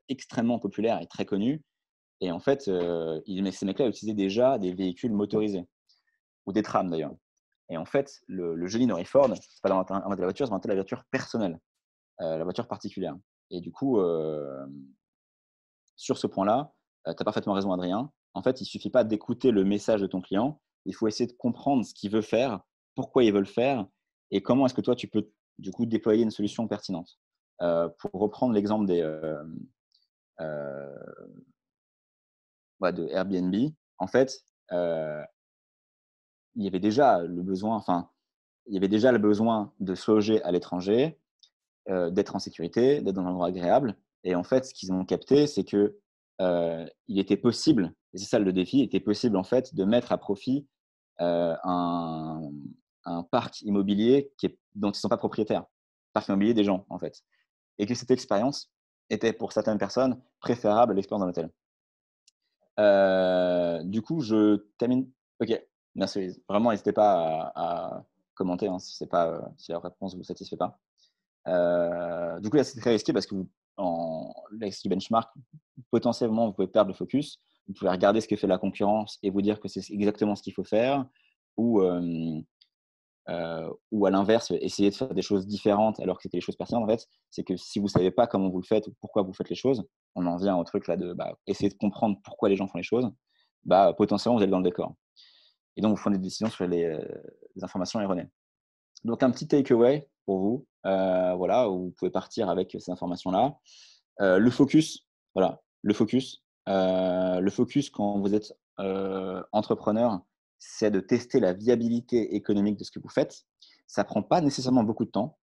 extrêmement populaire et très connu. Et en fait, ces mecs-là utilisaient déjà des véhicules motorisés, ou des trams d'ailleurs. Et en fait, le génie d'Henry Ford, c'est pas d'inventer la voiture, c'est d'inventer la voiture personnelle, la voiture particulière. Et du coup, sur ce point-là, tu as parfaitement raison, Adrien. En fait, il ne suffit pas d'écouter le message de ton client. Il faut essayer de comprendre ce qu'il veut faire, pourquoi il veut le faire et comment est-ce que toi, tu peux du coup déployer une solution pertinente. Pour reprendre l'exemple euh, de Airbnb, en fait, il y avait déjà le besoin, il y avait déjà le besoin de se loger à l'étranger, d'être en sécurité, d'être dans un endroit agréable. Et en fait, ce qu'ils ont capté, c'est que il était possible, et c'est ça le défi, il était possible en fait de mettre à profit euh, un, un parc immobilier dont ils ne sont pas propriétaires, parc immobilier des gens en fait, et que cette expérience était pour certaines personnes préférable à l'expérience d'un hôtel. Du coup, je termine. Ok, merci. Louise. Vraiment, n'hésitez pas à commenter hein, si la réponse ne vous satisfait pas. Du coup, là, c'est très risqué parce que avec ce benchmark, potentiellement, vous pouvez perdre le focus. Vous pouvez regarder ce que fait la concurrence et vous dire que c'est exactement ce qu'il faut faire. Ou, ou à l'inverse, essayer de faire des choses différentes alors que c'était les choses pertinentes. En fait, c'est que si vous ne savez pas comment vous le faites ou pourquoi vous faites les choses, on en vient au truc là de essayer de comprendre pourquoi les gens font les choses, potentiellement, vous allez dans le décor. Et donc, vous prenez des décisions sur les informations erronées. Donc, un petit takeaway pour vous, voilà, où vous pouvez partir avec ces informations-là. Le focus, voilà, le focus. Le focus quand vous êtes entrepreneur, c'est de tester la viabilité économique de ce que vous faites. Ça ne prend pas nécessairement beaucoup de temps.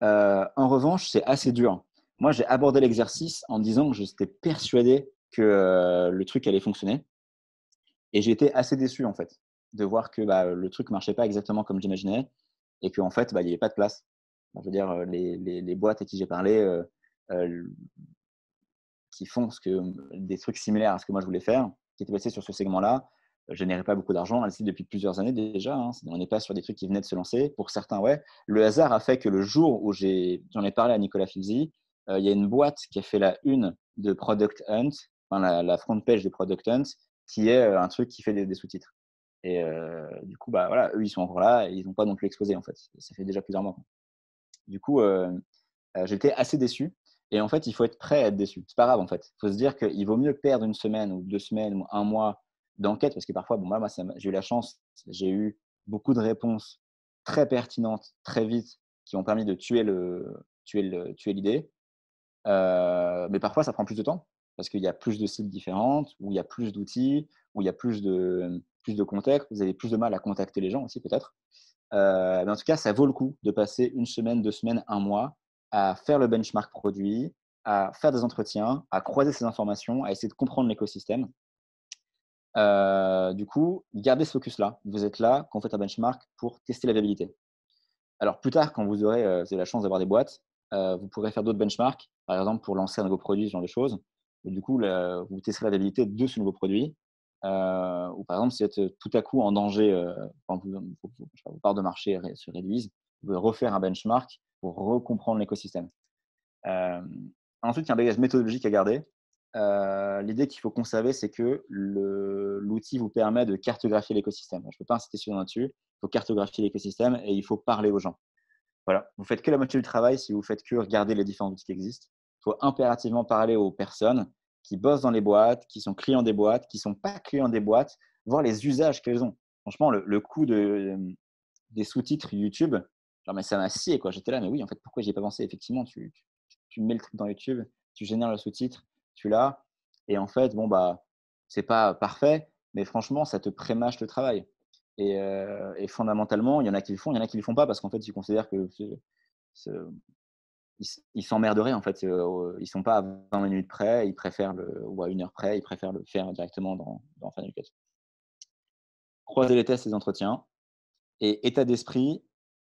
En revanche, c'est assez dur. Moi, j'ai abordé l'exercice en disant que j'étais persuadé que le truc allait fonctionner. Et j'ai été assez déçu, en fait, de voir que le truc ne marchait pas exactement comme j'imaginais et qu'en fait, il n'y avait pas de place. Je veux dire, les boîtes à qui j'ai parlé, euh, qui font des trucs similaires à ce que moi je voulais faire, qui étaient passés sur ce segment-là, généraient pas beaucoup d'argent. Elles existent depuis plusieurs années déjà. Hein. On n'est pas sur des trucs qui venaient de se lancer. Pour certains, ouais. Le hasard a fait que le jour où j'en ai parlé à Nicolas Filzi, il y a une boîte qui a fait la une de Product Hunt, enfin la front page de Product Hunt, qui est un truc qui fait des sous-titres. Et du coup, voilà, eux, ils sont encore là et ils n'ont pas non plus explosé en fait. Ça fait déjà plusieurs mois. Du coup, j'étais assez déçu. Et en fait, il faut être prêt à être déçu. C'est pas grave en fait. Il faut se dire qu'il vaut mieux perdre une semaine ou 2 semaines ou un mois d'enquête parce que parfois, moi j'ai eu la chance, j'ai eu beaucoup de réponses très pertinentes, très vite, qui ont permis de tuer l'idée. Mais parfois, ça prend plus de temps parce qu'il y a plus de sites différents, où il y a plus d'outils, où il y a plus de contexte. Vous avez plus de mal à contacter les gens aussi peut-être. Mais en tout cas, ça vaut le coup de passer une semaine, 2 semaines, un mois à faire le benchmark produit, à faire des entretiens, à croiser ces informations, à essayer de comprendre l'écosystème. Du coup, gardez ce focus-là. Vous êtes là quand vous faites un benchmark pour tester la viabilité. Alors plus tard, quand vous avez la chance d'avoir des boîtes, vous pourrez faire d'autres benchmarks, par exemple pour lancer un nouveau produit, ce genre de choses. Et du coup, vous testerez la viabilité de ce nouveau produit. Ou par exemple, si vous êtes tout à coup en danger, quand vos parts de marché se réduisent, vous pouvez refaire un benchmark pour recomprendre l'écosystème. Euh, Ensuite, il y a un bagage méthodologique à garder. L'idée qu'il faut conserver, c'est que l'outil vous permet de cartographier l'écosystème. Je ne peux pas insister sur là-dessus. Il faut cartographier l'écosystème et il faut parler aux gens. Voilà. Vous faites que la moitié du travail si vous faites que regarder les différents outils qui existent. Il faut impérativement parler aux personnes qui bossent dans les boîtes, qui sont clients des boîtes, qui ne sont pas clients des boîtes, voir les usages qu'elles ont. Franchement, le coût des sous-titres YouTube, genre, mais ça m'a scié, quoi. J'étais là, mais oui, en fait, pourquoi j'y ai pas pensé? Effectivement, tu mets le truc dans YouTube, tu génères le sous-titre, tu l'as, et en fait, c'est pas parfait, mais franchement, ça te prémâche le travail. Et fondamentalement, il y en a qui le font, il y en a qui le font pas parce qu'en fait, ils considèrent que ils s'emmerderaient en fait. Ils sont pas à 20 minutes près, ils préfèrent ou à 1 heure près, ils préfèrent le faire directement dans Final Cut. Croiser les tests et les entretiens et état d'esprit,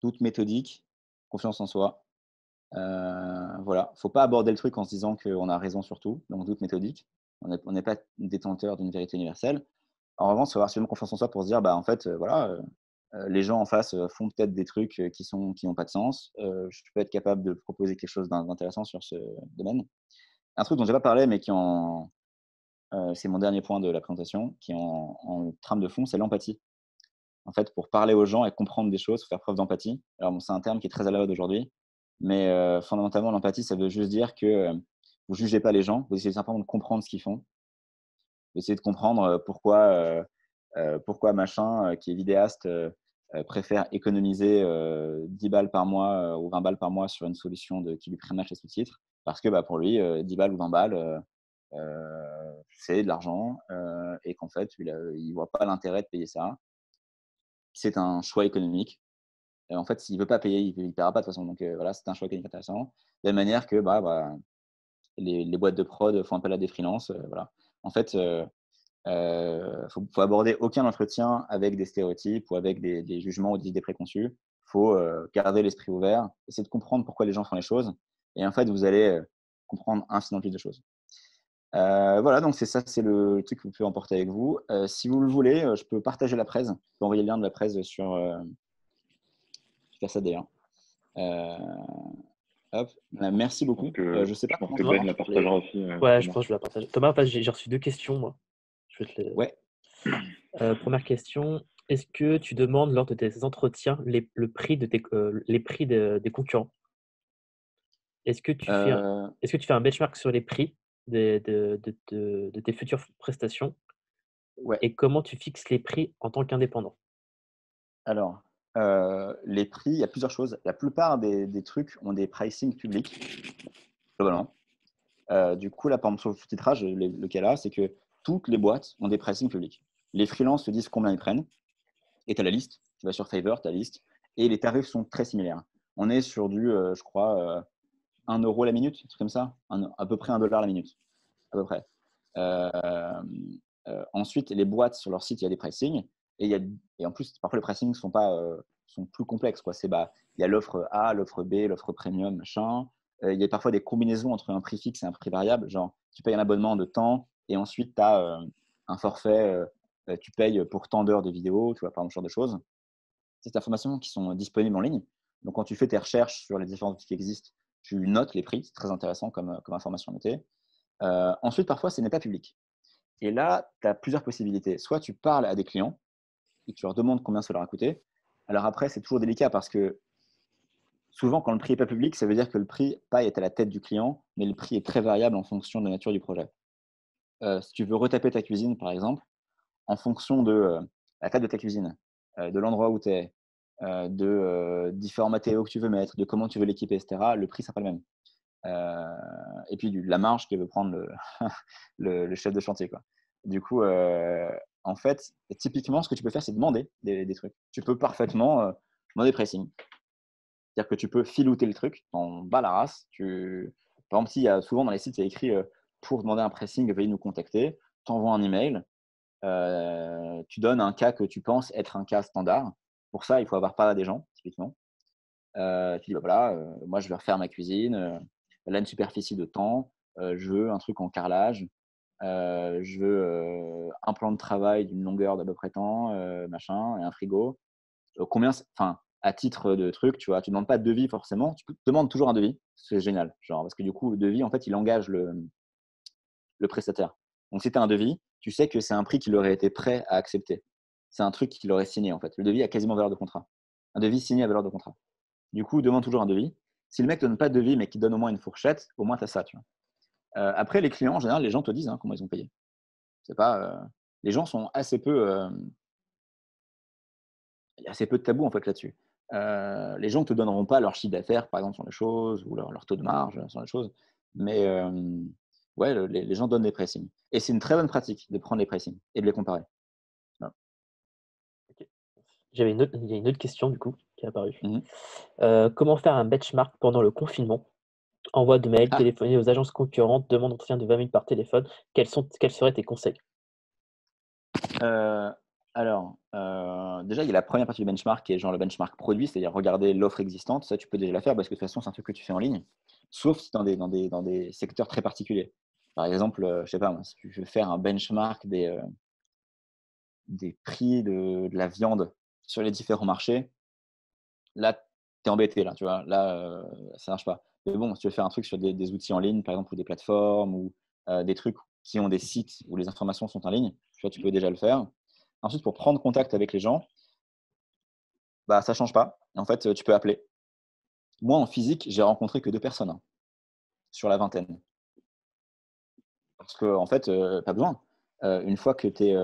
doute méthodique, confiance en soi. Voilà, faut pas aborder le truc en se disant qu'on a raison sur tout, donc doute méthodique. On n'est pas détenteur d'une vérité universelle. En revanche, il faut avoir suffisamment confiance en soi pour se dire, bah, en fait, voilà, les gens en face, font peut-être des trucs, qui n'ont pas de sens. Je peux être capable de proposer quelque chose d'intéressant sur ce domaine. Un truc dont j'ai pas parlé, mais c'est mon dernier point de la présentation, qui est en trame de fond, c'est l'empathie. En fait, pour parler aux gens et comprendre des choses, faut faire preuve d'empathie. Alors bon, c'est un terme qui est très à la mode aujourd'hui, mais fondamentalement, l'empathie, ça veut juste dire que, vous jugez pas les gens, vous essayez simplement de comprendre ce qu'ils font. Vous essayez de comprendre, pourquoi machin, qui est vidéaste, préfère économiser, 10 balles par mois, ou 20 balles par mois sur une solution qui lui prémâche les sous-titres. Parce que, bah, pour lui, 10 balles ou 20 balles, c'est de l'argent, et qu'en fait, il voit pas l'intérêt de payer ça. C'est un choix économique. En fait, s'il veut pas payer, il paiera pas de toute façon. Donc voilà, c'est un choix économique intéressant. De la même manière que, bah, les boîtes de prod font appel à des freelances, voilà. En fait, faut aborder aucun entretien avec des stéréotypes ou avec des jugements ou des idées préconçues. Faut, garder l'esprit ouvert, essayer de comprendre pourquoi les gens font les choses et en fait, vous allez, comprendre infiniment plus de choses. Voilà, donc c'est ça, c'est le truc que vous pouvez emporter avec vous. Si vous le voulez, je peux partager la presse. Je peux envoyer le lien de la presse sur, je vais faire ça d'ailleurs. Hop, merci Je pense beaucoup. que, Je sais je pas pense comment que ça Thomas? Ben marche la pour les. partagera aussi, Ouais, je Thomas. pense que je vais la partager. Thomas, en fait, j'ai reçu 2 questions, moi. Je vais te les... Ouais. Première question, est-ce que tu demandes lors de tes entretiens le prix les prix des concurrents? Est-ce que tu fais un Heu, est-ce que tu fais un benchmark sur les prix de tes futures prestations ouais. et comment tu fixes les prix en tant qu'indépendant? Alors, les prix, il y a plusieurs choses. La plupart des trucs ont des pricing publics, globalement. Du coup, là, par exemple, sur le sous-titrage, le cas là, c'est que toutes les boîtes ont des pricing publics. Les freelances te disent combien ils prennent et tu as la liste. Tu vas sur Fiverr, tu as la liste et les tarifs sont très similaires. On est sur du, je crois, 1 € la minute, un truc comme ça, à peu près 1 $ la minute, à peu près. Ensuite, les boîtes sur leur site, il y a des pricing et, et en plus, parfois les pricing sont pas, sont plus complexes, quoi. Bah, il y a l'offre A, l'offre B, l'offre premium, machin. Il y a parfois des combinaisons entre un prix fixe et un prix variable. Genre, tu payes un abonnement de temps et ensuite tu as un forfait, tu payes pour tant d'heures de vidéo, tu vois, par exemple, ce genre de choses. C'est des informations qui sont disponibles en ligne. Donc, quand tu fais tes recherches sur les différents outils qui existent, tu notes les prix. C'est très intéressant comme information à noter. Ensuite, parfois, ce n'est pas public. Et là, tu as plusieurs possibilités. Soit tu parles à des clients et tu leur demandes combien ça leur a coûté. Alors après, c'est toujours délicat parce que souvent, quand le prix n'est pas public, ça veut dire que le prix pas est à la tête du client, mais le prix est très variable en fonction de la nature du projet. Si tu veux retaper ta cuisine, par exemple, en fonction de la taille de ta cuisine, de l'endroit où tu es, de différents matériaux que tu veux mettre, de comment tu veux l'équiper, etc., le prix ne sera pas le même. Et puis la marge que veut prendre le chef de chantier, quoi. Du coup, en fait, typiquement, ce que tu peux faire, c'est demander des trucs. Tu peux parfaitement demander pricing. C'est-à-dire que tu peux filouter le truc, t'en bats la race. Par exemple, s'il y a souvent dans les sites, il y a écrit pour demander un pricing, veuillez nous contacter. Tu envoies un email, tu donnes un cas que tu penses être un cas standard. Pour ça, il faut avoir parlé à des gens, typiquement. Tu dis, bah, voilà, moi, je vais refaire ma cuisine. Elle a une superficie de temps. Je veux un truc en carrelage. Je veux un plan de travail d'une longueur d'à peu près tant, machin, et un frigo. Combien, enfin, à titre de truc, tu vois, tu ne demandes pas de devis forcément. Tu demandes toujours un devis. C'est génial. Genre, parce que du coup, le devis, en fait, il engage le prestataire. Donc, si tu as un devis, tu sais que c'est un prix qu'il aurait été prêt à accepter. C'est un truc qu'il aurait signé, en fait. Le devis a quasiment valeur de contrat. Un devis signé à valeur de contrat. Du coup, demande toujours un devis. Si le mec ne donne pas de devis, mais qu'il donne au moins une fourchette, au moins tu as ça. Tu vois. Après, les clients, en général, les gens te disent comment ils ont payé. C'est pas, les gens sont assez peu, il y a assez peu de tabous en fait là-dessus. Les gens ne te donneront pas leur chiffre d'affaires, par exemple, sur les choses, ou leur taux de marge sur les choses. Mais ouais, les gens donnent des pricing. Et c'est une très bonne pratique de prendre les pricing et de les comparer. Voilà. OK. Il y a une autre question du coup qui est apparue. Mhm. Comment faire un benchmark pendant le confinement? Envoi de mails, Ah, téléphoner aux agences concurrentes, demande d'entretien de 20 minutes par téléphone. Quels seraient tes conseils? euh, alors, déjà, il y a la première partie du benchmark qui est genre le benchmark produit, c'est-à-dire regarder l'offre existante. Ça, tu peux déjà la faire parce que de toute façon, c'est un truc que tu fais en ligne, sauf si dans des secteurs très particuliers. Par exemple, je sais pas moi, si tu veux faire un benchmark des prix de la viande sur les différents marchés, là, tu es embêté, là, tu vois? Là, ça marche pas. Mais bon, si tu veux faire un truc sur des outils en ligne, par exemple, ou des plateformes ou des trucs qui ont des sites où les informations sont en ligne, tu vois, tu peux déjà le faire. Ensuite, pour prendre contact avec les gens, bah, ça change pas. En fait, tu peux appeler. Moi, en physique, j'ai rencontré que 2 personnes, hein, sur la vingtaine. Parce qu'en fait, pas besoin. Une fois que tu es,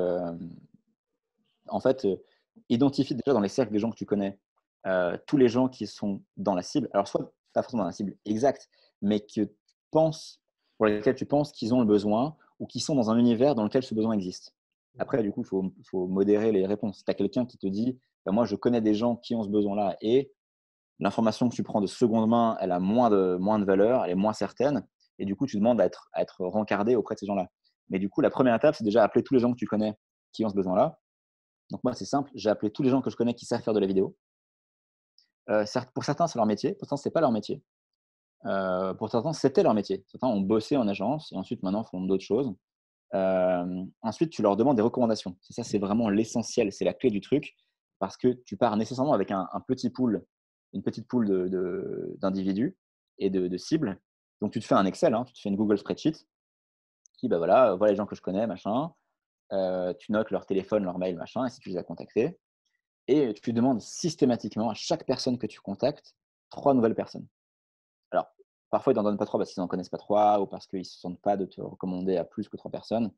en fait, identifie déjà dans les cercles des gens que tu connais, tous les gens qui sont dans la cible. Alors soit pas forcément dans la cible exacte, mais que tu penses pour lesquels tu penses qu'ils ont le besoin ou qui sont dans un univers dans lequel ce besoin existe. Après, du coup, il faut modérer les réponses. Si tu as quelqu'un qui te dit: «Bah, moi, je connais des gens qui ont ce besoin-là» et l'information que tu prends de seconde main, elle a moins de valeur, elle est moins certaine et du coup, tu demandes à être rencardé auprès de ces gens-là. Mais du coup, la première étape, c'est déjà appeler tous les gens que tu connais qui ont ce besoin-là. Donc moi, c'est simple, j'ai appelé tous les gens que je connais qui savent faire de la vidéo. Pour certains, c'est leur métier, pour certains, c'est pas leur métier. Pour certains, c'était leur métier. Certains ont bossé en agence et ensuite maintenant font d'autres choses. Ensuite, tu leur demandes des recommandations. C'est ça, c'est vraiment l'essentiel, c'est la clé du truc parce que tu pars nécessairement avec un petit pool, une petite pool d'individus et de cibles. Donc tu te fais un Excel, hein, tu te fais une Google Spreadsheet qui, bah, voilà, voilà les gens que je connais, machin. Tu notes leur téléphone, leur mail, machin et si tu les as contactés et tu demandes systématiquement à chaque personne que tu contactes 3 nouvelles personnes. Alors, parfois, ils t'en donnent pas 3 parce qu'ils n'en connaissent pas 3 ou parce qu'ils ne se sentent pas de te recommander à plus que 3 personnes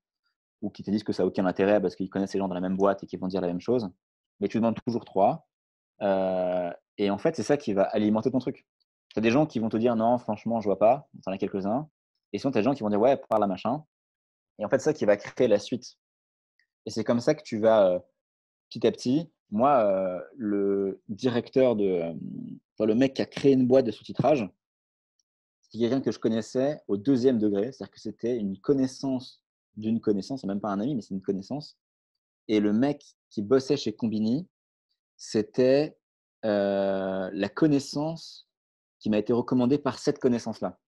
ou qu'ils te disent que ça n'a aucun intérêt parce qu'ils connaissent les gens dans la même boîte et qu'ils vont dire la même chose. Mais tu demandes toujours 3. Et en fait, c'est ça qui va alimenter ton truc. Tu as des gens qui vont te dire: «Non, franchement, je vois pas». Tu en as quelques-uns et sinon, tu as des gens qui vont dire: «Ouais, par là, machin» et en fait, c'est ça qui va créer la suite et c'est comme ça que tu vas, petit à petit, moi, le directeur enfin, le mec qui a créé une boîte de sous-titrage, c'est quelqu'un que je connaissais au 2e degré. C'est-à-dire que c'était une connaissance d'une connaissance, c'est même pas un ami, mais c'est une connaissance et le mec qui bossait chez Conbini, c'était, la connaissance qui m'a été recommandée par cette connaissance-là.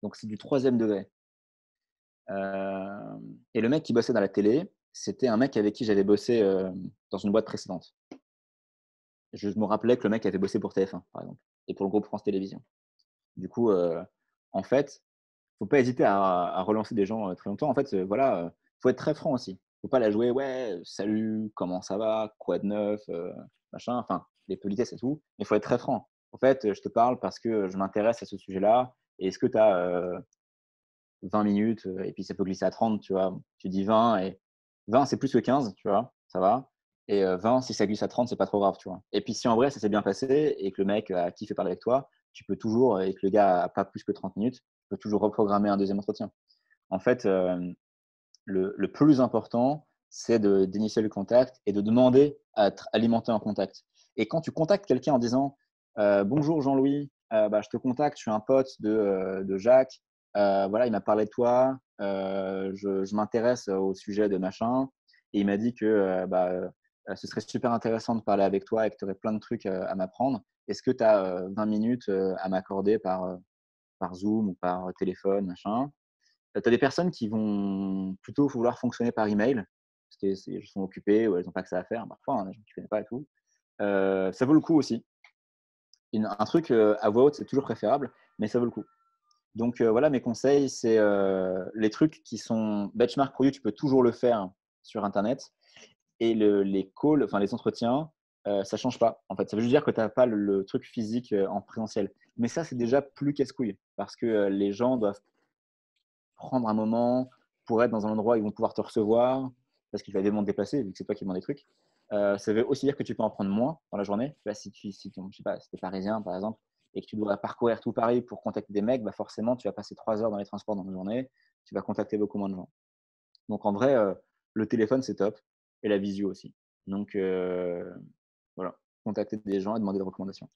Donc c'est du 3e degré. Et le mec qui bossait dans la télé, c'était un mec avec qui j'avais bossé, dans une boîte précédente. Je me rappelais que le mec avait bossé pour TF1, par exemple, et pour le groupe France Télévisions. Du coup, en fait, faut pas hésiter à relancer des gens, très longtemps. En fait, voilà, faut être très franc aussi. Faut pas la jouer: «Ouais, salut, comment ça va? Quoi de neuf?» machin, enfin, les politesses et tout, mais faut être très franc. En fait, je te parle parce que je m'intéresse à ce sujet-là et est-ce que tu as, 20 minutes, et puis ça peut glisser à 30, tu vois? Tu dis 20 et 20 c'est plus que 15, tu vois? Ça va et 20 si ça glisse à 30, c'est pas trop grave, tu vois? Et puis si en vrai ça s'est bien passé et que le mec a kiffé parler avec toi, tu peux toujours et que le gars a pas plus que 30 minutes, tu peux toujours reprogrammer un deuxième entretien. En fait, le plus important, c'est d'initier le contact et de demander à être alimenté en contact. Et quand tu contactes quelqu'un en disant «Bonjour Jean-Louis, bah, je te contacte, je suis un pote de Jacques, voilà, il m'a parlé de toi, je m'intéresse au sujet de machin et il m'a dit que bah, ce serait super intéressant de parler avec toi et que tu aurais plein de trucs à m'apprendre. Est-ce que tu as 20 minutes à m'accorder par Zoom ou par téléphone, machin?» Tu as des personnes qui vont plutôt vouloir fonctionner par email, parce qu'elles sont occupées ou elles n'ont pas que ça à faire, parfois, hein, des gens que tu connais pas et tout. Ça vaut le coup aussi. Un truc, à voix haute, c'est toujours préférable, mais ça vaut le coup. Donc voilà, mes conseils, c'est, les trucs qui sont benchmark pour you, tu peux toujours le faire sur internet et les calls, enfin les entretiens, ça change pas. En fait, ça veut juste dire que tu as pas le truc physique, en présentiel. Mais ça, c'est déjà plus casse-couille parce que, les gens doivent prendre un moment pour être dans un endroit où ils vont pouvoir te recevoir, parce qu'il va des devoir te déplacer vu que c'est toi qui demandes des trucs. Ça veut aussi dire que tu peux en prendre moins dans la journée. Tu vois, je sais pas, si tu es parisien par exemple et que tu dois parcourir tout Paris pour contacter des mecs, bah forcément tu vas passer 3 heures dans les transports dans la journée, tu vas contacter beaucoup moins de gens. Donc en vrai, le téléphone c'est top et la visio aussi. Donc voilà, contacter des gens et demander des recommandations.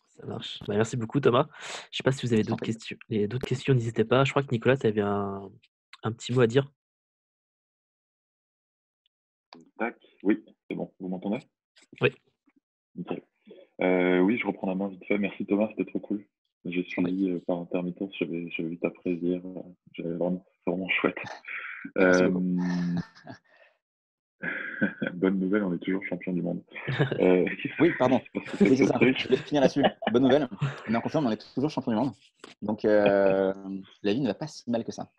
Ça marche. Bah, merci beaucoup Thomas. Je sais pas si vous avez Je t'en d'autres prie. questions n'hésitez pas. Je crois que Nicolas, tu avais un petit mot à dire? Tac. Oui, c'est bon. Vous m'entendez? Oui. Nickel. Oui, je reprends la main vite fait. Merci Thomas, c'était trop cool. J'ai J'en prie. suivi par intermittence, j'avais vu ta presse hier. C'est vraiment chouette. Merci beaucoup. Bonne nouvelle, on est toujours champion du monde. Oui, pardon. Parce que Oui, c'est cette ça. autruche. Je voulais finir là-dessus. Bonne nouvelle. Mais on confirme, on est toujours champion du monde. Donc, la vie ne va pas si mal que ça.